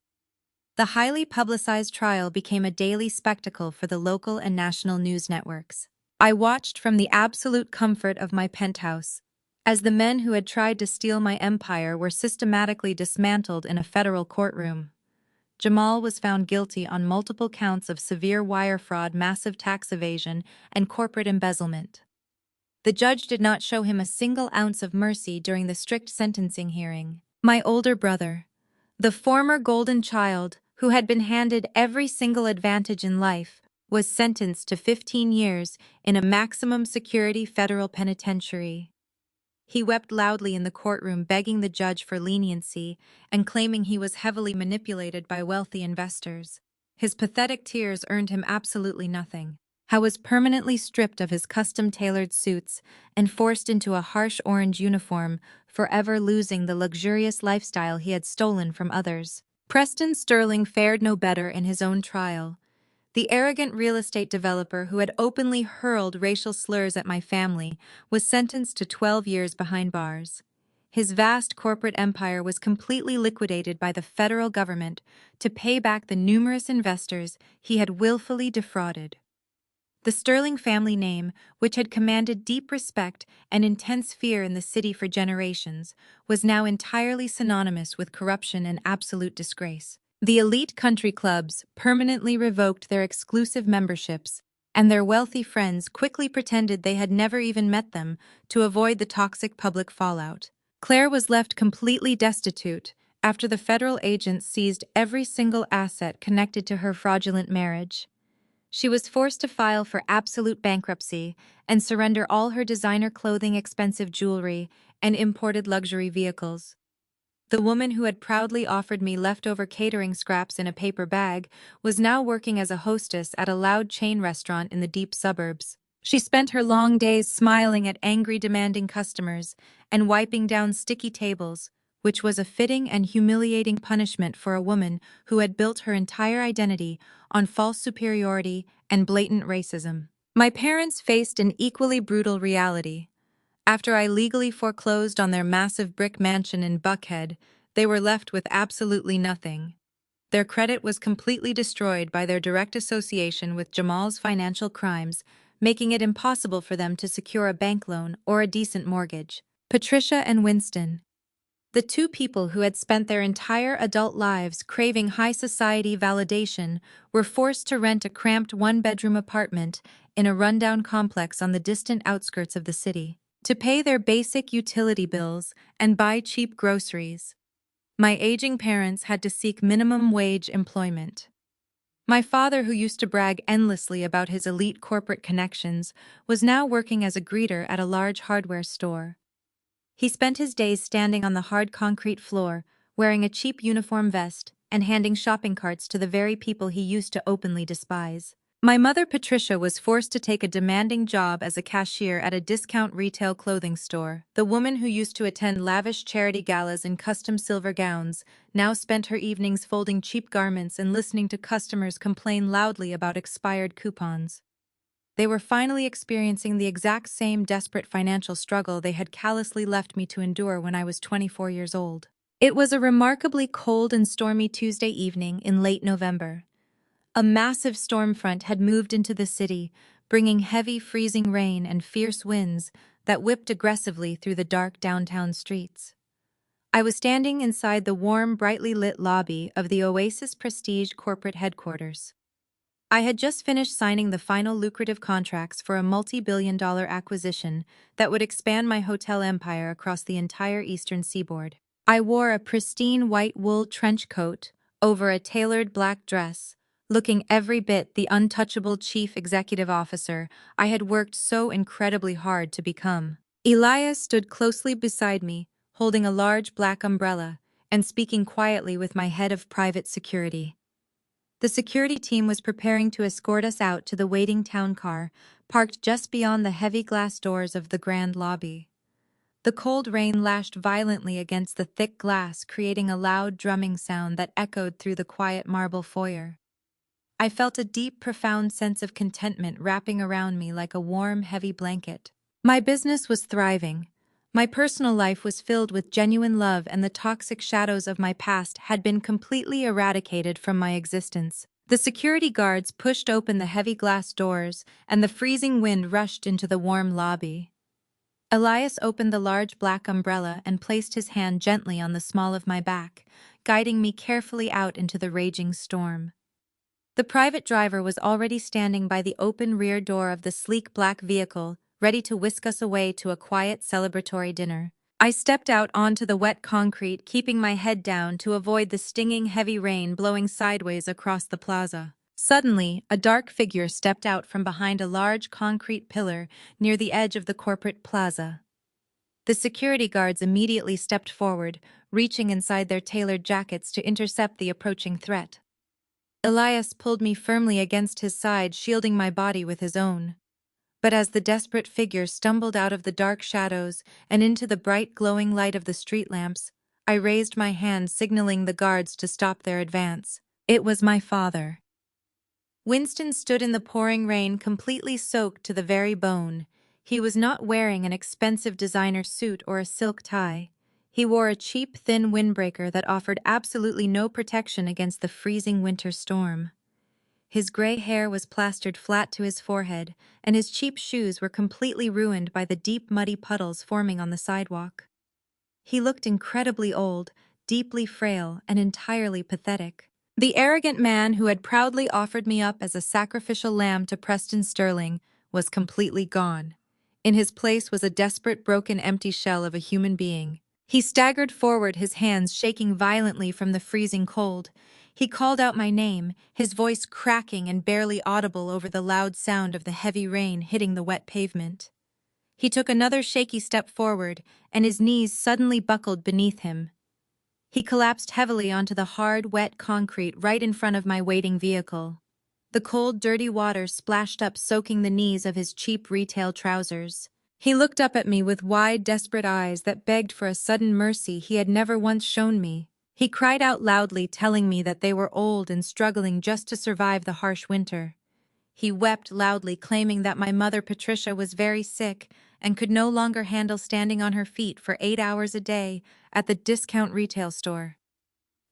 The highly publicized trial became a daily spectacle for the local and national news networks. I watched from the absolute comfort of my penthouse, as the men who had tried to steal my empire were systematically dismantled in a federal courtroom. Jamal was found guilty on multiple counts of severe wire fraud, massive tax evasion, and corporate embezzlement. The judge did not show him a single ounce of mercy during the strict sentencing hearing. My older brother, the former golden child who had been handed every single advantage in life, was sentenced to 15 years in a maximum security federal penitentiary. He wept loudly in the courtroom, begging the judge for leniency and claiming he was heavily manipulated by wealthy investors. His pathetic tears earned him absolutely nothing. He was permanently stripped of his custom-tailored suits and forced into a harsh orange uniform, forever losing the luxurious lifestyle he had stolen from others. Preston Sterling fared no better in his own trial. The arrogant real estate developer who had openly hurled racial slurs at my family was sentenced to 12 years behind bars. His vast corporate empire was completely liquidated by the federal government to pay back the numerous investors he had willfully defrauded. The Sterling family name, which had commanded deep respect and intense fear in the city for generations, was now entirely synonymous with corruption and absolute disgrace. The elite country clubs permanently revoked their exclusive memberships, and their wealthy friends quickly pretended they had never even met them to avoid the toxic public fallout. Claire was left completely destitute after the federal agents seized every single asset connected to her fraudulent marriage. She was forced to file for absolute bankruptcy and surrender all her designer clothing, expensive jewelry, and imported luxury vehicles. The woman who had proudly offered me leftover catering scraps in a paper bag was now working as a hostess at a loud chain restaurant in the deep suburbs. She spent her long days smiling at angry, demanding customers and wiping down sticky tables, which was a fitting and humiliating punishment for a woman who had built her entire identity on false superiority and blatant racism. My parents faced an equally brutal reality. After I legally foreclosed on their massive brick mansion in Buckhead, they were left with absolutely nothing. Their credit was completely destroyed by their direct association with Jamal's financial crimes, making it impossible for them to secure a bank loan or a decent mortgage. Patricia and Winston, the two people who had spent their entire adult lives craving high society validation, were forced to rent a cramped one-bedroom apartment in a rundown complex on the distant outskirts of the city. To pay their basic utility bills and buy cheap groceries, my aging parents had to seek minimum wage employment. My father, who used to brag endlessly about his elite corporate connections, was now working as a greeter at a large hardware store. He spent his days standing on the hard concrete floor, wearing a cheap uniform vest and handing shopping carts to the very people he used to openly despise. My mother, Patricia, was forced to take a demanding job as a cashier at a discount retail clothing store. The woman who used to attend lavish charity galas in custom silver gowns now spent her evenings folding cheap garments and listening to customers complain loudly about expired coupons. They were finally experiencing the exact same desperate financial struggle they had callously left me to endure when I was 24 years old. It was a remarkably cold and stormy Tuesday evening in late November. A massive storm front had moved into the city, bringing heavy, freezing rain and fierce winds that whipped aggressively through the dark downtown streets. I was standing inside the warm, brightly lit lobby of the Oasis Prestige corporate headquarters. I had just finished signing the final lucrative contracts for a multi-billion-dollar acquisition that would expand my hotel empire across the entire eastern seaboard. I wore a pristine white wool trench coat over a tailored black dress, looking every bit the untouchable chief executive officer I had worked so incredibly hard to become. Elias stood closely beside me, holding a large black umbrella and speaking quietly with my head of private security. The security team was preparing to escort us out to the waiting town car, parked just beyond the heavy glass doors of the grand lobby. The cold rain lashed violently against the thick glass, creating a loud drumming sound that echoed through the quiet marble foyer. I felt a deep, profound sense of contentment wrapping around me like a warm, heavy blanket. My business was thriving. My personal life was filled with genuine love, and the toxic shadows of my past had been completely eradicated from my existence. The security guards pushed open the heavy glass doors, and the freezing wind rushed into the warm lobby. Elias opened the large black umbrella and placed his hand gently on the small of my back, guiding me carefully out into the raging storm. The private driver was already standing by the open rear door of the sleek black vehicle, ready to whisk us away to a quiet celebratory dinner. I stepped out onto the wet concrete, keeping my head down to avoid the stinging heavy rain blowing sideways across the plaza. Suddenly, a dark figure stepped out from behind a large concrete pillar near the edge of the corporate plaza. The security guards immediately stepped forward, reaching inside their tailored jackets to intercept the approaching threat. Elias pulled me firmly against his side, shielding my body with his own. But as the desperate figure stumbled out of the dark shadows and into the bright glowing light of the street lamps, I raised my hand, signaling the guards to stop their advance. It was my father. Winston stood in the pouring rain, completely soaked to the very bone. He was not wearing an expensive designer suit or a silk tie. He wore a cheap, thin windbreaker that offered absolutely no protection against the freezing winter storm. His gray hair was plastered flat to his forehead, and his cheap shoes were completely ruined by the deep, muddy puddles forming on the sidewalk. He looked incredibly old, deeply frail, and entirely pathetic. The arrogant man who had proudly offered me up as a sacrificial lamb to Preston Sterling was completely gone. In his place was a desperate, broken, empty shell of a human being. He staggered forward, his hands shaking violently from the freezing cold. He called out my name, his voice cracking and barely audible over the loud sound of the heavy rain hitting the wet pavement. He took another shaky step forward, and his knees suddenly buckled beneath him. He collapsed heavily onto the hard, wet concrete right in front of my waiting vehicle. The cold, dirty water splashed up, soaking the knees of his cheap retail trousers. He looked up at me with wide, desperate eyes that begged for a sudden mercy he had never once shown me. He cried out loudly, telling me that they were old and struggling just to survive the harsh winter. He wept loudly, claiming that my mother Patricia was very sick and could no longer handle standing on her feet for 8 hours a day at the discount retail store.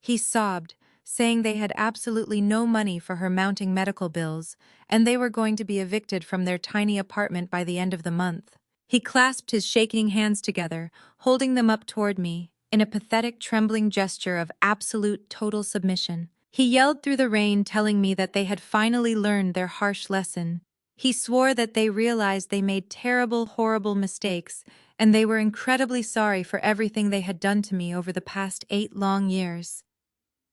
He sobbed, saying they had absolutely no money for her mounting medical bills, and they were going to be evicted from their tiny apartment by the end of the month. He clasped his shaking hands together, holding them up toward me, in a pathetic, trembling gesture of absolute, total submission. He yelled through the rain, telling me that they had finally learned their harsh lesson. He swore that they realized they made terrible, horrible mistakes, and they were incredibly sorry for everything they had done to me over the past 8 long years.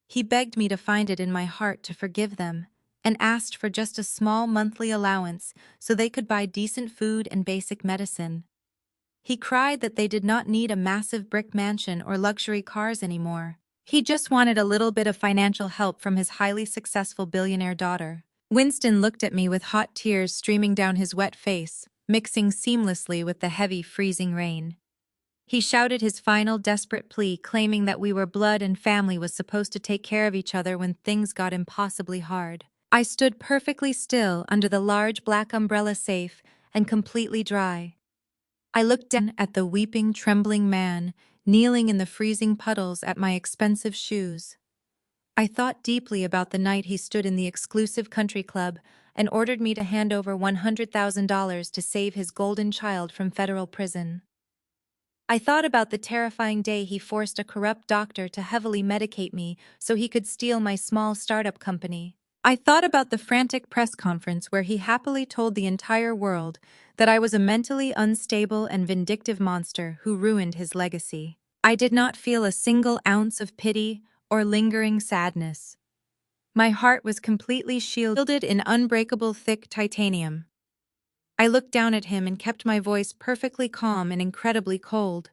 He begged me to find it in my heart to forgive them, and asked for just a small monthly allowance so they could buy decent food and basic medicine. He cried that they did not need a massive brick mansion or luxury cars anymore. He just wanted a little bit of financial help from his highly successful billionaire daughter. Winston looked at me with hot tears streaming down his wet face, mixing seamlessly with the heavy, freezing rain. He shouted his final desperate plea, claiming that we were blood and family was supposed to take care of each other when things got impossibly hard. I stood perfectly still under the large black umbrella, safe and completely dry. I looked down at the weeping, trembling man, kneeling in the freezing puddles at my expensive shoes. I thought deeply about the night he stood in the exclusive country club and ordered me to hand over $100,000 to save his golden child from federal prison. I thought about the terrifying day he forced a corrupt doctor to heavily medicate me so he could steal my small startup company. I thought about the frantic press conference where he happily told the entire world that I was a mentally unstable and vindictive monster who ruined his legacy. I did not feel a single ounce of pity or lingering sadness. My heart was completely shielded in unbreakable thick titanium. I looked down at him and kept my voice perfectly calm and incredibly cold.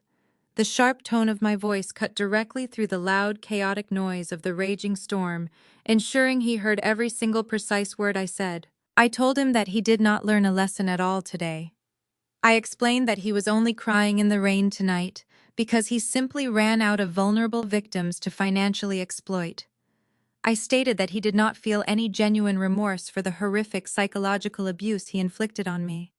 The sharp tone of my voice cut directly through the loud, chaotic noise of the raging storm, ensuring he heard every single precise word I said. I told him that he did not learn a lesson at all today. I explained that he was only crying in the rain tonight because he simply ran out of vulnerable victims to financially exploit. I stated that he did not feel any genuine remorse for the horrific psychological abuse he inflicted on me.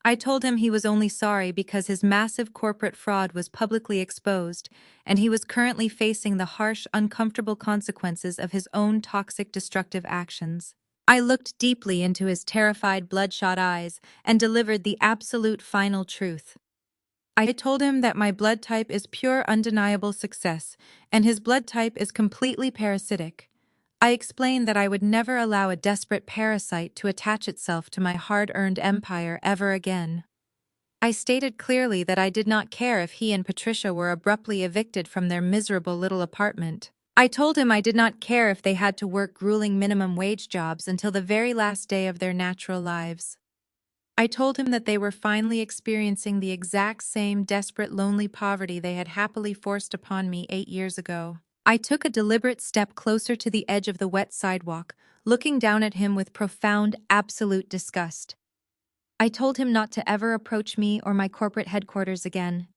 I told him he was only sorry because his massive corporate fraud was publicly exposed, and he was currently facing the harsh, uncomfortable consequences of his own toxic, destructive actions. I looked deeply into his terrified, bloodshot eyes and delivered the absolute final truth. I told him that my blood type is pure, undeniable success, and his blood type is completely parasitic. I explained that I would never allow a desperate parasite to attach itself to my hard-earned empire ever again. I stated clearly that I did not care if he and Patricia were abruptly evicted from their miserable little apartment. I told him I did not care if they had to work grueling minimum wage jobs until the very last day of their natural lives. I told him that they were finally experiencing the exact same desperate, lonely poverty they had happily forced upon me 8 years ago. I took a deliberate step closer to the edge of the wet sidewalk, looking down at him with profound, absolute disgust. I told him not to ever approach me or my corporate headquarters again.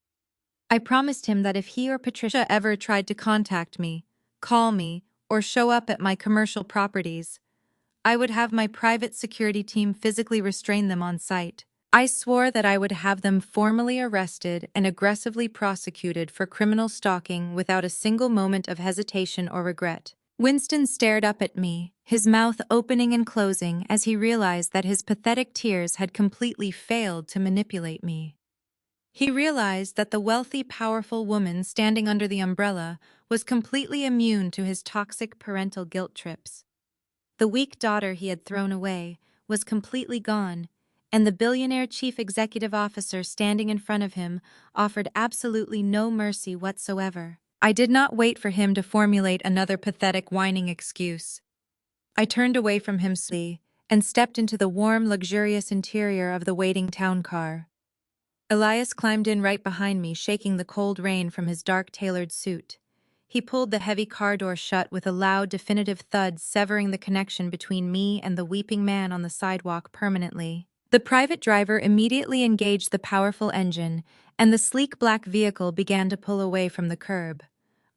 I promised him that if he or Patricia ever tried to contact me, call me, or show up at my commercial properties, I would have my private security team physically restrain them on site. I swore that I would have them formally arrested and aggressively prosecuted for criminal stalking without a single moment of hesitation or regret. Winston stared up at me, his mouth opening and closing as he realized that his pathetic tears had completely failed to manipulate me. He realized that the wealthy, powerful woman standing under the umbrella was completely immune to his toxic parental guilt trips. The weak daughter he had thrown away was completely gone, and the billionaire chief executive officer standing in front of him offered absolutely no mercy whatsoever. I did not wait for him to formulate another pathetic, whining excuse. I turned away from him slowly and stepped into the warm, luxurious interior of the waiting town car. Elias climbed in right behind me, shaking the cold rain from his dark tailored suit. He pulled the heavy car door shut with a loud, definitive thud, severing the connection between me and the weeping man on the sidewalk permanently. The private driver immediately engaged the powerful engine, and the sleek black vehicle began to pull away from the curb.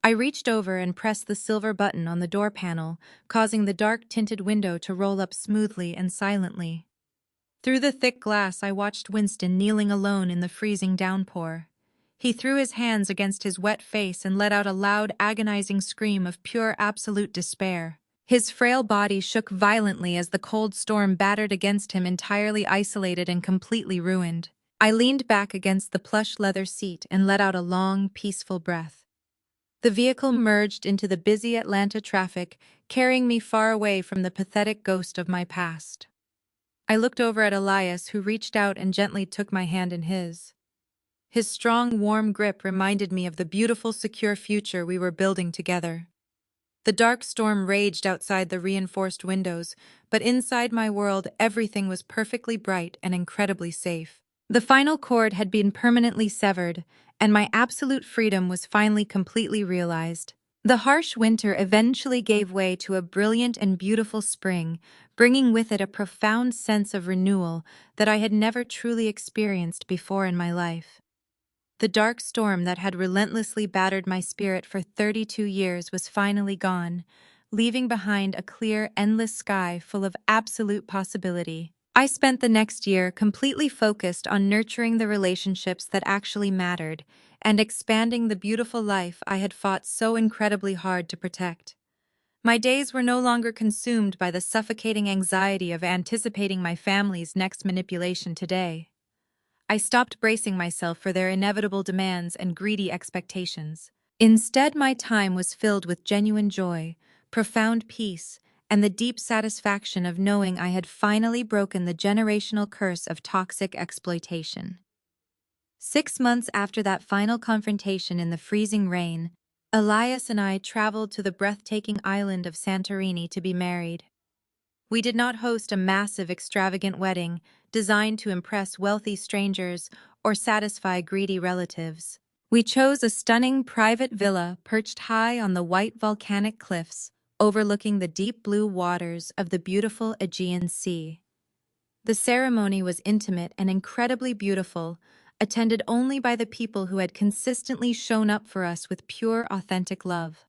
I reached over and pressed the silver button on the door panel, causing the dark tinted window to roll up smoothly and silently. Through the thick glass, I watched Winston kneeling alone in the freezing downpour. He threw his hands against his wet face and let out a loud, agonizing scream of pure, absolute despair. His frail body shook violently as the cold storm battered against him, entirely isolated and completely ruined. I leaned back against the plush leather seat and let out a long, peaceful breath. The vehicle merged into the busy Atlanta traffic, carrying me far away from the pathetic ghost of my past. I looked over at Elias, who reached out and gently took my hand in his. His strong, warm grip reminded me of the beautiful, secure future we were building together. The dark storm raged outside the reinforced windows, but inside my world everything was perfectly bright and incredibly safe. The final cord had been permanently severed, and my absolute freedom was finally completely realized. The harsh winter eventually gave way to a brilliant and beautiful spring, bringing with it a profound sense of renewal that I had never truly experienced before in my life. The dark storm that had relentlessly battered my spirit for 32 years was finally gone, leaving behind a clear, endless sky full of absolute possibility. I spent the next year completely focused on nurturing the relationships that actually mattered and expanding the beautiful life I had fought so incredibly hard to protect. My days were no longer consumed by the suffocating anxiety of anticipating my family's next manipulation today. I stopped bracing myself for their inevitable demands and greedy expectations. Instead, my time was filled with genuine joy, profound peace, and the deep satisfaction of knowing I had finally broken the generational curse of toxic exploitation. 6 months after that final confrontation in the freezing rain, Elias and I traveled to the breathtaking island of Santorini to be married. We did not host a massive, extravagant wedding designed to impress wealthy strangers or satisfy greedy relatives. We chose a stunning private villa perched high on the white volcanic cliffs, overlooking the deep blue waters of the beautiful Aegean Sea. The ceremony was intimate and incredibly beautiful, attended only by the people who had consistently shown up for us with pure, authentic love.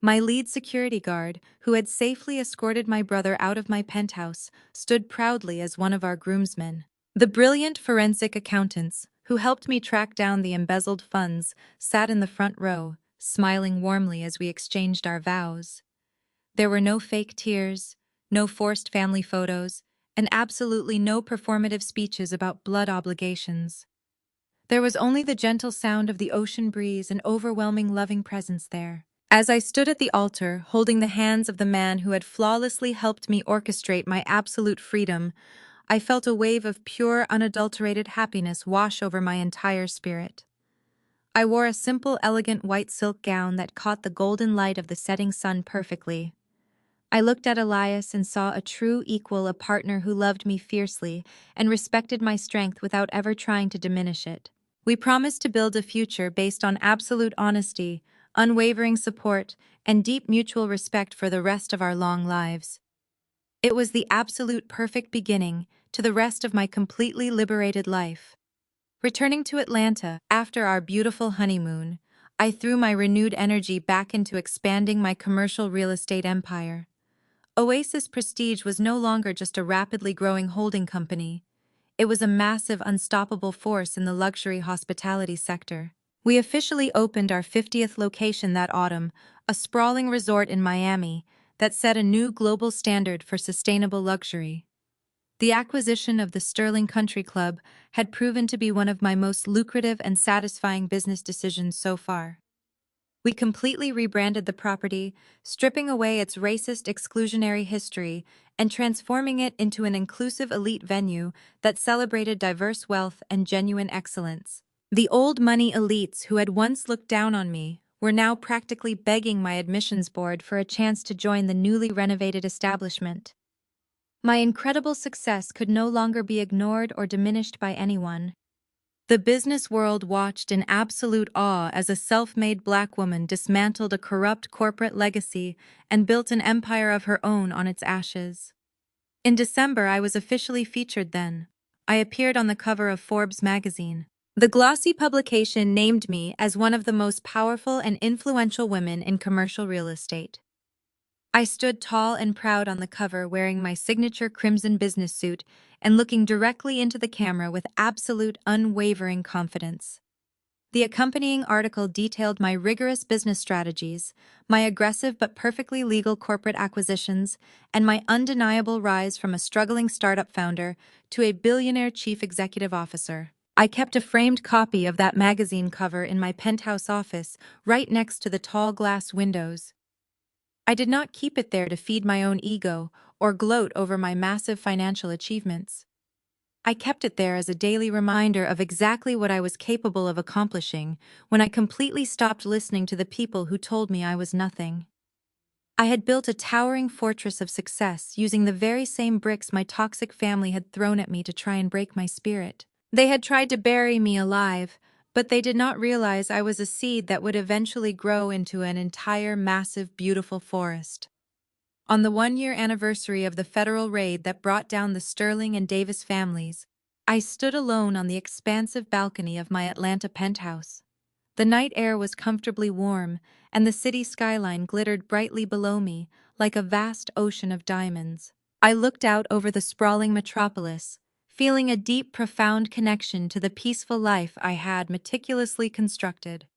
My lead security guard, who had safely escorted my brother out of my penthouse, stood proudly as one of our groomsmen. The brilliant forensic accountants, who helped me track down the embezzled funds, sat in the front row, smiling warmly as we exchanged our vows. There were no fake tears, no forced family photos, and absolutely no performative speeches about blood obligations. There was only the gentle sound of the ocean breeze and overwhelming loving presence there. As I stood at the altar, holding the hands of the man who had flawlessly helped me orchestrate my absolute freedom, I felt a wave of pure, unadulterated happiness wash over my entire spirit. I wore a simple, elegant white silk gown that caught the golden light of the setting sun perfectly. I looked at Elias and saw a true equal, a partner who loved me fiercely and respected my strength without ever trying to diminish it. We promised to build a future based on absolute honesty, unwavering support, and deep mutual respect for the rest of our long lives. It was the absolute perfect beginning to the rest of my completely liberated life. Returning to Atlanta after our beautiful honeymoon, I threw my renewed energy back into expanding my commercial real estate empire. Oasis Prestige was no longer just a rapidly growing holding company. It was a massive, unstoppable force in the luxury hospitality sector. We officially opened our 50th location that autumn, a sprawling resort in Miami that set a new global standard for sustainable luxury. The acquisition of the Sterling Country Club had proven to be one of my most lucrative and satisfying business decisions so far. We completely rebranded the property, stripping away its racist exclusionary history and transforming it into an inclusive elite venue that celebrated diverse wealth and genuine excellence. The old money elites who had once looked down on me were now practically begging my admissions board for a chance to join the newly renovated establishment. My incredible success could no longer be ignored or diminished by anyone. The business world watched in absolute awe as a self-made black woman dismantled a corrupt corporate legacy and built an empire of her own on its ashes. In December, I was officially featured then. I appeared on the cover of Forbes magazine. The glossy publication named me as one of the most powerful and influential women in commercial real estate. I stood tall and proud on the cover wearing my signature crimson business suit and looking directly into the camera with absolute unwavering confidence. The accompanying article detailed my rigorous business strategies, my aggressive but perfectly legal corporate acquisitions, and my undeniable rise from a struggling startup founder to a billionaire chief executive officer. I kept a framed copy of that magazine cover in my penthouse office right next to the tall glass windows. I did not keep it there to feed my own ego or gloat over my massive financial achievements. I kept it there as a daily reminder of exactly what I was capable of accomplishing when I completely stopped listening to the people who told me I was nothing. I had built a towering fortress of success using the very same bricks my toxic family had thrown at me to try and break my spirit. They had tried to bury me alive, but they did not realize I was a seed that would eventually grow into an entire massive, beautiful forest. On the one-year anniversary of the federal raid that brought down the Sterling and Davis families, I stood alone on the expansive balcony of my Atlanta penthouse. The night air was comfortably warm, and the city skyline glittered brightly below me like a vast ocean of diamonds. I looked out over the sprawling metropolis, feeling a deep, profound connection to the peaceful life I had meticulously constructed.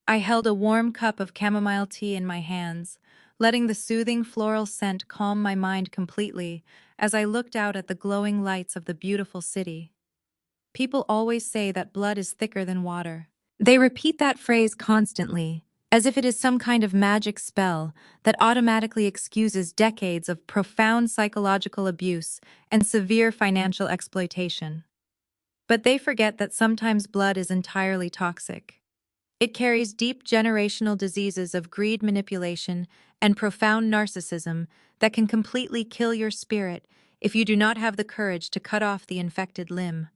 I held a warm cup of chamomile tea in my hands, letting the soothing floral scent calm my mind completely as I looked out at the glowing lights of the beautiful city. People always say that blood is thicker than water. They repeat that phrase constantly, as if it is some kind of magic spell that automatically excuses decades of profound psychological abuse and severe financial exploitation. But they forget that sometimes blood is entirely toxic. It carries deep generational diseases of greed, manipulation, and profound narcissism that can completely kill your spirit if you do not have the courage to cut off the infected limb.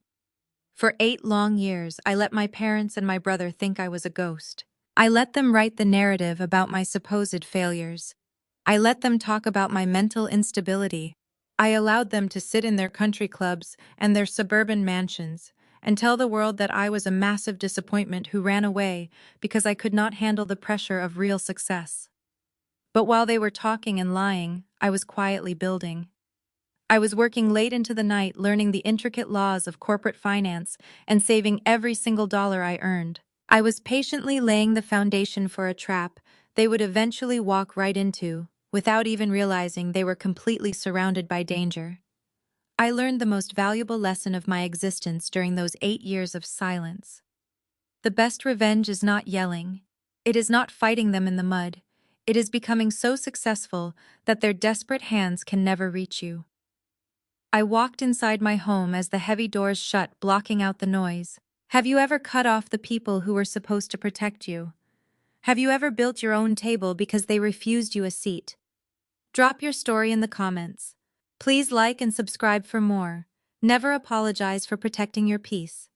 For 8 long years, I let my parents and my brother think I was a ghost. I let them write the narrative about my supposed failures. I let them talk about my mental instability. I allowed them to sit in their country clubs and their suburban mansions and tell the world that I was a massive disappointment who ran away because I could not handle the pressure of real success. But while they were talking and lying, I was quietly building. I was working late into the night learning the intricate laws of corporate finance and saving every single dollar I earned. I was patiently laying the foundation for a trap they would eventually walk right into, without even realizing they were completely surrounded by danger. I learned the most valuable lesson of my existence during those 8 years of silence. The best revenge is not yelling. It is not fighting them in the mud. It is becoming so successful that their desperate hands can never reach you. I walked inside my home as the heavy doors shut, blocking out the noise. Have you ever cut off the people who were supposed to protect you? Have you ever built your own table because they refused you a seat? Drop your story in the comments. Please like and subscribe for more. Never apologize for protecting your peace.